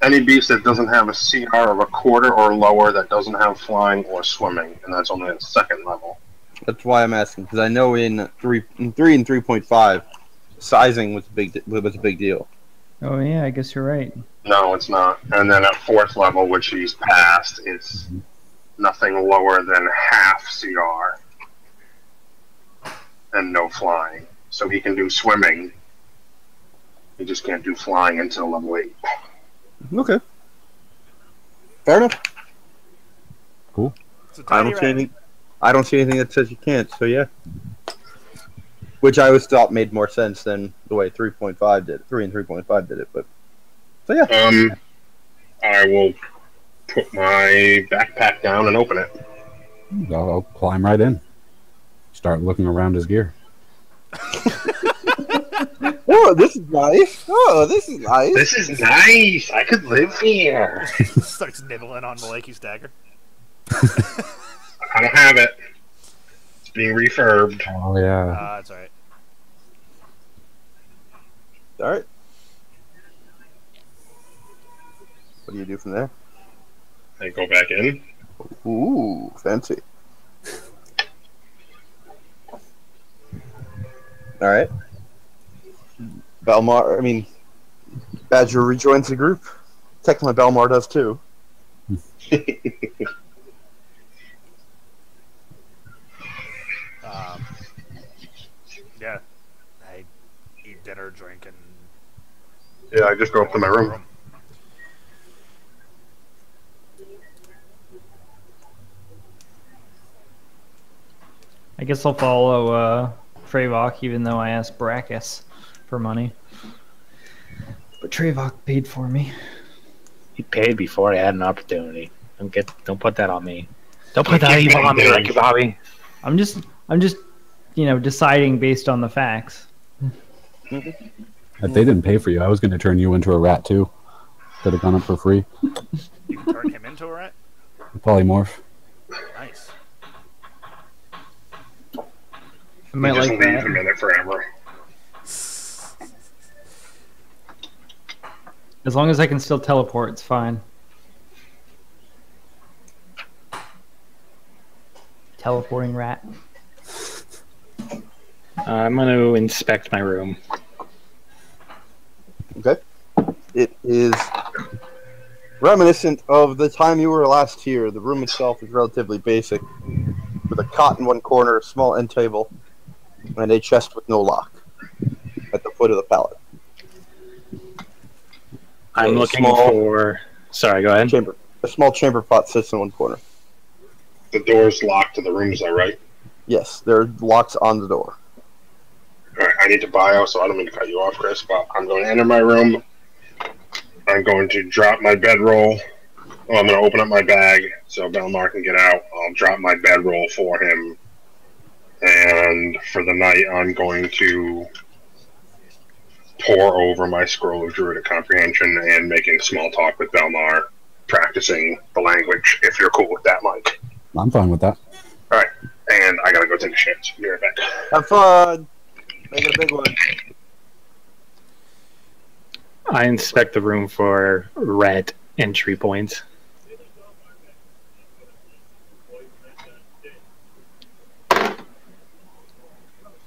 Any beast that doesn't have a CR of a quarter or lower that doesn't have flying or swimming, and that's only at 2nd level. That's why I'm asking, because I know in 3 and 3.5, sizing was a big deal. Oh yeah, I guess you're right. No, it's not. And then at 4th level, which he's passed, it's nothing lower than half CR and no flying. So he can do swimming. He just can't do flying until level 8. Okay. Fair enough. Cool. It's a I tiny don't see rat. anything. I don't see anything that says you can't. So yeah. Which I always thought made more sense than the way 3.5 did. 3 and 3.5 did it, but so yeah. I will put my backpack down and open it. I'll climb right in. Start looking around his gear. Oh, this is nice. Oh, this is nice. This is nice. I could live here. Starts nibbling on Malaki's dagger. I don't have it. It's being refurbed. Oh yeah. That's alright. All right. What do you do from there? I go back in. Ooh, fancy. All right. Badger rejoins the group. Technically, Belmar does too. Yeah. I eat dinner, drink, and Yeah, I just go up to my room. I guess I'll follow Trevok, even though I asked Brackus for money. But Trevok paid for me. He paid before I had an opportunity. Don't put that on me. Don't put that evil on me, Ricky Bobby. I'm just, deciding based on the facts. If they didn't pay for you, I was going to turn you into a rat too. Could have gone up for free. you can turn him into a rat? Polymorph. Nice. I might Just like leave that. him in it forever. As long as I can still teleport, it's fine. Teleporting rat. I'm going to inspect my room. Okay. It is reminiscent of the time you were last here. The room itself is relatively basic, with a cot in one corner, a small end table, and a chest with no lock at the foot of the pallet. I'm A looking small for... Sorry, go ahead. chamber. A small chamber pot sits in one corner. The door's locked to the room, is that right? Yes, there are locks on the door. Alright, I need to bio, so I don't mean to cut you off, Chris, but I'm going to enter my room. I'm going to drop my bedroll. Well, I'm going to open up my bag so Belmar can get out. I'll drop my bedroll for him. And for the night, I'm going to pore over my scroll of Druidic Comprehension and making small talk with Belmar, practicing the language, if you're cool with that, Mike. I'm fine with that. Alright, and I gotta go take a shit, so be right back. Have fun! Make it a big one. I inspect the room for red entry points.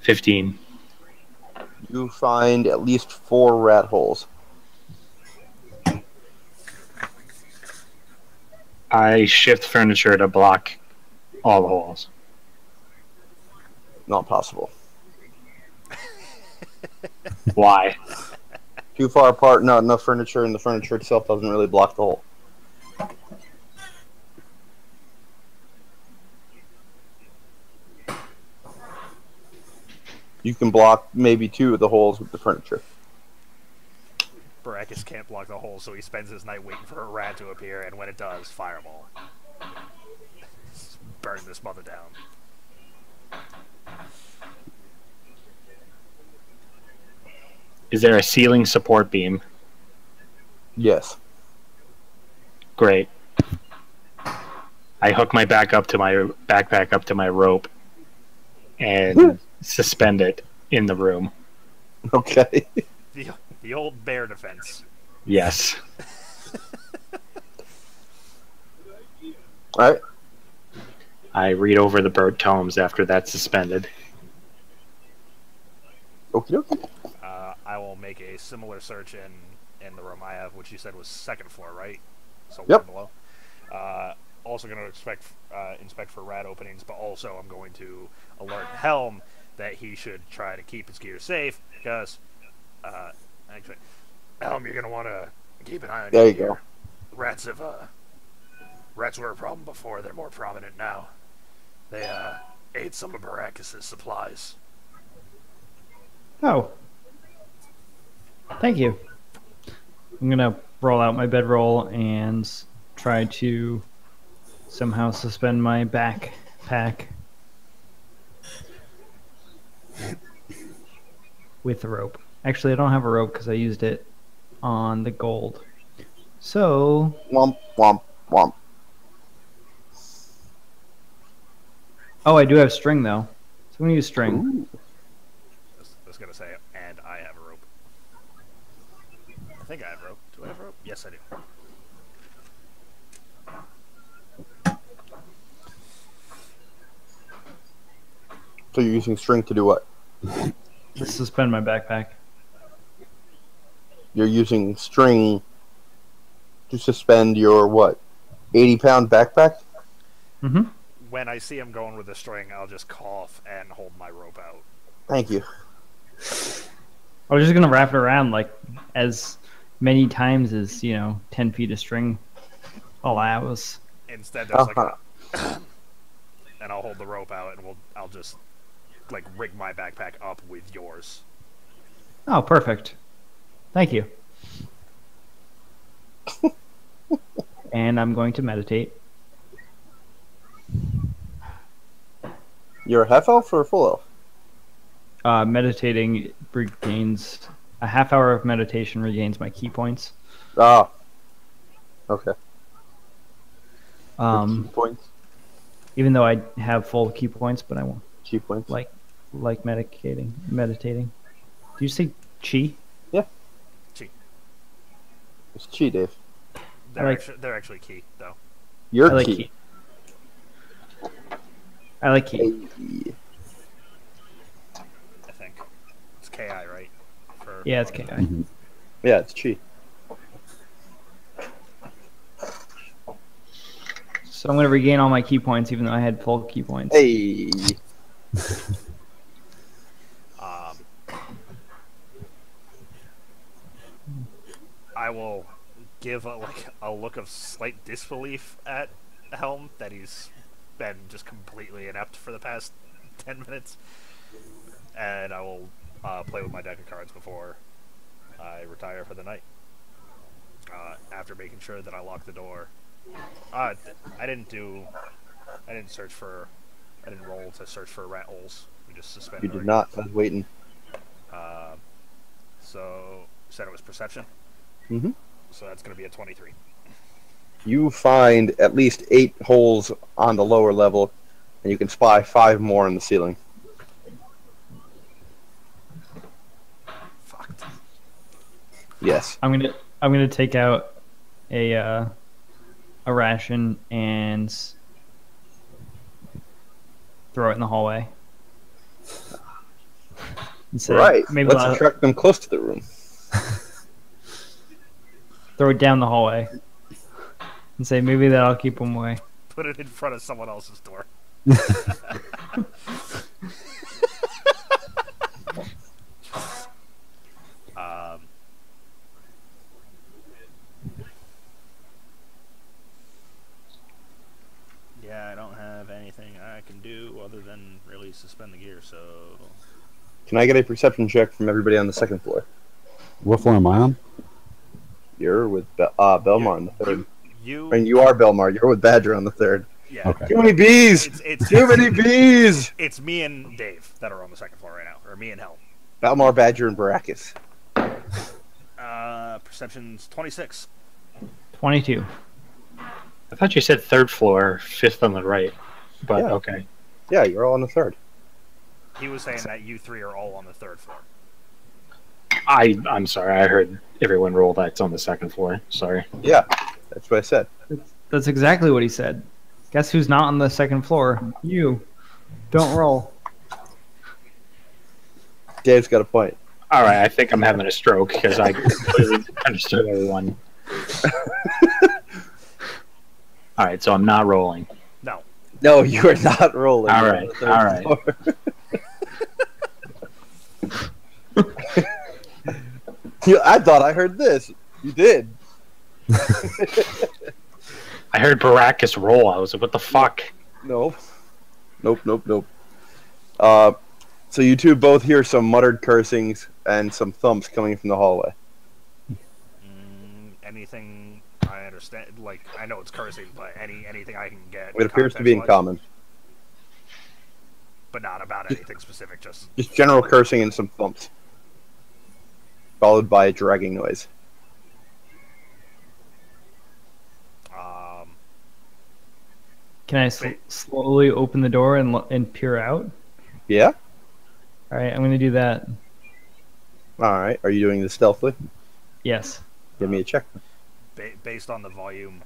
$15. You find at least 4 rat holes. I shift furniture to block all the holes. Not possible. Why? Too far apart, not enough furniture, and the furniture itself doesn't really block the hole. You can block maybe 2 of the holes with the furniture. Baracus can't block the hole, so he spends his night waiting for a rat to appear, and when it does, fireball. Burn this mother down. Is there a ceiling support beam? Yes. Great. I hook my backpack up to my rope and suspend it in the room. Okay. The old bear defense. Yes. All right. I read over the bird tomes after that's suspended. Okie dokie. I will make a similar search in the room I have, which you said was 2nd floor, right? So Yep. 1 below. Also going to inspect for rat openings, but also I'm going to alert Helm that he should try to keep his gear safe, because actually, Helm, you're going to want to keep an eye on There your you gear. go. Rats were a problem before. They're more prominent now. They ate some of Baracus' supplies. Oh. Thank you. I'm going to roll out my bedroll and try to somehow suspend my backpack with a rope. Actually, I don't have a rope because I used it on the gold. So, Womp, womp, womp. oh, I do have string though. So I'm going to use string. Ooh. I was going to say, and I have a rope. I think I have rope. Do I have rope? Yes, I do. So you're using string to do what? To suspend my backpack. You're using string to suspend your what? 80-pound backpack? Mm-hmm. When I see him going with the string, I'll just cough and hold my rope out. Thank you. I was just going to wrap it around like as many times as, 10 feet of string allows. Instead, there's like a... and I'll hold the rope out, and I'll just like rig my backpack up with yours. Oh, perfect. Thank you. And I'm going to meditate. You're a half elf or a full elf? Meditating regains a half hour of meditation regains my key points. Ah. Okay. Key Um, points. even though I have full key points, but I won't Key points. like meditating. Do you say chi? Gee, It's chi, Dave. they're actually key though. You're I like key. key. I like key. Hey. I think it's Ki, right? Yeah, it's ki. Yeah, it's chi. So I'm going to regain all my key points, even though I had full key points. Hey. I will give a look of slight disbelief at Helm that he's been just completely inept for the past 10 minutes, and I will play with my deck of cards before I retire for the night. After making sure that I lock the door. I didn't roll to search for rat holes. We just suspended. You did not. I was waiting. So you said it was perception. Mm-hmm. So that's going to be a 23. You find at least 8 holes on the lower level, and you can spy 5 more in the ceiling. Fucked. Yes. I'm gonna take out a ration and throw it in the hallway. And say, Right. Maybe Let's I'll attract them close to the room. throw it down the hallway and say maybe that'll keep them away. Put it in front of someone else's door. Yeah, I don't have anything I can do other than really suspend the gear, so Can I get a perception check from everybody on the second floor? What floor am I on? You're with Belmar on the third. You. I mean, you are Belmar. You're with Badger on the third. Yeah. Okay. Too many bees! Too many bees! It's me and Dave that are on the second floor right now, or me and Hel. Belmar, Badger, and Baracus. Perception's 26. 22. I thought you said third floor, fifth on the right. But Yeah. okay. Yeah, you're all on the third. He was saying that you three are all on the third floor. I'm sorry, I heard everyone roll that's on the second floor. Sorry. Yeah, that's what I said. That's exactly what he said. Guess who's not on the second floor? You. Don't roll. Dave's got a point. Alright, I think I'm having a stroke because I completely understood everyone. Alright, so I'm not rolling. No. No, you are not rolling. All You're right, on the third all right. floor. I thought I heard this. You did. I heard Baracus roll. I was like, what the fuck? Nope. Nope. So you two both hear some muttered cursings and some thumps coming from the hallway. Anything I understand? Like, I know it's cursing, but anything I can get. It appears to be in common. But not about anything specific, just general cursing and some thumps. Followed by a dragging noise. Can I slowly open the door and peer out? Yeah? Alright, I'm going to do that. Alright. Are you doing this stealthily? Yes. Give me a check. based on the volume,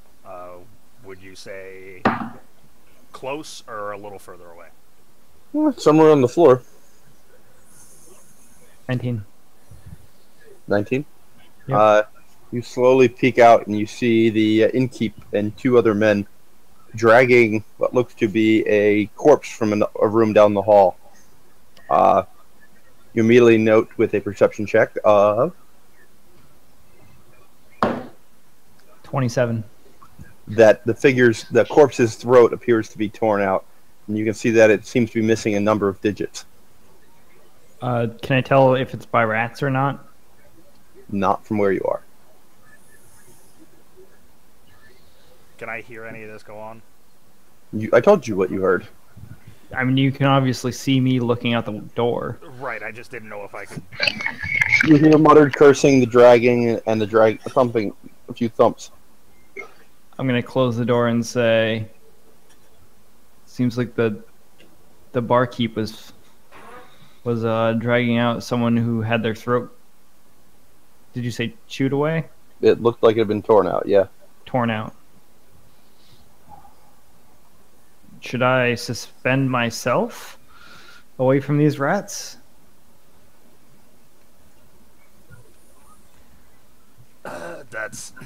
would you say close or a little further away? Somewhere on the floor. 19. 19? Yep. You slowly peek out and you see the innkeep and two other men dragging what looks to be a corpse from a room down the hall. You immediately note with a perception check of 27. that the corpse's throat appears to be torn out, and you can see that it seems to be missing a number of digits. Can I tell if it's by rats or not? Not from where you are. Can I hear any of this go on? I told you what you heard. I mean, you can obviously see me looking out the door. Right, I just didn't know if I could. You hear muttered cursing, the dragging, and the thumping, a few thumps. I'm going to close the door and say, seems like the barkeep was dragging out someone who had their throat. Did you say chewed away? It looked like it had been torn out, yeah. Torn out. Should I suspend myself away from these rats? That's. I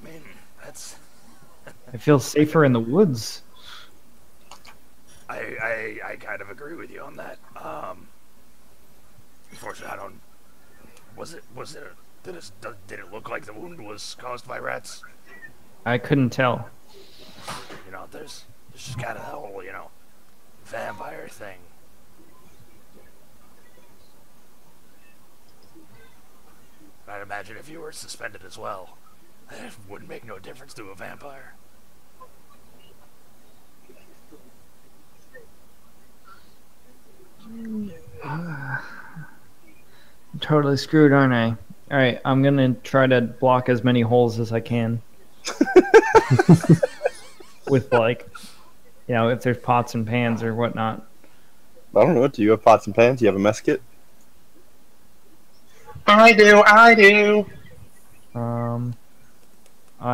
mean, that's. I feel safer in the woods. I kind of agree with you on that. Unfortunately, I don't. Was it? Did it look like the wound was caused by rats? I couldn't tell. You know, there's just kind of the whole, vampire thing. I'd imagine if you were suspended as well, it wouldn't make no difference to a vampire. I'm totally screwed, aren't I? Alright, I'm gonna try to block as many holes as I can. With, if there's pots and pans or whatnot. I don't know. Do you have pots and pans? Do you have a mess kit? I do. I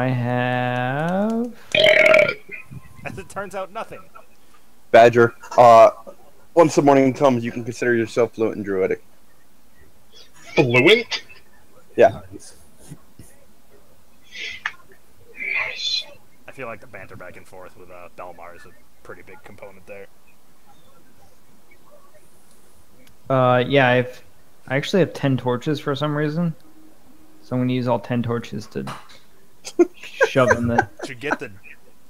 have... As it turns out, nothing. Badger, once the morning comes, you can consider yourself fluent in Druidic. Fluent? Yeah. Nice. I feel like the banter back and forth with Belmar is a pretty big component there. Yeah, I actually have 10 torches for some reason. So I'm going to use all 10 torches to shove in the... Did you get the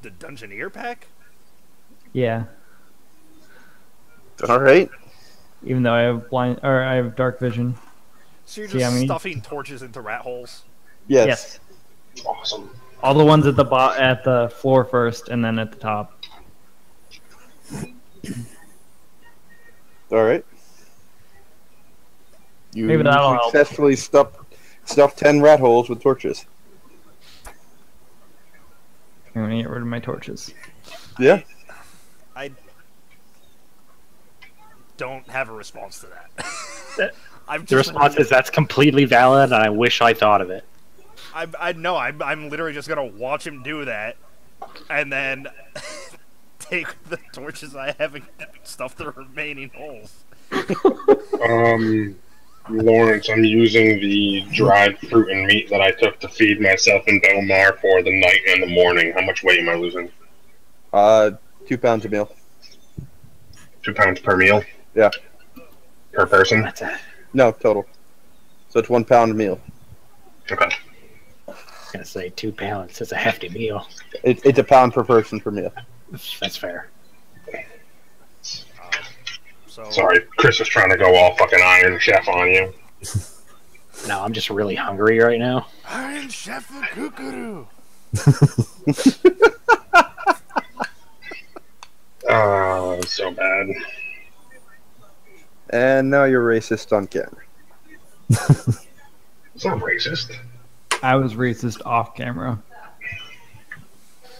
Dungeoneer pack? Yeah. All right. even though I have dark vision. So you're See just how many? stuffing torches into rat holes? Yes. Awesome. All the ones at the floor first, and then at the top. All right. You Maybe that'll help. successfully stuffed 10 rat holes with torches. I'm gonna get rid of my torches. Yeah. I don't have a response to that. The response is that's completely valid, and I wish I thought of it. I'm literally just gonna watch him do that, and then take the torches I have and stuff the remaining holes. Lawrence, I'm using the dried fruit and meat that I took to feed myself and Belmar for the night and the morning. How much weight am I losing? 2 pounds a meal. 2 pounds per meal? Yeah. Per person? That's it. No, total. So it's 1 pound a meal. Okay. I was gonna say 2 pounds. It's a hefty meal. It's a pound per person per meal. That's fair. So Sorry, Chris was trying to go all fucking Iron Chef on you. No, I'm just really hungry right now. Iron Chef the Kookaroo. Oh, so bad. And now you're racist on camera. It's not racist. I was racist off camera.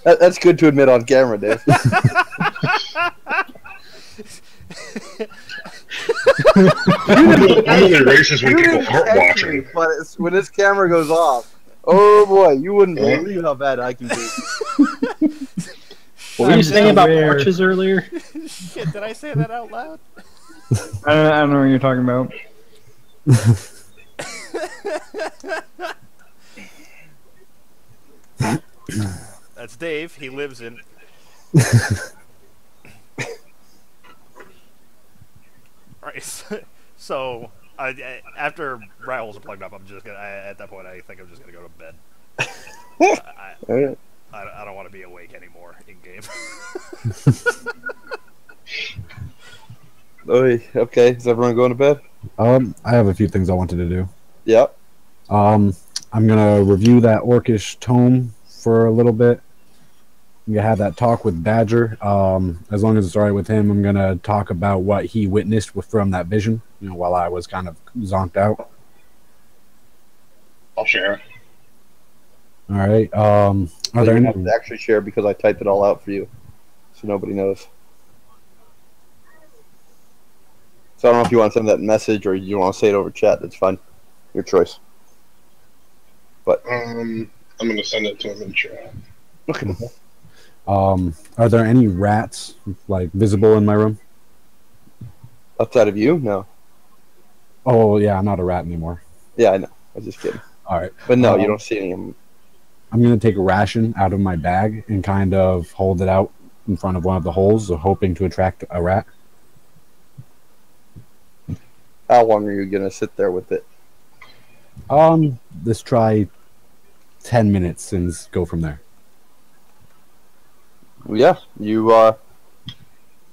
That's good to admit on camera, Dave. I'm only racist when You people didn't aren't catch watching. me, but when his camera goes off, oh boy, you wouldn't believe how bad I can be. What were you saying about weird. torches earlier? Shit, did I say that out loud? I don't know what you're talking about. That's Dave. He lives in. Right. So, after rat holes are plugged up, I'm just gonna. At that point, I think I'm just gonna go to bed. I don't want to be awake anymore in game. Okay, is everyone going to bed? I have a few things I wanted to do. Yep. I'm gonna review that orcish tome for a little bit. I'm gonna have that talk with Badger. As long as it's alright with him, I'm gonna talk about what he witnessed from that vision. While I was kind of zonked out. I'll share it. All right. Are So there you any? have to actually share because I typed it all out for you, so nobody knows. So I don't know if you want to send that message or you want to say it over chat. That's fine. Your choice. But I'm gonna send it to him in chat. okay. Are there any rats like visible in my room? Outside of you, no. Oh yeah, I'm not a rat anymore. Yeah, I know. I was just kidding. All right. But no, you don't see any of them. I'm gonna take a ration out of my bag and kind of hold it out in front of one of the holes, hoping to attract a rat. How long are you gonna sit there with it? Let's try 10 minutes and go from there. Yeah, you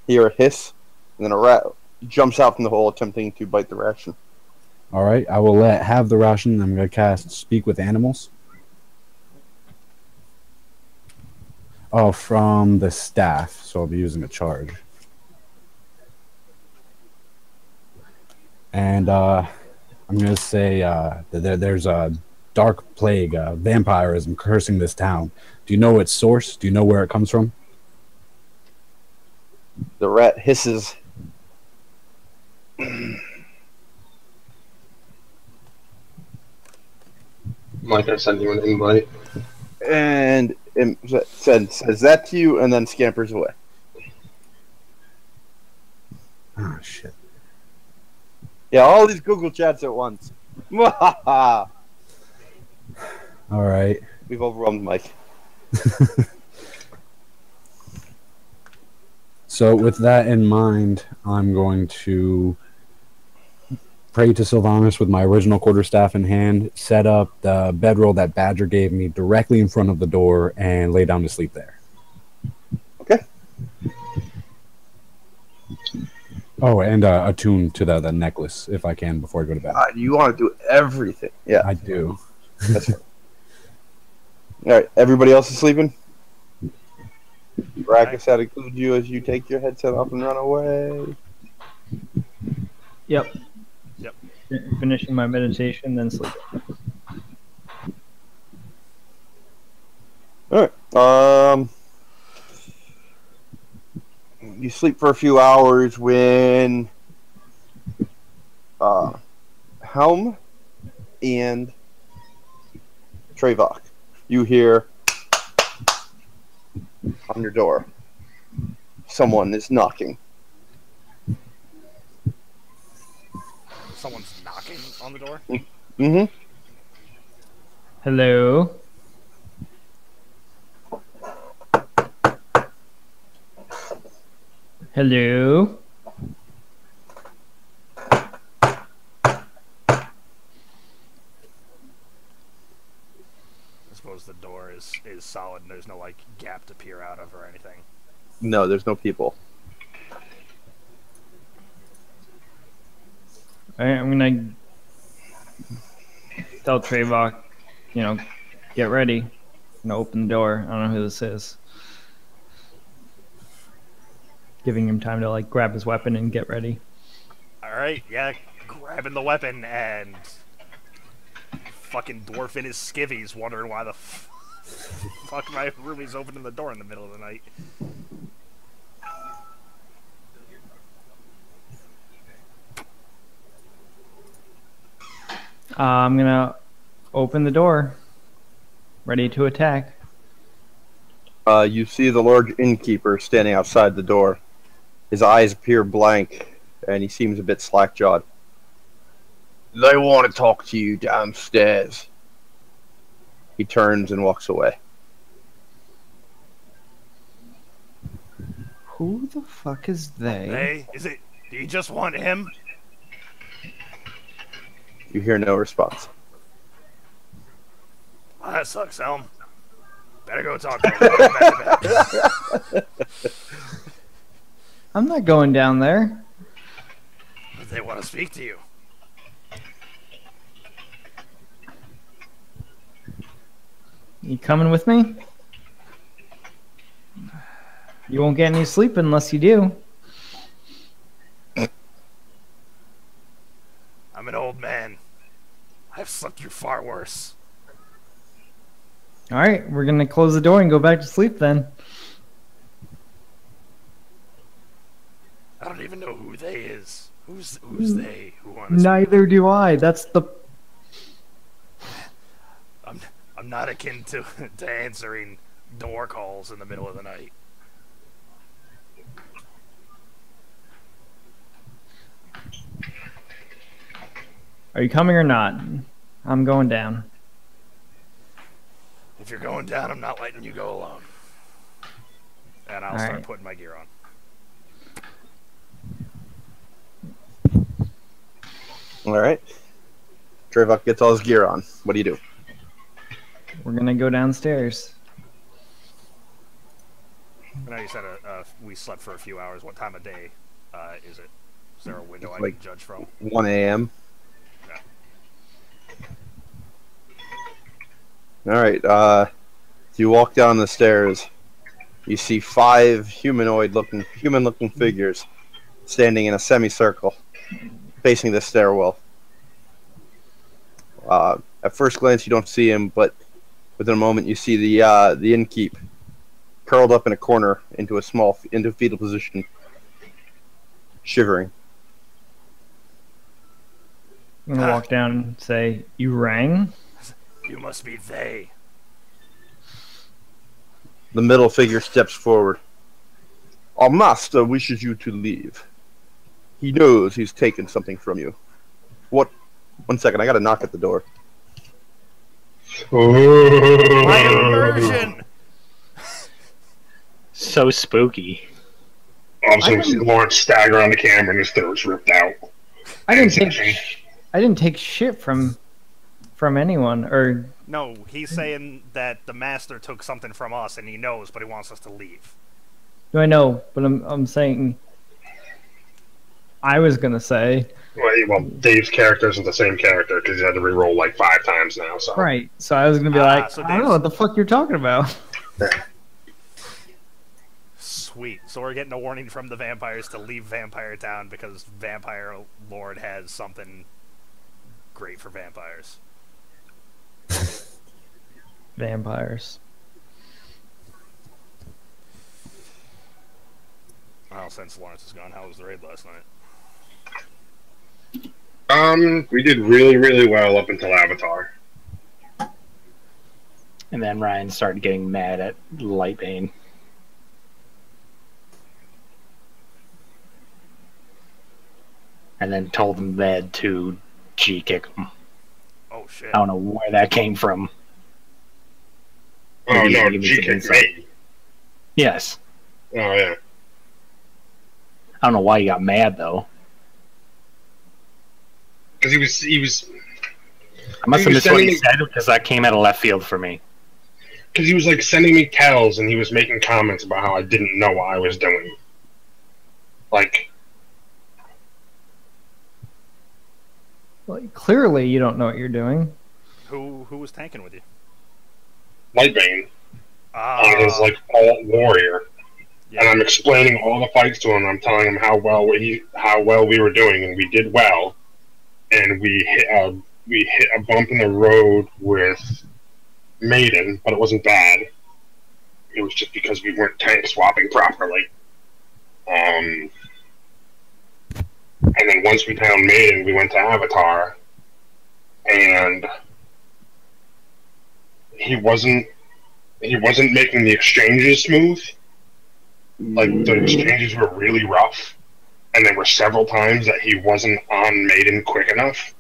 hear a hiss, and then a rat jumps out from the hole, attempting to bite the ration. All right, I will have the ration. I'm gonna cast Speak with Animals. Oh, from the staff, so I'll be using a charge. And I'm gonna say that there's a dark plague, vampirism cursing this town. Do you know its source? Do you know where it comes from? The rat hisses. Mike, I sent you an invite. And it says that to you, and then scampers away. Oh shit! Yeah, all these Google chats at once. All right. We've overwhelmed Mike. So with that in mind, I'm going to pray to Sylvanas with my original quarterstaff in hand, set up the bedroll that Badger gave me directly in front of the door, and lay down to sleep there. Okay. Oh, and attune to the necklace if I can before I go to bed. You want to do everything. Yeah. I do. That's right. All right. Everybody else is sleeping? Brackus, that includes you as you take your headset off and run away. Yep. Yep. Finishing my meditation, then sleep. All right. You sleep for a few hours when Helm and Trevok, you hear on your door. Someone is knocking. Someone's knocking on the door? Mm-hmm. Hello. Hello. I suppose the door is solid and there's no like gap to peer out of or anything. No, there's no people. All right, I'm gonna tell Trevok, get ready. I'm gonna open the door. I don't know who this is. Giving him time to like grab his weapon and get ready. Alright, yeah, grabbing the weapon and fucking dwarf in his skivvies wondering why the fuck my roomie's opening the door in the middle of the night. I'm gonna open the door. Ready to attack. You see the large innkeeper standing outside the door. His eyes appear blank, and he seems a bit slack-jawed. They want to talk to you downstairs. He turns and walks away. Who the fuck is they? Hey, do you just want him? You hear no response. Oh, that sucks, Elm. Better go talk to him. I'm not going down there. But they want to speak to you. You coming with me? You won't get any sleep unless you do. I'm an old man. I've slept through far worse. Alright, we're gonna close the door and go back to sleep then. I don't even know who they is. Who's they? Who want to Neither do I. That's the... I'm not akin to answering door calls in the middle of the night. Are you coming or not? I'm going down. If you're going down, I'm not letting you go alone. And I'll start putting my gear on. Alright. Trevok gets all his gear on. What do you do? We're gonna go downstairs. I know you said we slept for a few hours. What time of day is it? Is there a window I like can judge from? 1 a.m. Yeah. Alright, you walk down the stairs. You see 5 human-looking figures standing in a semicircle, facing the stairwell. At first glance, you don't see him, but within a moment, you see the innkeep curled up in a corner into a fetal position, shivering. I'm gonna walk down and say, "You rang?" You must be they. The middle figure steps forward. Our master wishes you to leave. He knows he's taken something from you. What? 1 second, I gotta knock at the door. My immersion! So spooky. I'm just gonna see Lawrence stagger on the camera and his throat's ripped out. I didn't take shit from anyone, or... No, he's saying that the master took something from us and he knows, but he wants us to leave. Do I know? But I'm saying... I was gonna say. Well, Dave's character isn't the same character because he had to re-roll like 5 times now. So Right. So I was gonna be so I don't know what the fuck you're talking about. Sweet. So we're getting a warning from the vampires to leave Vampire Town because Vampire Lord has something great for vampires. Vampires. Well, since Lawrence is gone, how was the raid last night? we did really, really well up until Avatar. And then Ryan started getting mad at Lightbane. And then told him they had to G-kick him. Oh, shit. I don't know where that came from. Oh, Maybe no, give me G some kicked insight. me. Yes. Oh, yeah. I don't know why he got mad, though. Because he was... I must He have was missed what he sending- said, because that came out of left field for me. Because he was, like, sending me tells, and he was making comments about how I didn't know what I was doing. Like... Well, clearly, you don't know what you're doing. Who was tanking with you? Lightbane Ah, on his like alt warrior, yeah. and I'm explaining all the fights to him. I'm telling him how well we were doing, and we did well. And we hit a bump in the road with Maiden, but it wasn't bad. It was just because we weren't tank swapping properly. And then once we found Maiden, we went to Avatar, and he wasn't making the exchanges smooth. Like, the exchanges were really rough, and there were several times that he wasn't on Maiden quick enough,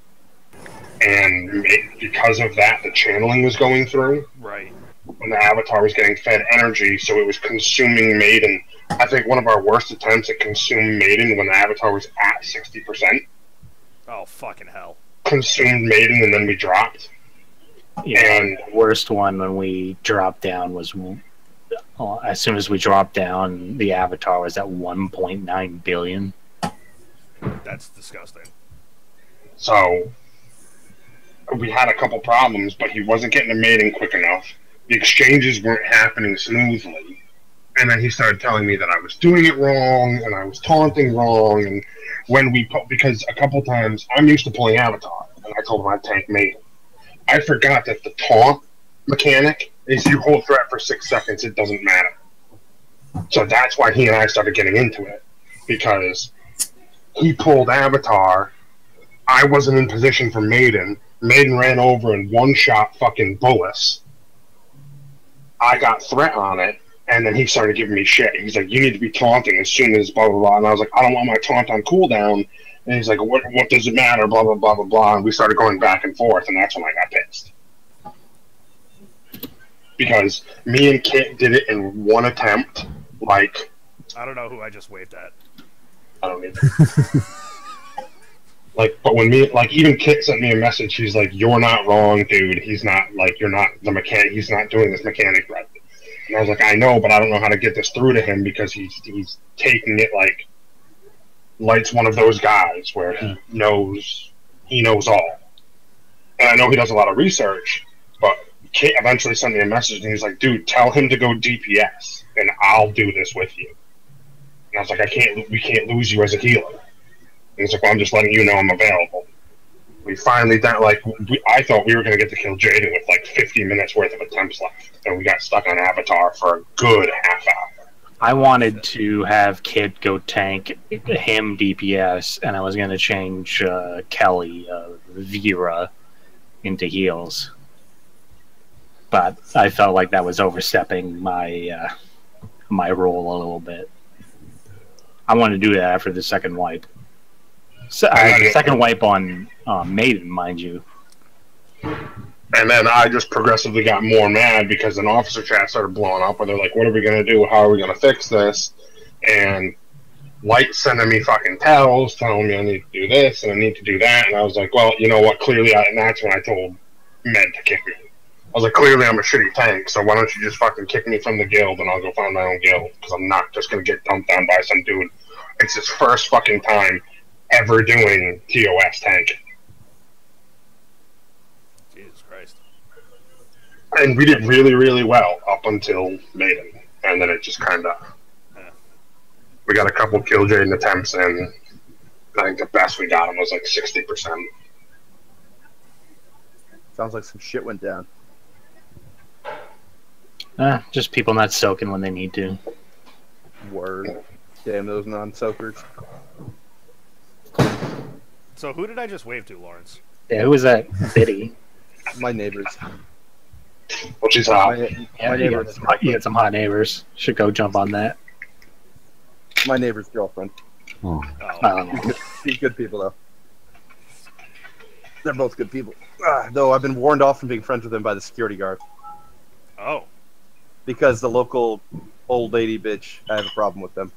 and because of that, the channeling was going through. Right. When the Avatar was getting fed energy, so it was consuming Maiden. I think one of our worst attempts at consuming Maiden when the Avatar was at 60%. Oh, fucking hell. Consumed Maiden, and then we dropped. Yeah, And the worst one when we dropped down was as soon as we dropped down, the Avatar was at 1.9 billion. That's disgusting. So we had a couple problems, but he wasn't getting a mating quick enough. The exchanges weren't happening smoothly. And then he started telling me that I was doing it wrong, and I was taunting wrong, and because a couple times, I'm used to pulling Avatar, and I told him I'd tank Maiden. I forgot that the taunt mechanic is you hold threat for 6 seconds, it doesn't matter. So that's why he and I started getting into it, because he pulled Avatar, I wasn't in position for Maiden, Maiden ran over and one-shot fucking Bullis. I got threat on it, and then he started giving me shit. He's like, you need to be taunting as soon as blah, blah, blah. And I was like, I don't want my taunt on cooldown. And he's like, what does it matter, blah, blah, blah, blah, blah. And we started going back and forth, and that's when I got pissed. Because me and Kit did it in one attempt, like... I don't know who I just waved at. I don't need Like, but when even Kit sent me a message, she's like, you're not wrong, dude. He's not, like, you're not the mechanic, he's not doing this mechanic right. And I was like, I know, but I don't know how to get this through to him because he's taking it like Light's one of those guys where he knows all. And I know he does a lot of research, but Kit eventually sent me a message and he's like, dude, tell him to go DPS and I'll do this with you. And I was like, we can't lose you as a healer. And he's like, well, I'm just letting you know I'm available. We finally done, I thought we were going to get to kill Jaden with like 50 minutes worth of attempts left. And we got stuck on Avatar for a good half hour. I wanted to have Kid go tank him DPS, and I was going to change Kelly, Vera, into heals. But I felt like that was overstepping my my role a little bit. I wanted to do that after the second wipe. So, the second wipe on Maiden, mind you. And then I just progressively got more mad because an officer chat started blowing up where they're like, what are we going to do? How are we going to fix this? And Light sending me fucking tells, telling me I need to do this and I need to do that. And I was like, well, you know what? Clearly, and that's when I told Med to kick me. I was like, clearly I'm a shitty tank, so why don't you just fucking kick me from the guild and I'll go find my own guild because I'm not just going to get dumped on by some dude. It's his first fucking time ever doing TOS tank. Jesus Christ. And we did really, really well up until Maiden. And then it just kind of... Yeah. We got a couple kill Jaden attempts, and I think the best we got him was like 60%. Sounds like some shit went down. Just people not soaking when they need to. Word. Damn those non-soakers. So who did I just wave to, Lawrence? Yeah, who was that? Biddy. My neighbors. Well, she's hot. Yeah, you had some hot neighbors. Should go jump on that. My neighbor's girlfriend. Oh. Oh. She's good people, though. They're both good people. Though I've been warned off from being friends with them by the security guard. Oh. Because the local old lady bitch, I have a problem with them.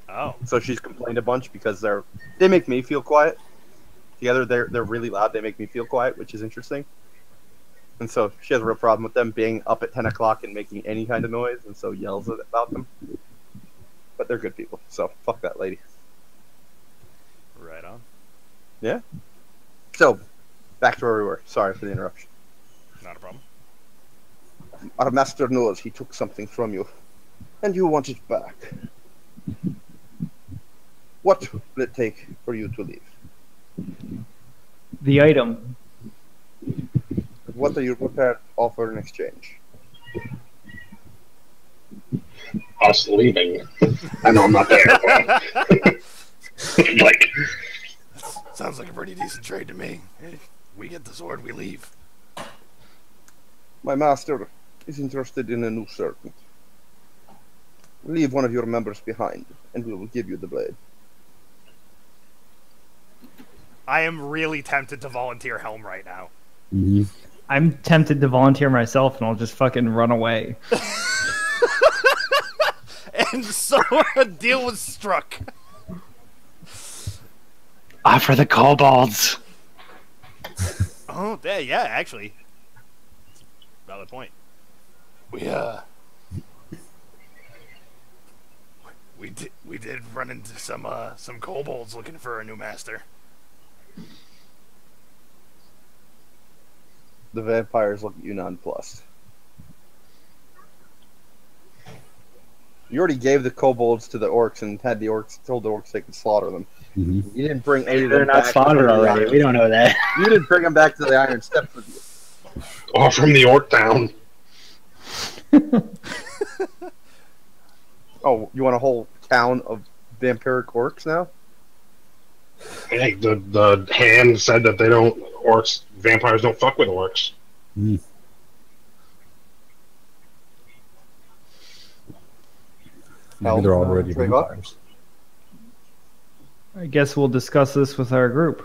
Oh. So she's complained a bunch because they make me feel quiet. Together they're really loud. They make me feel quiet, which is interesting. And so she has a real problem with them being up at 10 o'clock and making any kind of noise, and so yells about them. But they're good people, so fuck that lady. Right on. Yeah. So, back to where we were. Sorry for the interruption. Not a problem. Our master knows he took something from you, and you want it back. What will it take for you to leave? The item. What are you prepared to offer in exchange? Us leaving. I know I'm not there, but... like... Sounds like a pretty decent trade to me. Hey, we get the sword, we leave. My master is interested in a new servant. Leave one of your members behind, and we will give you the blade. I am really tempted to volunteer Helm right now. Mm-hmm. I'm tempted to volunteer myself, and I'll just fucking run away. And so a deal was struck. Offer the kobolds. Oh, yeah, actually. Valid point. We did run into some kobolds looking for a new master. The vampires look at you nonplussed. You already gave the kobolds to the orcs and had the orcs told the orcs they could slaughter them. Mm-hmm. You didn't bring any of They're them not back slaughtered to the already. Iron- We don't know that. You didn't bring them back to the Iron Steps with you. Or from the Orc Town. Oh, you want a whole town of vampiric orcs now? Hey, the hand said that vampires don't fuck with orcs. Mm. Maybe they're already vampires. I guess we'll discuss this with our group.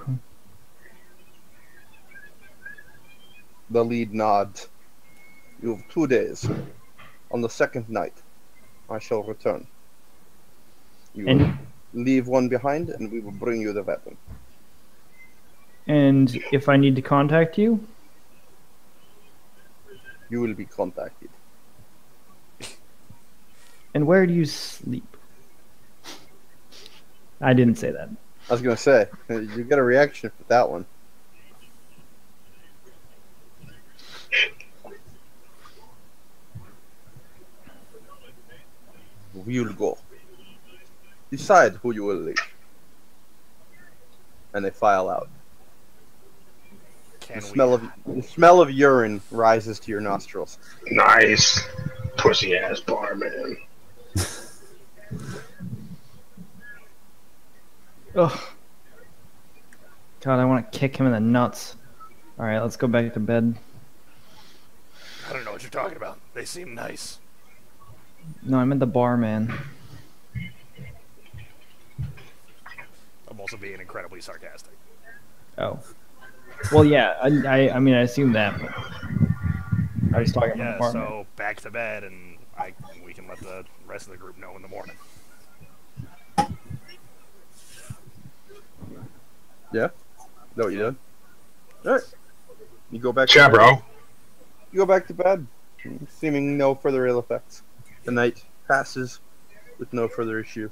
The lead nods. You have 2 days. On the second night, I shall return. You will leave one behind, and we will bring you the weapon. And if I need to contact you? You will be contacted. And where do you sleep? I didn't say that. I was going to say, you get a reaction for that one. We will go. Decide who you will leave. And they file out. The smell of urine rises to your nostrils. Nice. Pussy ass barman. Ugh. God, I want to kick him in the nuts. Alright, let's go back to bed. I don't know what you're talking about. They seem nice. No, I'm at the bar, man. I'm also being incredibly sarcastic. Oh. Well, yeah, I mean, I assume that, but I was talking about Yeah, the bar. so back to bed, and we can let the rest of the group know in the morning. Yeah? Know what you did? Alright. You go back Yeah, to bed. bro. You go back to bed, seeming no further ill effects. The night passes with no further issue.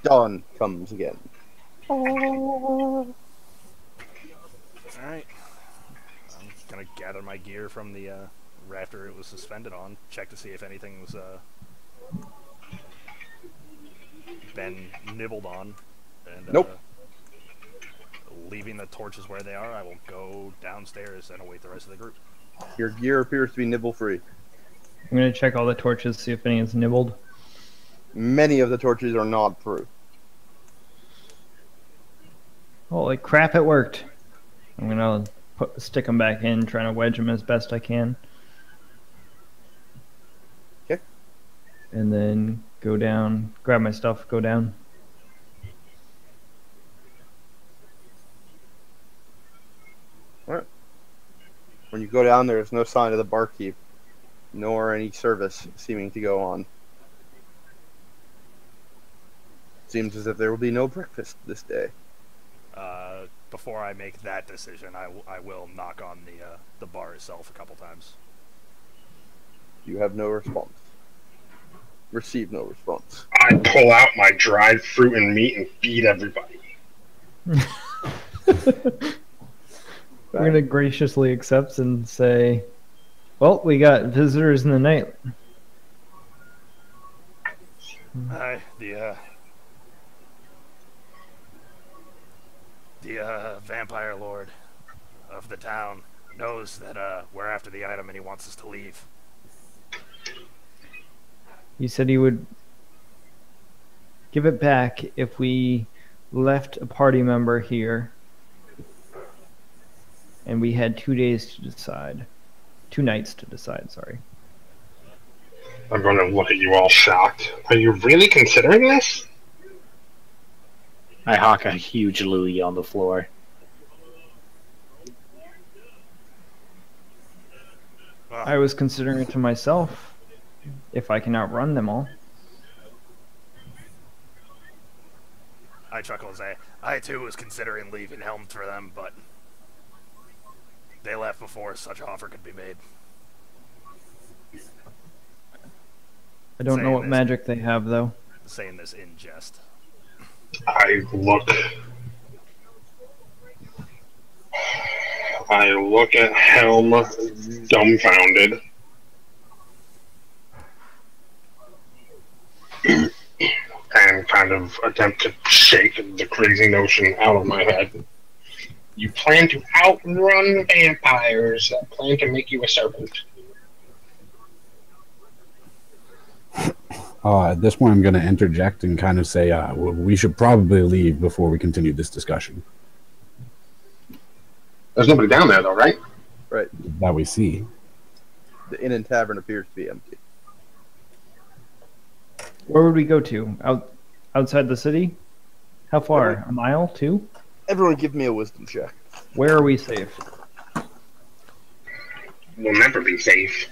Dawn comes again. All right. I'm gonna gather my gear from the rafter it was suspended on. Check to see if anything's been nibbled on. And Nope. leaving the torches where they are, I will go downstairs and await the rest of the group. Your gear appears to be nibble-free. I'm gonna check all the torches, see if any is nibbled. Many of the torches are not proof. Holy crap! It worked. I'm gonna stick them back in, trying to wedge them as best I can. Okay. And then go down, grab my stuff, go down. All right. When you go down, there's no sign of the barkeep, nor any service seeming to go on. Seems as if there will be no breakfast this day. Before I make that decision, I will knock on the bar itself a couple times. You have no response. Receive no response. I pull out my dried fruit and meat and feed everybody. We're gonna graciously accept and say, "Well, we got visitors in the night." The vampire lord of the town knows that we're after the item and he wants us to leave. He said he would give it back if we left a party member here. And we had 2 days to decide. 2 nights to decide, sorry. I'm going to look at you all shocked. Are you really considering this? I hawk a huge Louis on the floor. I was considering it to myself, if I can outrun them all. I chuckle and say, I too was considering leaving Helm for them, but they left before such offer could be made. I don't know what magic they have, though. Saying this in jest. I look at Helm, dumbfounded. And kind of attempt to shake the crazy notion out of my head. You plan to outrun vampires that plan to make you a serpent. At this point, I'm going to interject and kind of say we should probably leave before we continue this discussion. There's nobody down there, though, right? Right. That we see. The inn and tavern appears to be empty. Where would we go to? Outside the city? How far? A mile? 2? Everyone give me a wisdom check. Where are we safe? We'll never be safe.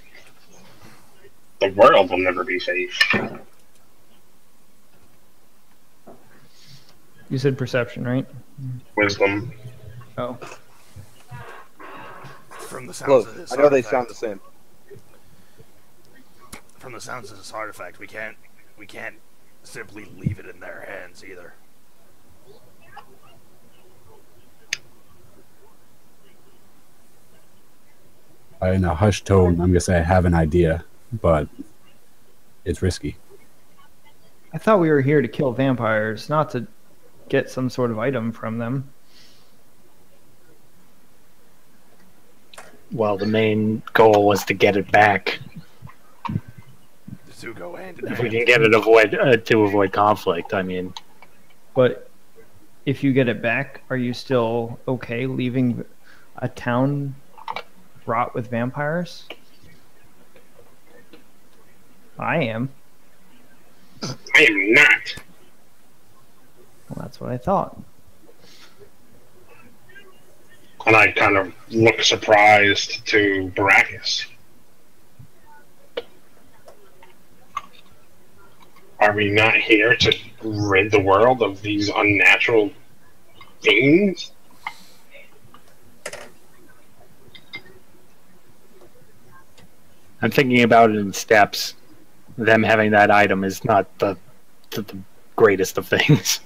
The world will never be safe. You said perception, right? Wisdom. Oh. From the sounds Close. of this I know they artifact- sound the same. From the sounds of this artifact, we can't simply leave it in their hands either. In a hushed tone, I'm going to say I have an idea, but it's risky. I thought we were here to kill vampires, not to get some sort of item from them. Well, the main goal was to get it back. The two go hand in If we hand. can get it to avoid conflict, I mean, But if you get it back, are you still okay leaving a town wrought with vampires? I am. I am not. Well, that's what I thought. And I kind of look surprised to Baracus. Are we not here to rid the world of these unnatural things? I'm thinking about it in steps. Them having that item is not the greatest of things.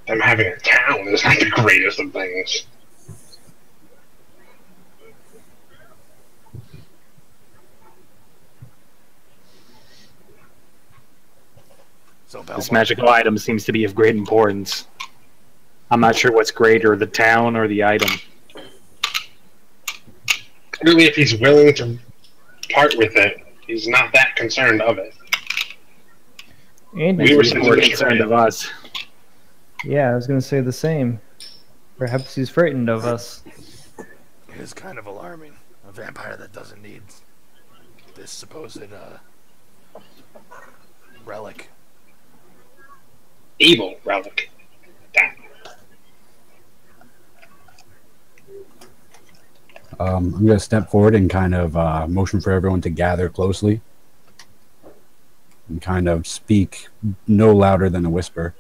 them having a town is not the greatest of things. So This magical item seems to be of great importance. I'm not sure what's greater, the town or the item. Really, if he's willing to part with it, he's not that concerned of it. And We were He's more concerned of us. yeah, I was gonna say the same. Perhaps he's frightened of us. It is kind of alarming. A vampire that doesn't need this supposed relic. Evil relic. Damn. I'm going to step forward and kind of motion for everyone to gather closely and kind of speak no louder than a whisper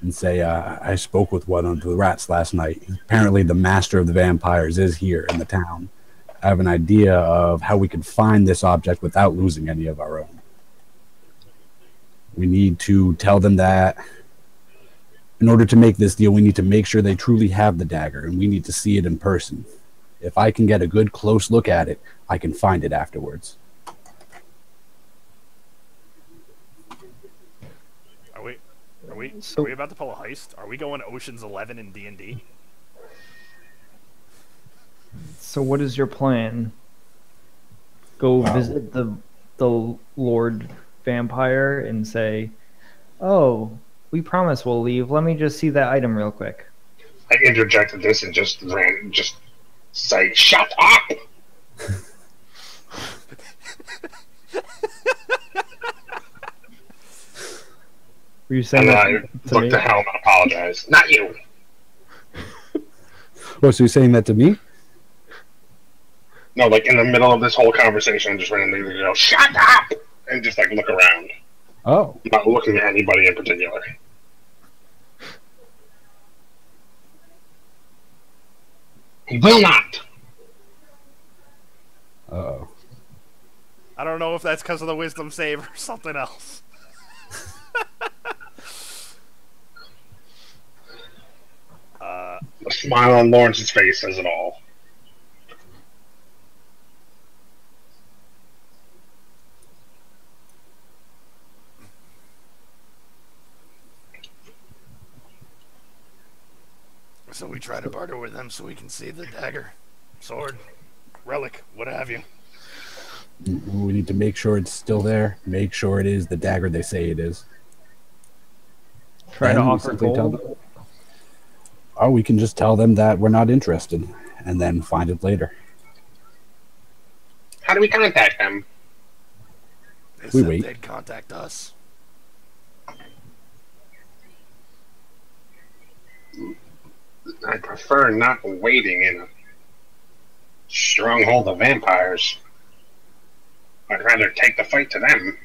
and say, I spoke with one of the rats last night. Apparently the master of the vampires is here in the town. I have an idea of how we could find this object without losing any of our own. We need to tell them that in order to make this deal, we need to make sure they truly have the dagger, and we need to see it in person. If I can get a good close look at it, I can find it afterwards. Are we about to pull a heist? Are we going Ocean's 11 in D&D? So what is your plan? Go visit the Lord Vampire and say, "Oh, we promise we'll leave. Let me just see that item real quick." I interjected this and just say, "Shut up!" Were you saying And that I to looked me? to Helm and apologized. Not you. Oh, so you're saying that to me? No, like in the middle of this whole conversation, I just randomly go, "Shut up!" and just like look around. Oh. I'm not looking at anybody in particular. He will not. Uh-oh. I don't know if that's because of the wisdom save or something else. The smile on Lawrence's face says it all. So we try to barter with them so we can see the dagger, sword, relic, what have you. We need to make sure it's still there. Make sure it is the dagger they say it is. Try to Then we offer simply tell gold. them- or we can just tell them that we're not interested and then find it later. How do we contact them? They We said wait. they'd contact us. I prefer not waiting in a stronghold of vampires. I'd rather take the fight to them.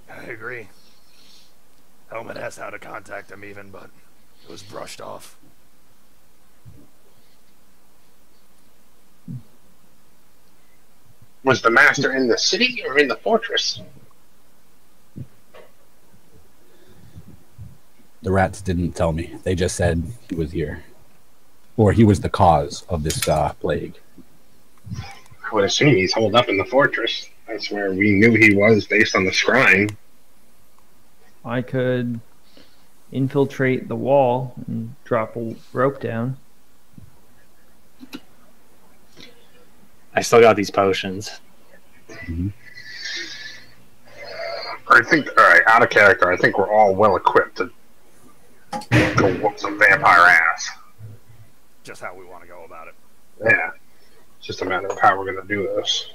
I agree. Helmet asked how to contact them even, but it was brushed off. Was the master in the city or in the fortress? The rats didn't tell me. They just said he was here. Or he was the cause of this plague. I would assume he's holed up in the fortress. That's where we knew he was based on the scrying. I could infiltrate the wall and drop a rope down. I still got these potions. I think, alright, out of character, I think we're all well equipped to go whoop some vampire ass. Just how we want to go about it. Yeah. It's just a matter of how we're going to do this.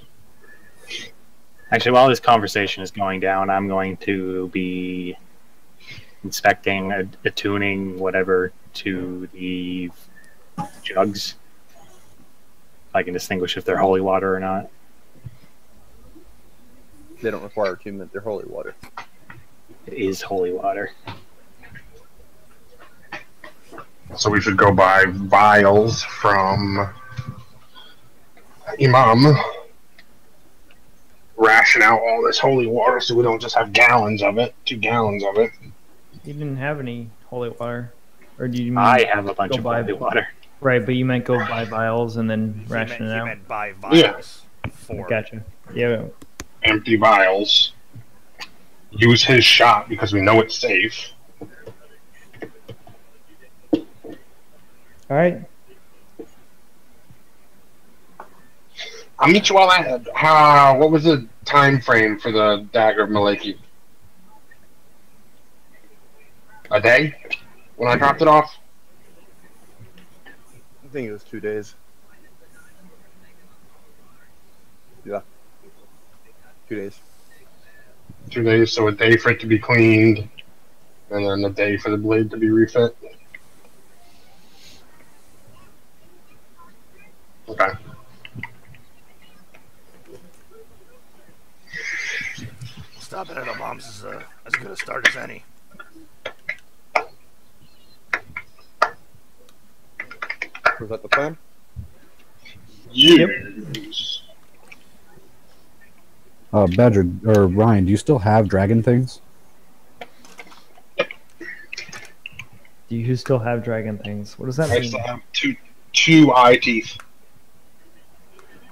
Actually, while this conversation is going down, I'm going to be inspecting, attuning whatever to the jugs. If I can distinguish if they're holy water or not. They don't require attunement. They're holy water. It is holy water. So we should go buy vials from Imam. Ration out all this holy water so we don't just have gallons of it, 2 gallons of it. You didn't have any holy water. Or do you mean I have a bunch go of buy holy water. Right, but you meant go buy vials and then He ration it out. meant buy vials for. Gotcha. Yeah. Empty vials. Use his shot because we know it's safe. All right. I'll meet you all at. What was the time frame for the dagger of Maleki? A day? When I dropped it off? I think it was 2 days. Yeah. 2 days. 2 days, so a day for it to be cleaned, and then a day for the blade to be refit. Okay. Stopping at a mom's is as good a start as any. Was that the plan? Yes. Badger or Ryan, do you still have dragon things? Do you still have dragon things? What does that I mean? still have two eye teeth.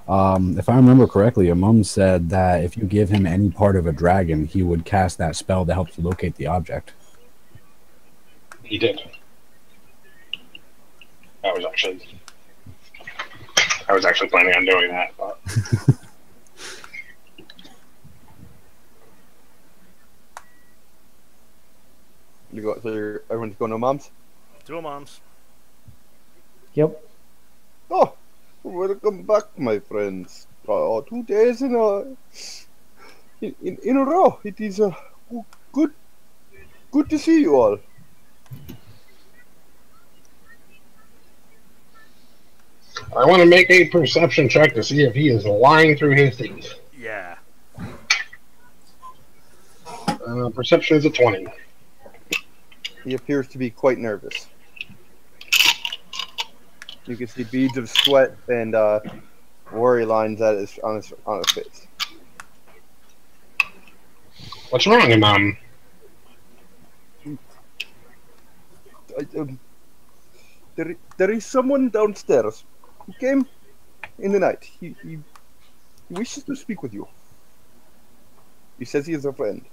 If I remember correctly, Amum said that if you give him any part of a dragon, he would cast that spell that helps you locate the object. He did. I was actually planning on doing that, but Everyone's going to mom's? To a mom's. Yep. Oh, welcome back, my friends. 2 days in a row. It is good to see you all. I want to make a perception check to see if he is lying through his teeth. Yeah. Perception is a 20. He appears to be quite nervous. You can see beads of sweat and worry lines on his face. What's wrong, Mom? There is someone downstairs who came in the night. He wishes to speak with you. He says he is a friend,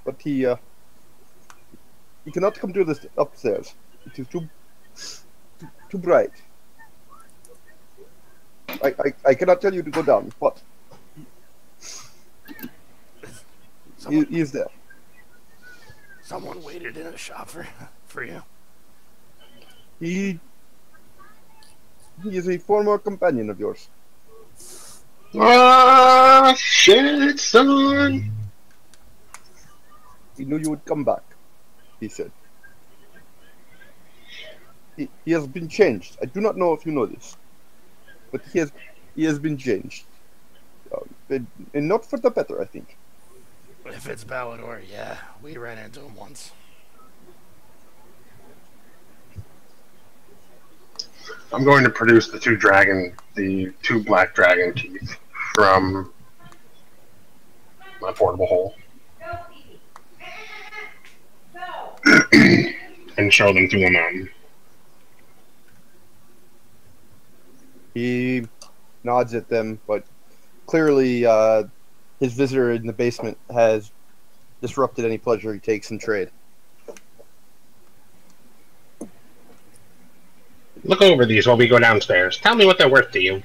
but he cannot come to this upstairs. It is too bright. I cannot tell you to go down, but he is there. Someone waited in a shop for you. He is a former companion of yours. Ah, shit, son! He knew you would come back, he said. He has been changed. I do not know if you know this, but he has been changed. And not for the better, I think. If it's Balador, yeah. We ran into him once. I'm going to produce the two black dragon teeth from my portable hole. And show them to him. He nods at them, but clearly his visitor in the basement has disrupted any pleasure he takes in trade. Look over these while we go downstairs. Tell me what they're worth to you.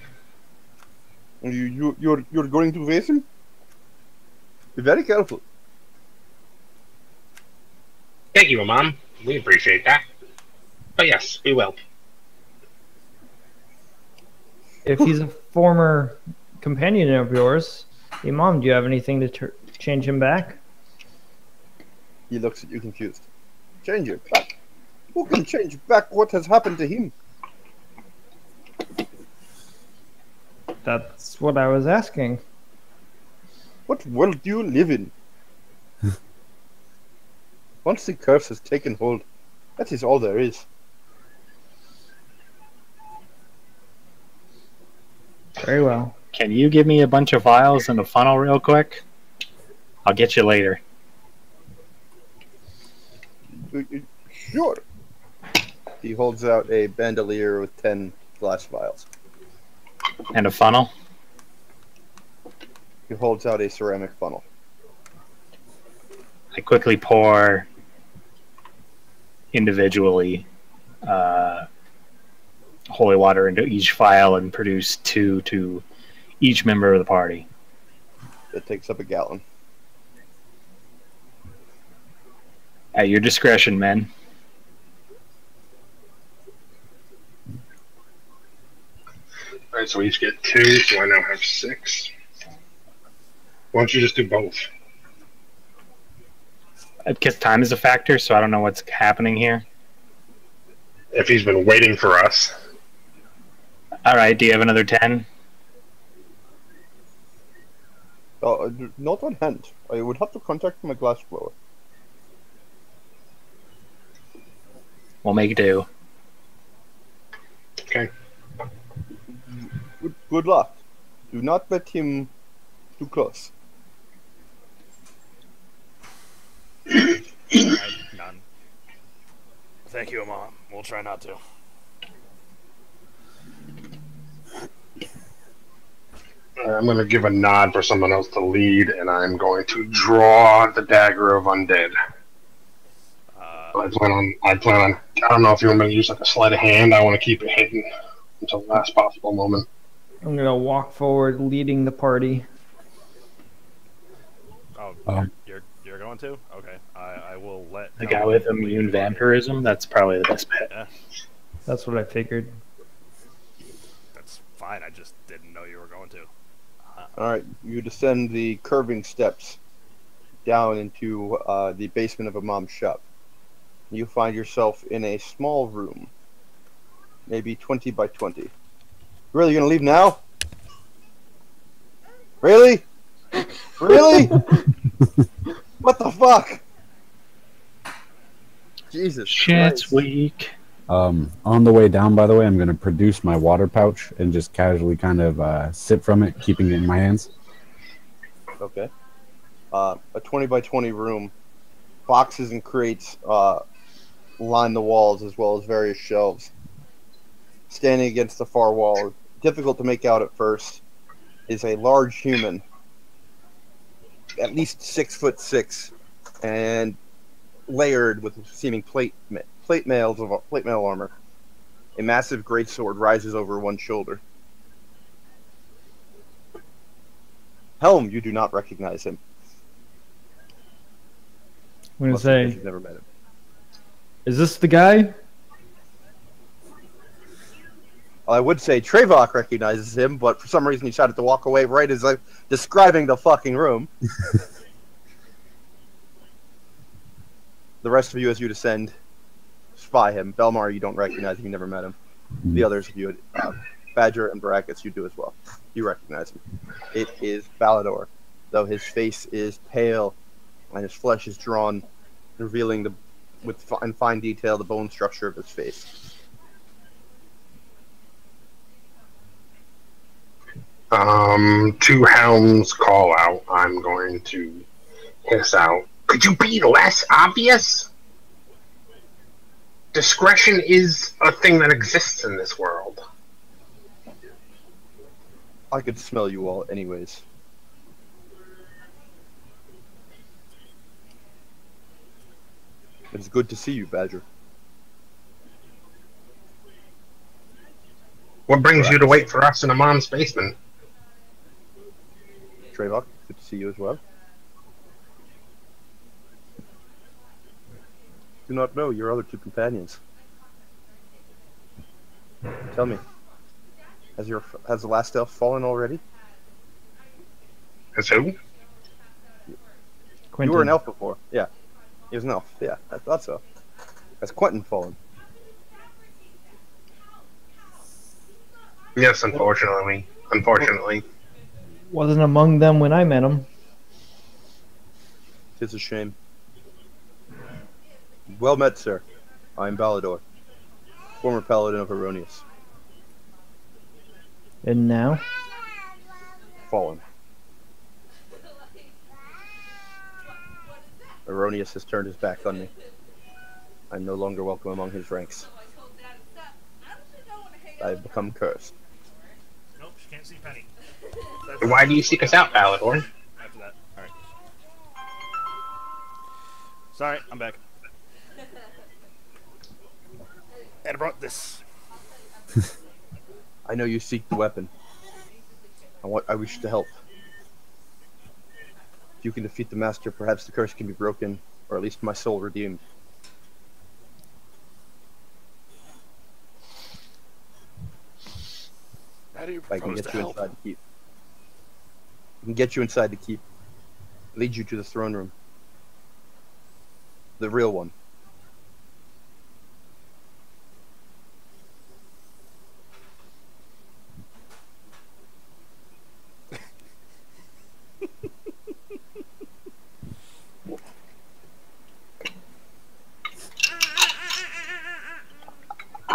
You're going to face him? Be very careful. Thank you, Mom. We appreciate that. But yes, we will. If he's a former companion of yours, hey, Mom, do you have anything to change him back? He looks at you confused. Change it back? Who can change back what has happened to him? That's what I was asking. What world do you live in? Once the curse has taken hold, that is all there is. Very well. Can you give me a bunch of vials and a funnel real quick? I'll get you later. Sure. He holds out a bandolier with 10 glass vials. And a funnel. He holds out a ceramic funnel. I quickly pour individually holy water into each vial and produce 2 to each member of the party. That takes up a gallon. At your discretion, men. Alright, so we each get 2, so I now have 6. Why don't you just do both? Because time is a factor, so I don't know what's happening here. If he's been waiting for us. All right, do you have another 10? Not on hand. I would have to contact my glass blower. We'll make do. Okay. Good luck. Do not let him too close. None. Thank you, Mom. We'll try not to. I'm going to give a nod for someone else to lead, and I'm going to draw the Dagger of Undead. I plan on. I don't know if you want me to use like a sleight of hand. I want to keep it hidden until the last possible moment. I'm gonna walk forward, leading the party. Oh, you're going to? Okay, I will let The guy with immune vampirism, that's probably the best bet. Yeah, That's what I figured. that's fine. I just didn't know you were going to. Alright, you descend the curving steps down into the basement of a mom's shop. You find yourself in a small room, maybe 20 by 20. Really, you're gonna leave now? Really? Really? What the fuck? Jesus Shit's Christ. weak. On the way down, by the way, I'm going to produce my water pouch and just casually kind of sip from it, keeping it in my hands. Okay. A 20 by 20 room. Boxes and crates line the walls, as well as various shelves. Standing against the far wall, difficult to make out at first, is a large human, at least 6'6", and layered with seeming plate mail armor. A massive greatsword rises over one shoulder. Helm, you do not recognize him. I'm gonna Unless say, you've never met him. is this the guy? I would say Trevok recognizes him, but for some reason he decided to walk away right as I'm describing the fucking room. The rest of you, as you descend, spy him. Belmar, you don't recognize him. You never met him. The others of you, Badger and Brackets, you do as well. You recognize him. It is Balador, though his face is pale and his flesh is drawn, revealing in fine detail the bone structure of his face. To Helm's call out, I'm going to hiss out. Could you be less obvious? Discretion is a thing that exists in this world. I could smell you all anyways. It's good to see you, Badger. What brings you to wait for us in a mom's basement? Trevok, good to see you as well. Do not know your other two companions. Tell me, has the last elf fallen already? As who? Quentin. You were an elf before. Yeah, he was an elf. Yeah, I thought so. Has Quentin fallen? Yes, unfortunately. Unfortunately. Wasn't among them when I met him. Tis a shame. Well met, sir. I am Balador, former paladin of Erroneous. And now? Fallen. Erroneous has turned his back on me. I'm no longer welcome among his ranks. I have become cursed. Nope, she can't see Penny. Why do you seek us out, Palador? After that. Alright. Sorry, I'm back. And I brought this. I know you seek the weapon. I wish to help. If you can defeat the master, perhaps the curse can be broken, or at least my soul redeemed. How do you If I can propose get to you help? inside the keep. I can get you inside the keep. Lead you to the throne room. The real one.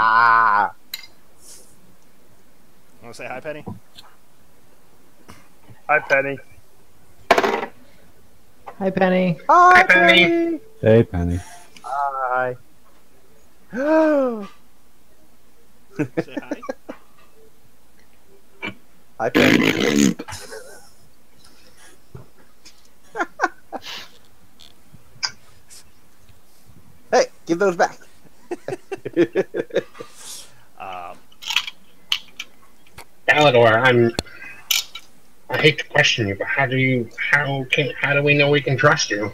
Ah! Want to say hi, Penny? Hi, Penny. Hi, Penny. Hi, Penny. Hey, Penny. Hi. Say hi. Hi, Penny. Hey, give those back. Palador, I hate to question you, but how do we know we can trust you?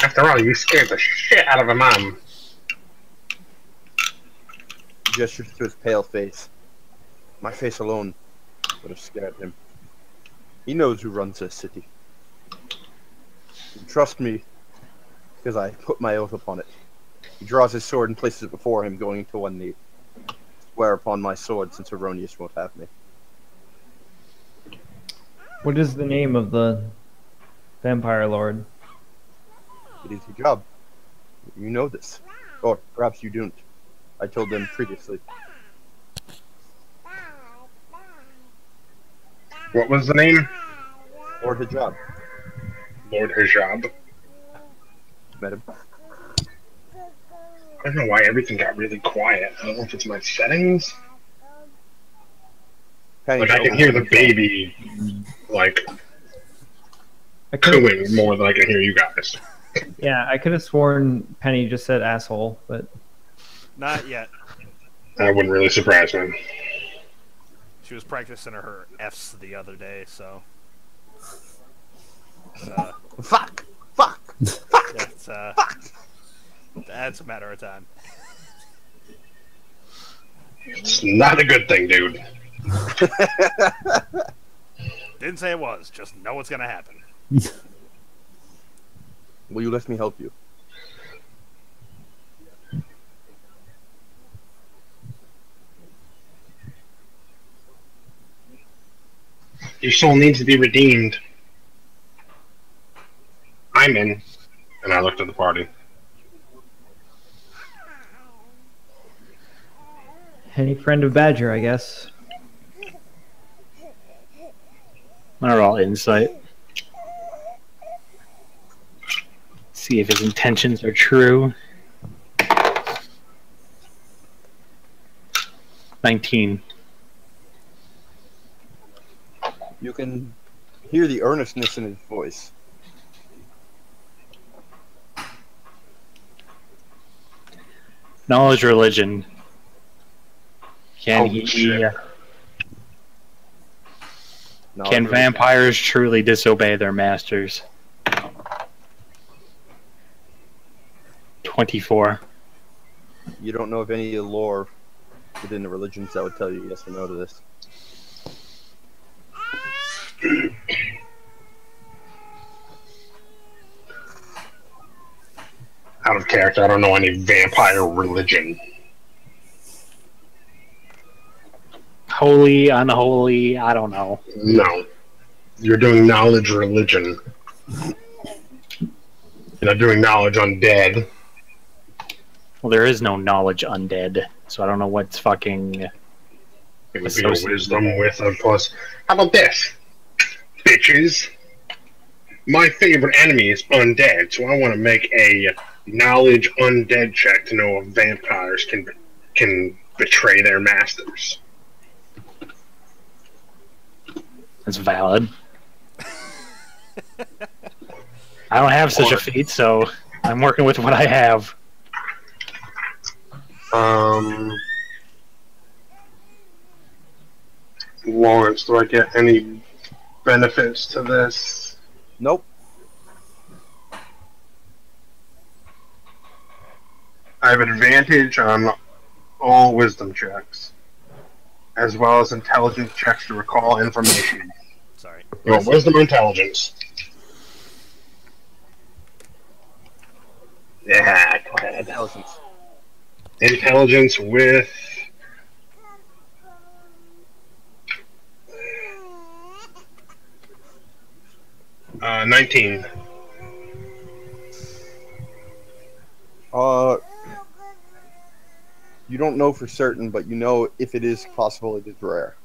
After all, you scared the shit out of a mom. He gestures to his pale face. My face alone would have scared him. He knows who runs this city. Trust me, because I put my oath upon it. He draws his sword and places it before him, going to one knee. Swear upon my sword, since Erroneous won't have me. What is the name of the vampire lord? It is your job. You know this. Or perhaps you don't. I told them previously. What was the name? Lord Hijab. Lord Hijab. Met him. I don't know why everything got really quiet. I don't know if it's my settings. Penny, Like, I can hear the baby, like, cooing more than I can hear you guys. Yeah, I could have sworn Penny just said asshole, but Not yet. That wouldn't really surprise me. She was practicing her F's the other day, so. Fuck! Fuck! That's, that's a matter of time. It's not a good thing, dude. Didn't say it was, just know what's gonna happen. Will you let me help you? Your soul needs to be redeemed. I'm in. And I looked at the party. any friend of Badger, I guess. They're all insight. See if his intentions are true. 19. You can hear the earnestness in his voice. Knowledge religion. Can Holy he? shit. Knowledge Can religion. vampires truly disobey their masters? 24. You don't know of any lore within the religions that would tell you yes or no to this. Out of character, I don't know any vampire religion. Holy, unholy, I don't know. No. You're doing knowledge religion. You're not doing knowledge undead. Well, there is no knowledge undead, so I don't know what's fucking... It would be a associated wisdom with a plus. How about this? Bitches. My favorite enemy is undead, so I want to make a knowledge undead check to know if vampires can betray their masters. That's valid. I don't have such a feat, so I'm working with what I have. Lawrence, do I get any benefits to this? Nope. I have advantage on all wisdom checks, as well as intelligence checks to recall information. Sorry. You want wisdom or intelligence? Yeah, go ahead. Intelligence. Intelligence with 19. You don't know for certain, but you know if it is possible, it is rare.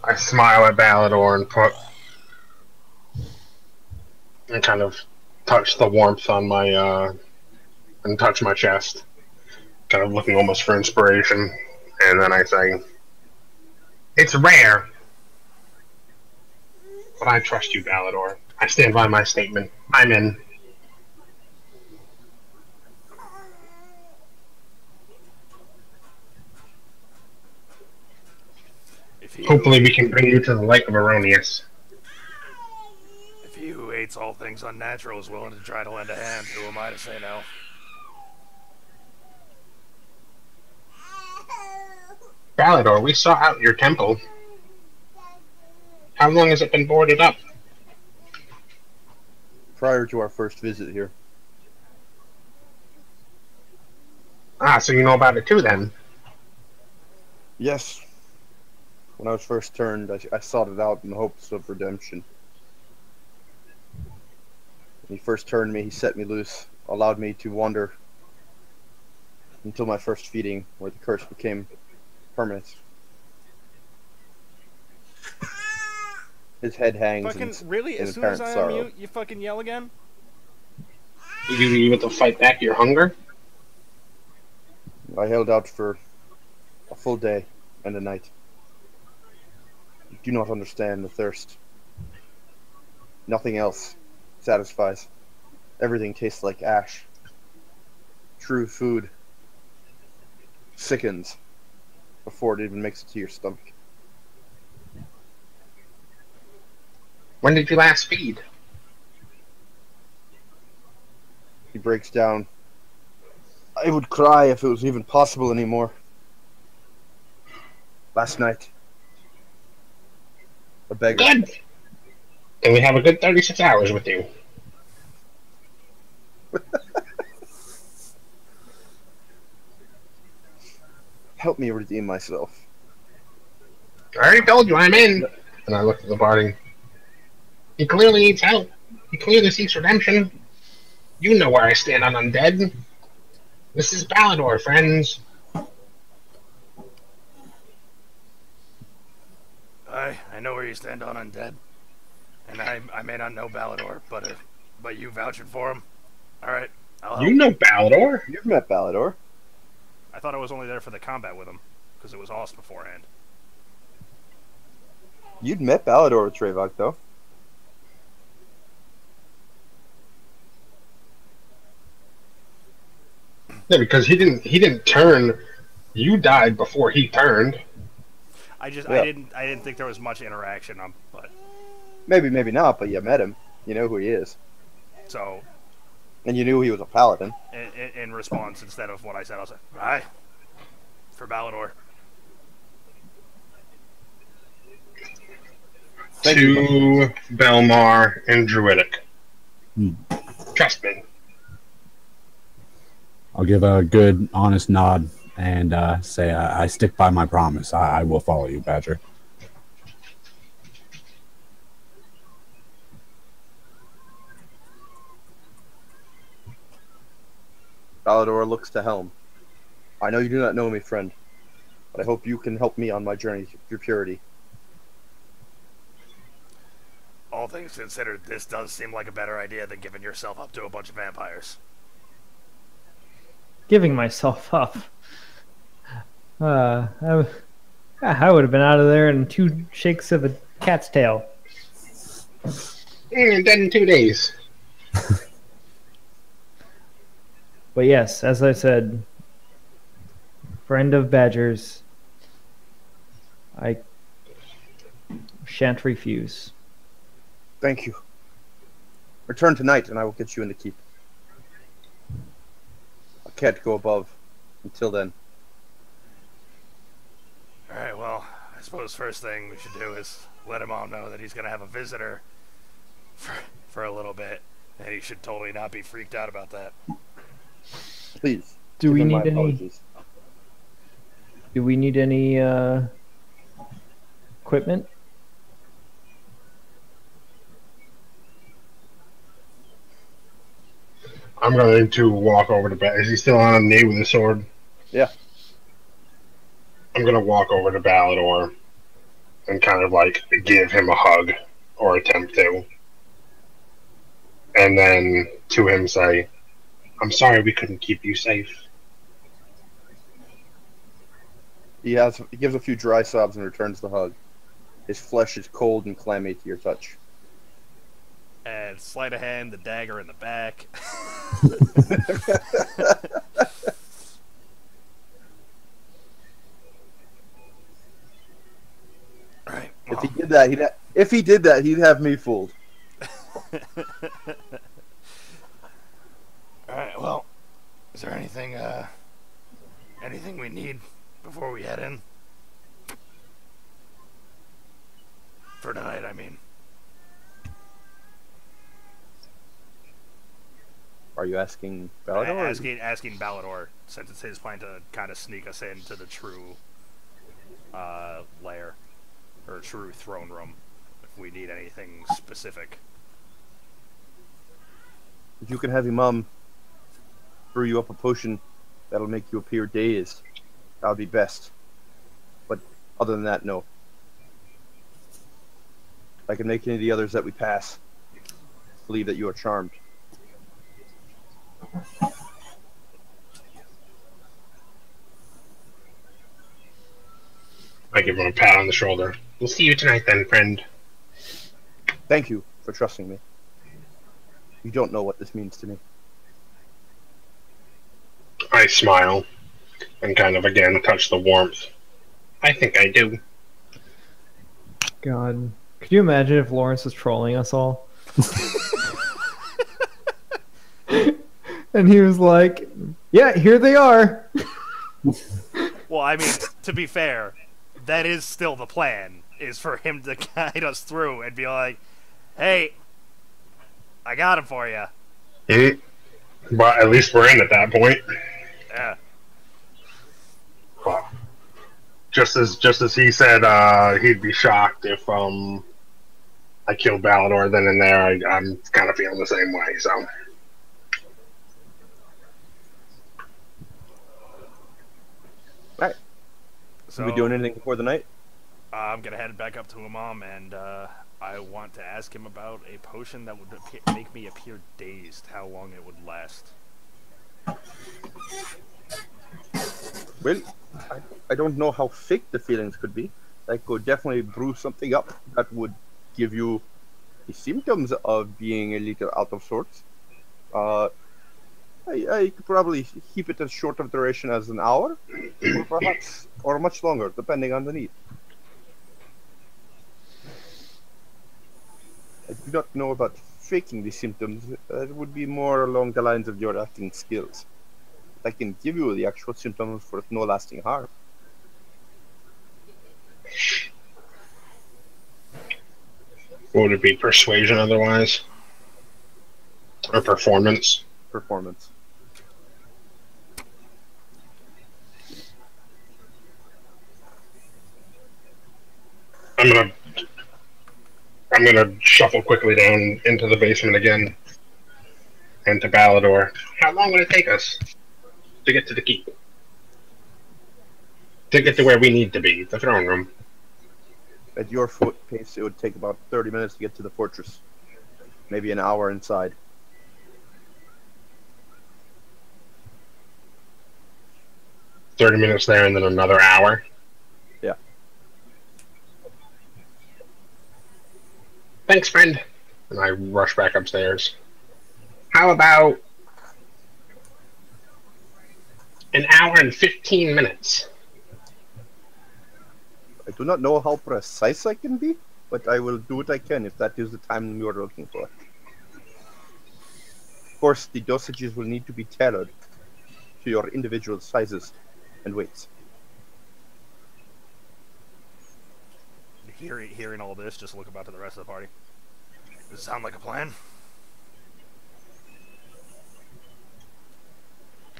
I smile at Balador and kind of touch the warmth on my and touch my chest, kind of looking almost for inspiration, and then I say, "It's rare, but I trust you, Balador. I stand by my statement. I'm in." Hopefully we can bring you to the Lake of Erroneous. If he who hates all things unnatural is willing to try to lend a hand, who am I to say no? Balador, we saw out your temple. How long has it been boarded up? Prior to our first visit here. Ah, so you know about it too, then? Yes. When I was first turned, I sought it out in the hopes of redemption. When he first turned me, he set me loose, allowed me to wander until my first feeding, where the curse became permanent. His head hangs Fucking really? in As soon as apparent I sorrow. unmute, you fucking yell again? You able to fight back your hunger? I held out for a full day and a night. You do not understand the thirst. Nothing else satisfies. Everything tastes like ash. True food sickens before it even makes it to your stomach. When did you last feed? He breaks down. I would cry if it was even possible anymore. Last night. A beggar. Good. And we have a good 36 hours with you. Help me redeem myself. I already told you I'm in. And I look at the body. He clearly needs help. He clearly seeks redemption. You know where I stand on undead. This is Balador, friends. I know where you stand on undead. And I may not know Balador, but you vouching for him? Alright, I'll help. You know Balador? You've met Balador. I thought I was only there for the combat with him, because it was Ost beforehand. You'd met Balador with Trevok, though. Yeah, because he didn't turn. You died before he turned. I Yeah. I didn't think there was much interaction, but Maybe not, but you met him. You know who he is. so And you knew he was a paladin. in response, instead of what I said, I was like, "Aye, for Balador." To Belmar and Druidic. Trust me. I'll give a good, honest nod and say I stick by my promise. I will follow you, Badger. Balador looks to Helm. I know you do not know me, friend, but I hope you can help me on my journey through purity. things considered, this does seem like a better idea than giving yourself up to a bunch of vampires. Giving myself up. I would have been out of there in 2 shakes of a cat's tail. Dead in 2 days. But yes, as I said, friend of Badger's, I shan't refuse. Thank you. Return tonight, and I will get you in the keep. I can't go above until then. Alright, well, I suppose first thing we should do is let him all know that he's going to have a visitor for a little bit, and he should totally not be freaked out about that. Please. Do we give him my need any? apologies. Do we need any equipment? I'm going to walk over to Is he still on a knee with his sword? Yeah. I'm going to walk over to Balador and kind of like give him a hug, or attempt to. And then to him say, I'm sorry we couldn't keep you safe. He gives a few dry sobs and returns the hug. His flesh is cold and clammy to your touch. And sleight of hand, the dagger in the back. Right. If he did that, he'd have me fooled. Alright, well, is there anything we need before we head in? For tonight, I mean. Are you asking Balador? Asking Balador, since it's his plan to kind of sneak us into the true lair, or true throne room, if we need anything specific. If you can have your mom brew you up a potion that'll make you appear dazed, that would be best. But other than that, no. I can make any of the others that we pass believe that you are charmed. I give him a pat on the shoulder. We'll see you tonight then, friend. Thank you for trusting me. You don't know what this means to me. I smile and kind of again touch the warmth. I think I do. God. Could you imagine if Lawrence was trolling us all? And he was like, yeah, here they are. Well, I mean, to be fair, that is still the plan, is for him to guide us through and be like, hey, I got him for you. Mm-hmm. But at least we're in at that point. Yeah. Well, just as he said he'd be shocked if I killed Balador then and there, I'm kind of feeling the same way, so. Alright. So, Are we doing anything before the night? I'm going to head back up to Imam, and I want to ask him about a potion that would make me appear dazed, how long it would last. Well, I don't know how fake the feelings could be. I could definitely brew something up that would give you the symptoms of being a little out of sorts. I could probably keep it as short of duration as an hour, or perhaps, or much longer, depending on the need. I do not know about faking the symptoms. It would be more along the lines of your acting skills. I can give you the actual symptoms for no lasting harm. Would it be persuasion otherwise? Or performance? Performance. I'm gonna shuffle quickly down into the basement again, and to Balador. How long would it take us to get to the keep? To get to where we need to be, the throne room. At your foot pace, it would take about 30 minutes to get to the fortress. Maybe an hour inside. 30 minutes there and then another hour. Yeah. Thanks, friend. And I rush back upstairs. How about an hour and 15 minutes? I do not know how precise I can be, but I will do what I can if that is the time you are looking for. Of course, the dosages will need to be tailored to your individual sizes and weights. Hearing all this, just look about to the rest of the party. Does it sound like a plan?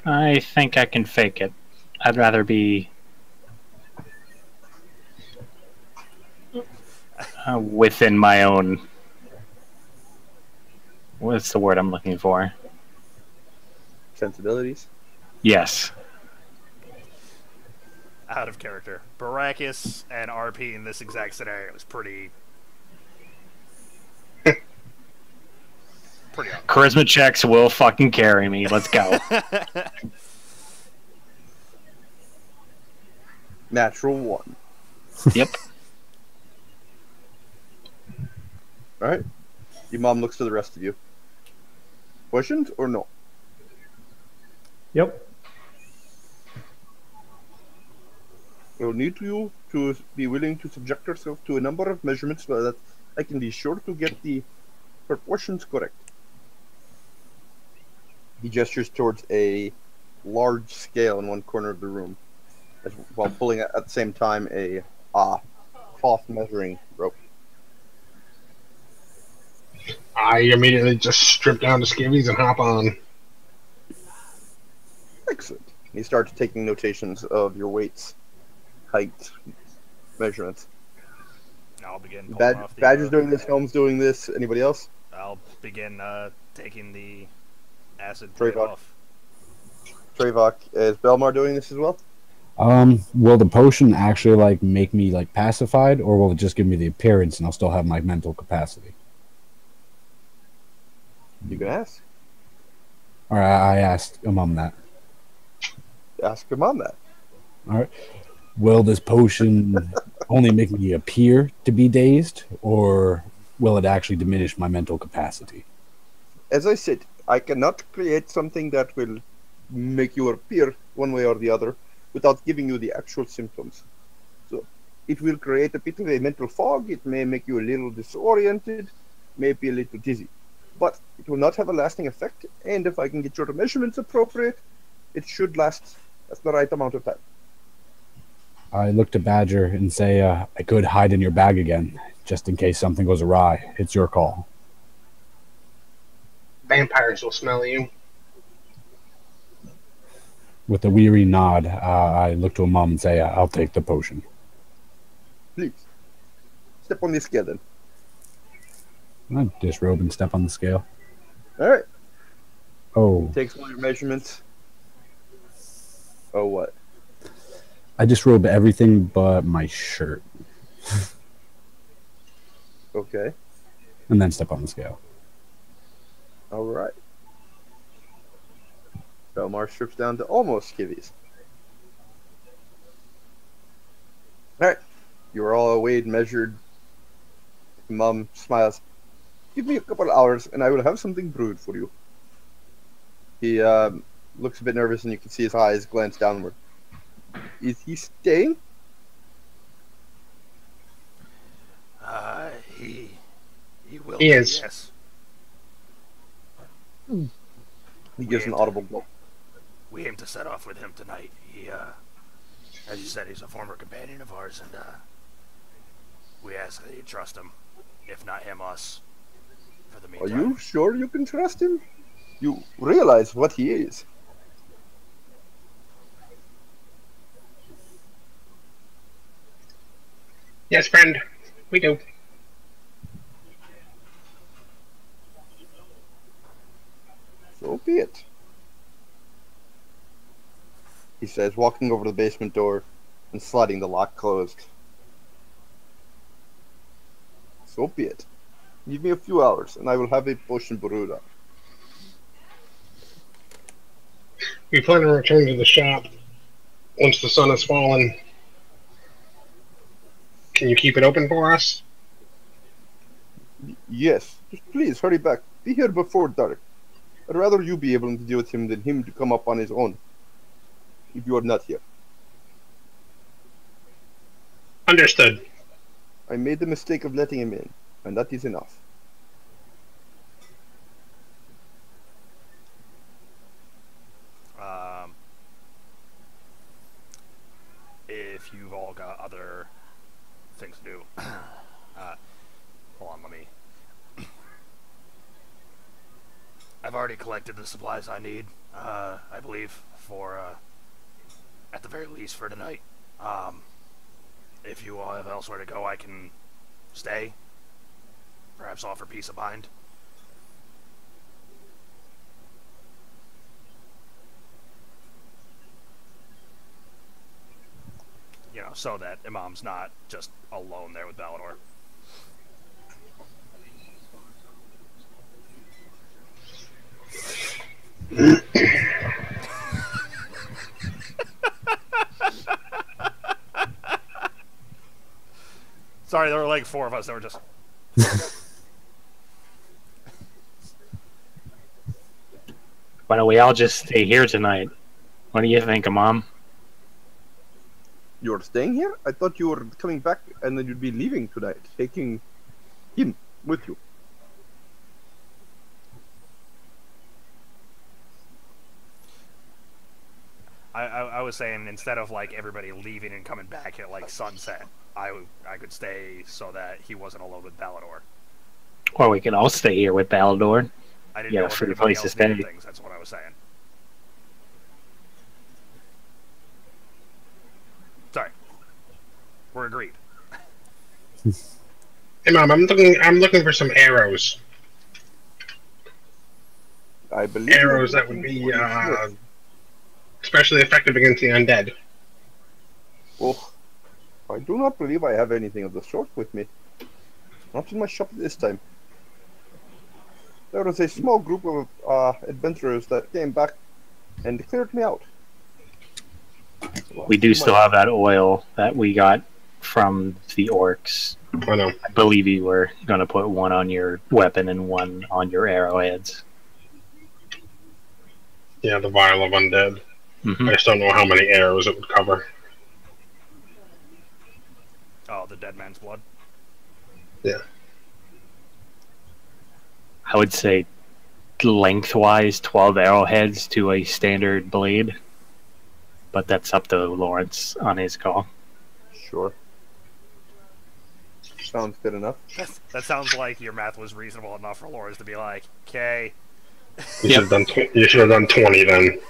I think I can fake it. I'd rather be within my own. What's the word I'm looking for? Sensibilities? Yes. Out of character. Baracus and RP in this exact scenario is pretty on. Charisma checks will fucking carry me. Let's go. Natural 1. Yep. Alright. Your mom looks to the rest of you. Questions or no? Yep. We'll need you to be willing to subject yourself to a number of measurements so that I can be sure to get the proportions correct. He gestures towards a large scale in one corner of the room, while pulling at the same time a cloth measuring rope. I immediately just strip down to skivvies and hop on. Excellent. He starts taking notations of your weights, height, measurements. I'll begin pulling off the... Badger's doing this, Helm's doing this. Anybody else? I'll begin taking the acid Trayvok. off. Trayvok, is Belmar doing this as well? Will the potion actually like make me like pacified, or will it just give me the appearance and I'll still have my mental capacity? You can ask. All right, I asked Mom that. Ask your mom that. All right. Will this potion only make me appear to be dazed, or will it actually diminish my mental capacity? As I said, I cannot create something that will make you appear one way or the other without giving you the actual symptoms. So it will create a bit of a mental fog. It may make you a little disoriented, maybe a little dizzy, but it will not have a lasting effect. And if I can get your measurements appropriate, it should last the right amount of time. I look to Badger and say, I could hide in your bag again, just in case something goes awry. It's your call. Vampires will smell you. With a weary nod, I look to Mom and say, I'll take the potion. Please, step on the scale then. I disrobe and step on the scale. All right. Oh. Takes one of your measurements. Oh, what? I disrobe everything but my shirt. Okay. And then step on the scale. All right. Belmar strips down to almost skivvies. All right. You are all weighed, measured. Mom smiles. Give me a couple of hours and I will have something brewed for you. He looks a bit nervous and you can see his eyes glance downward. Is he staying? He will. He is. Yes. He gives an audible gulp. We aim to set off with him tonight. He, as you said, he's a former companion of ours, and we ask that you trust him. If not him, us. For the Are meantime. you sure you can trust him? You realize what he is. Yes, friend. We do. So be it. He says, walking over to the basement door and sliding the lock closed. So be it. Give me a few hours, and I will have a potion brewed up. We plan to return to the shop once the sun has fallen. Can you keep it open for us? Yes, just please hurry back. Be here before dark. I'd rather you be able to deal with him than him to come up on his own. If you are not here. Understood. I made the mistake of letting him in, and that is enough. If you've all got other things to do, hold on, let me. I've already collected the supplies I need, I believe, for, at the very least, for tonight. If you all have elsewhere to go, I can stay. Perhaps offer peace of mind. You know, so that Imam's not just alone there with Balinor. Sorry, there were like 4 of us that were just... Why don't we all just stay here tonight? What do you think, Mom? You're staying here? I thought you were coming back and then you'd be leaving tonight, taking him with you. I was saying, instead of like everybody leaving and coming back at like sunset, I could stay so that he wasn't alone with Balinor. Or we can all stay here with Balinor. I didn't Yeah, know if free anybody place to else stay. needed things. That's what I was saying. Sorry, we're agreed. Hey, Mom, I'm looking for some arrows. I believe Arrows that would be especially effective against the undead. Oh, I do not believe I have anything of the sort with me. Not in my shop this time. There was a small group of adventurers that came back and cleared me out. We do still have that oil that we got from the orcs. I know. I believe you were going to put one on your weapon and one on your arrowheads. Yeah, the vial of undead. Mm-hmm. I just don't know how many arrows it would cover. Oh, the dead man's blood. Yeah. I would say lengthwise 12 arrowheads to a standard blade. But that's up to Lawrence on his call. Sure. Sounds good enough. That sounds like your math was reasonable enough for Lawrence to be like, okay. You should have done 20 then.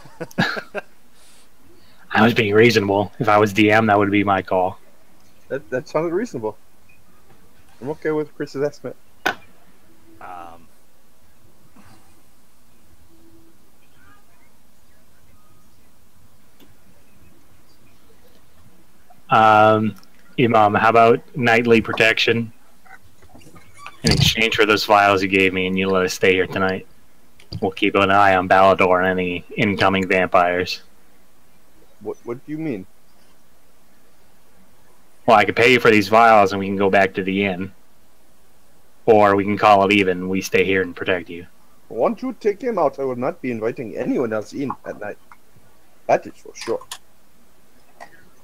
I was being reasonable. If I was DM, that would be my call. That sounded reasonable. I'm okay with Chris's estimate. Imam, how about nightly protection? In exchange for those vials you gave me, and you let us stay here tonight. We'll keep an eye on Balador and any incoming vampires. What do you mean? Well, I could pay you for these vials and we can go back to the inn. Or we can call it even. We stay here and protect you. Once you take him out, I will not be inviting anyone else in at night. That is for sure.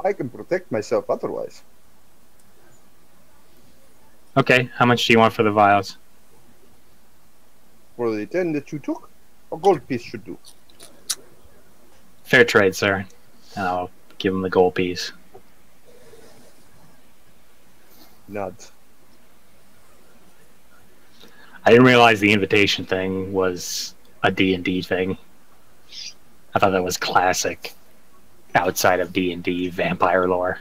I can protect myself otherwise. Okay, how much do you want for the vials? For the 10 that you took, a gold piece should do. Fair trade, sir. And I'll give him the gold piece. Nods. I didn't realize the invitation thing was a D&D thing. I thought that was classic outside of D&D vampire lore.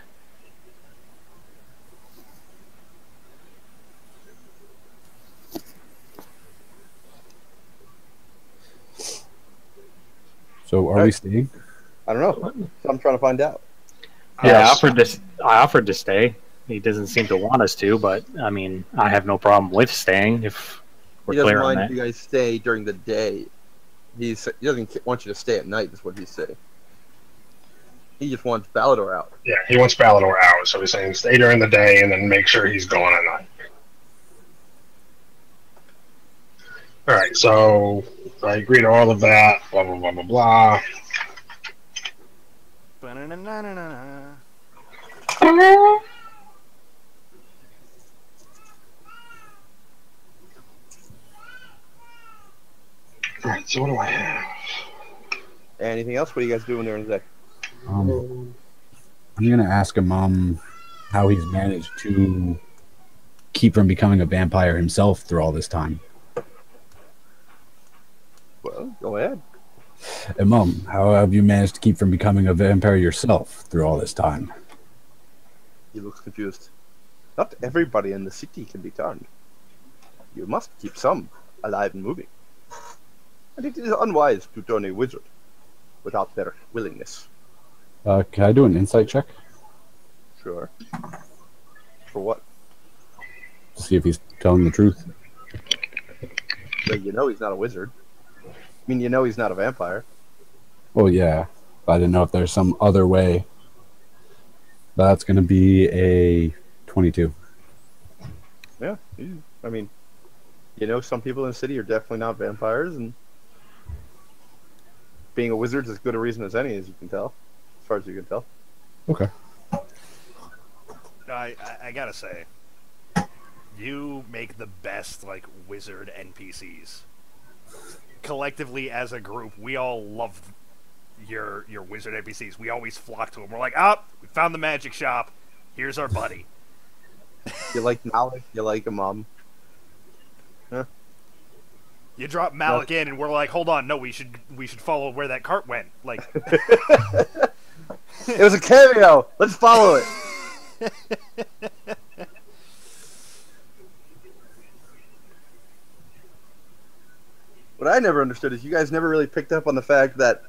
So are we staying? I don't know. So I'm trying to find out. Yeah, I offered to stay. He doesn't seem to want us to, but I mean, I have no problem with staying if we're He doesn't clear on mind that. if you guys stay during the day. He doesn't want you to stay at night, is what he's saying. He just wants Balador out. Yeah, he wants Balador out, so he's saying stay during the day and then make sure he's gone at night. Alright, so I agree to all of that, blah, blah, blah, blah, blah. Ba-na-na-na-na-na. Alright, so what do I have? Anything else? What are you guys doing during the day? I'm gonna ask him how he's managed to keep from becoming a vampire himself through all this time. Well, go ahead. And Mom, how have you managed to keep from becoming a vampire yourself through all this time? He looks confused. Not everybody in the city can be turned. You must keep some alive and moving. And it is unwise to turn a wizard without their willingness. Can I do an insight check Sure. For what? to see if he's telling the truth? Well, you know he's not a wizard. I mean, you know he's not a vampire. Oh yeah, but I didn't know if there's some other way. That's gonna be a 22. Yeah. I mean, you know some people in the city are definitely not vampires, and being a wizard is as good a reason as any, as you can tell. As far as you can tell. Okay. I gotta say, you make the best, like, wizard NPCs. Collectively, as a group, we all love your wizard NPCs. We always flock to them. We're like, we found the magic shop. Here's our buddy. You like Malik? You like Imam? Huh? You drop Malik in, and we're like, hold on, no, we should follow where that cart went. Like, It was a cameo! Let's follow it! What I never understood is you guys never really picked up on the fact that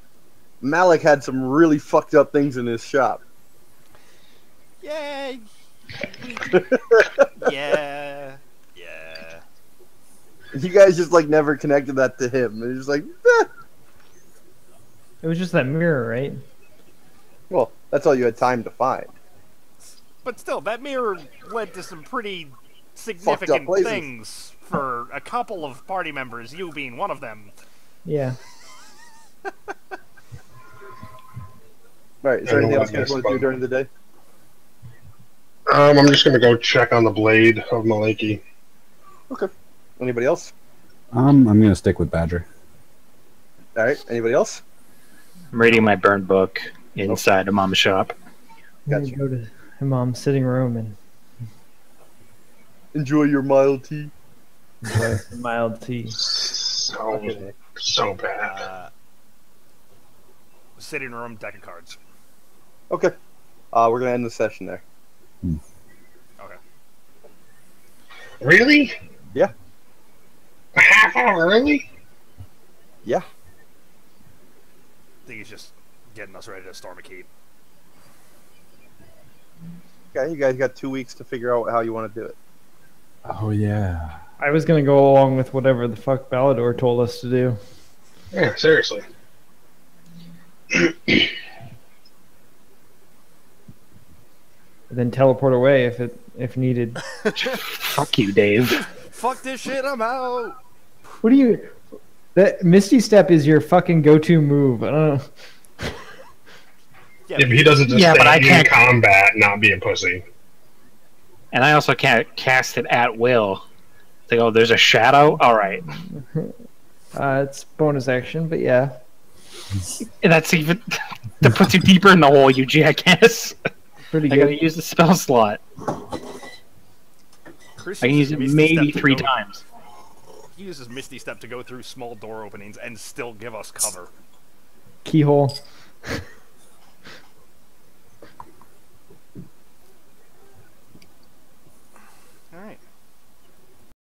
Malik had some really fucked up things in his shop. yeah, yeah. You guys just like never connected that to him. It's just like, It was just that mirror, right? well, that's all you had time to find. But still, that mirror led to some pretty Fucked up significant places. things for a couple of party members, you being one of them. Yeah. Alright, is there anything else you guys want to do during the day? I'm just gonna go check on the blade of Maliki. Okay. Anybody else? I'm gonna stick with Badger. Alright, anybody else? I'm reading my burn book inside of Mom's shop. I'm gonna Gotcha. go to my mom's sitting room and Enjoy your mild tea. enjoy some mild tea. So bad. Sitting room, deck of cards. Okay. We're gonna end the session there. Okay. Really? Yeah. A half hour early? Yeah. I think he's just getting us ready to storm a keep. Okay, you guys got 2 weeks to figure out how you want to do it. Oh yeah. I was gonna go along with whatever the fuck Balador told us to do. Yeah, seriously. Then teleport away if needed. Fuck you, Dave. Fuck this shit, I'm out! What do you? That Misty Step is your fucking go-to move. I don't know. Yeah, Yeah, but he doesn't just Yeah, but I stay in can't- combat and not be a pussy. And I also can't cast it at will. It's like, oh, there's a shadow? Alright. It's bonus action, but yeah. And that's even... that puts you deeper in the hole, you jackass. Pretty I gotta good. use the spell slot. Chris I can use uses it Misty maybe Step to 3 go- times. He uses Misty Step to go through small door openings and still give us cover. Keyhole.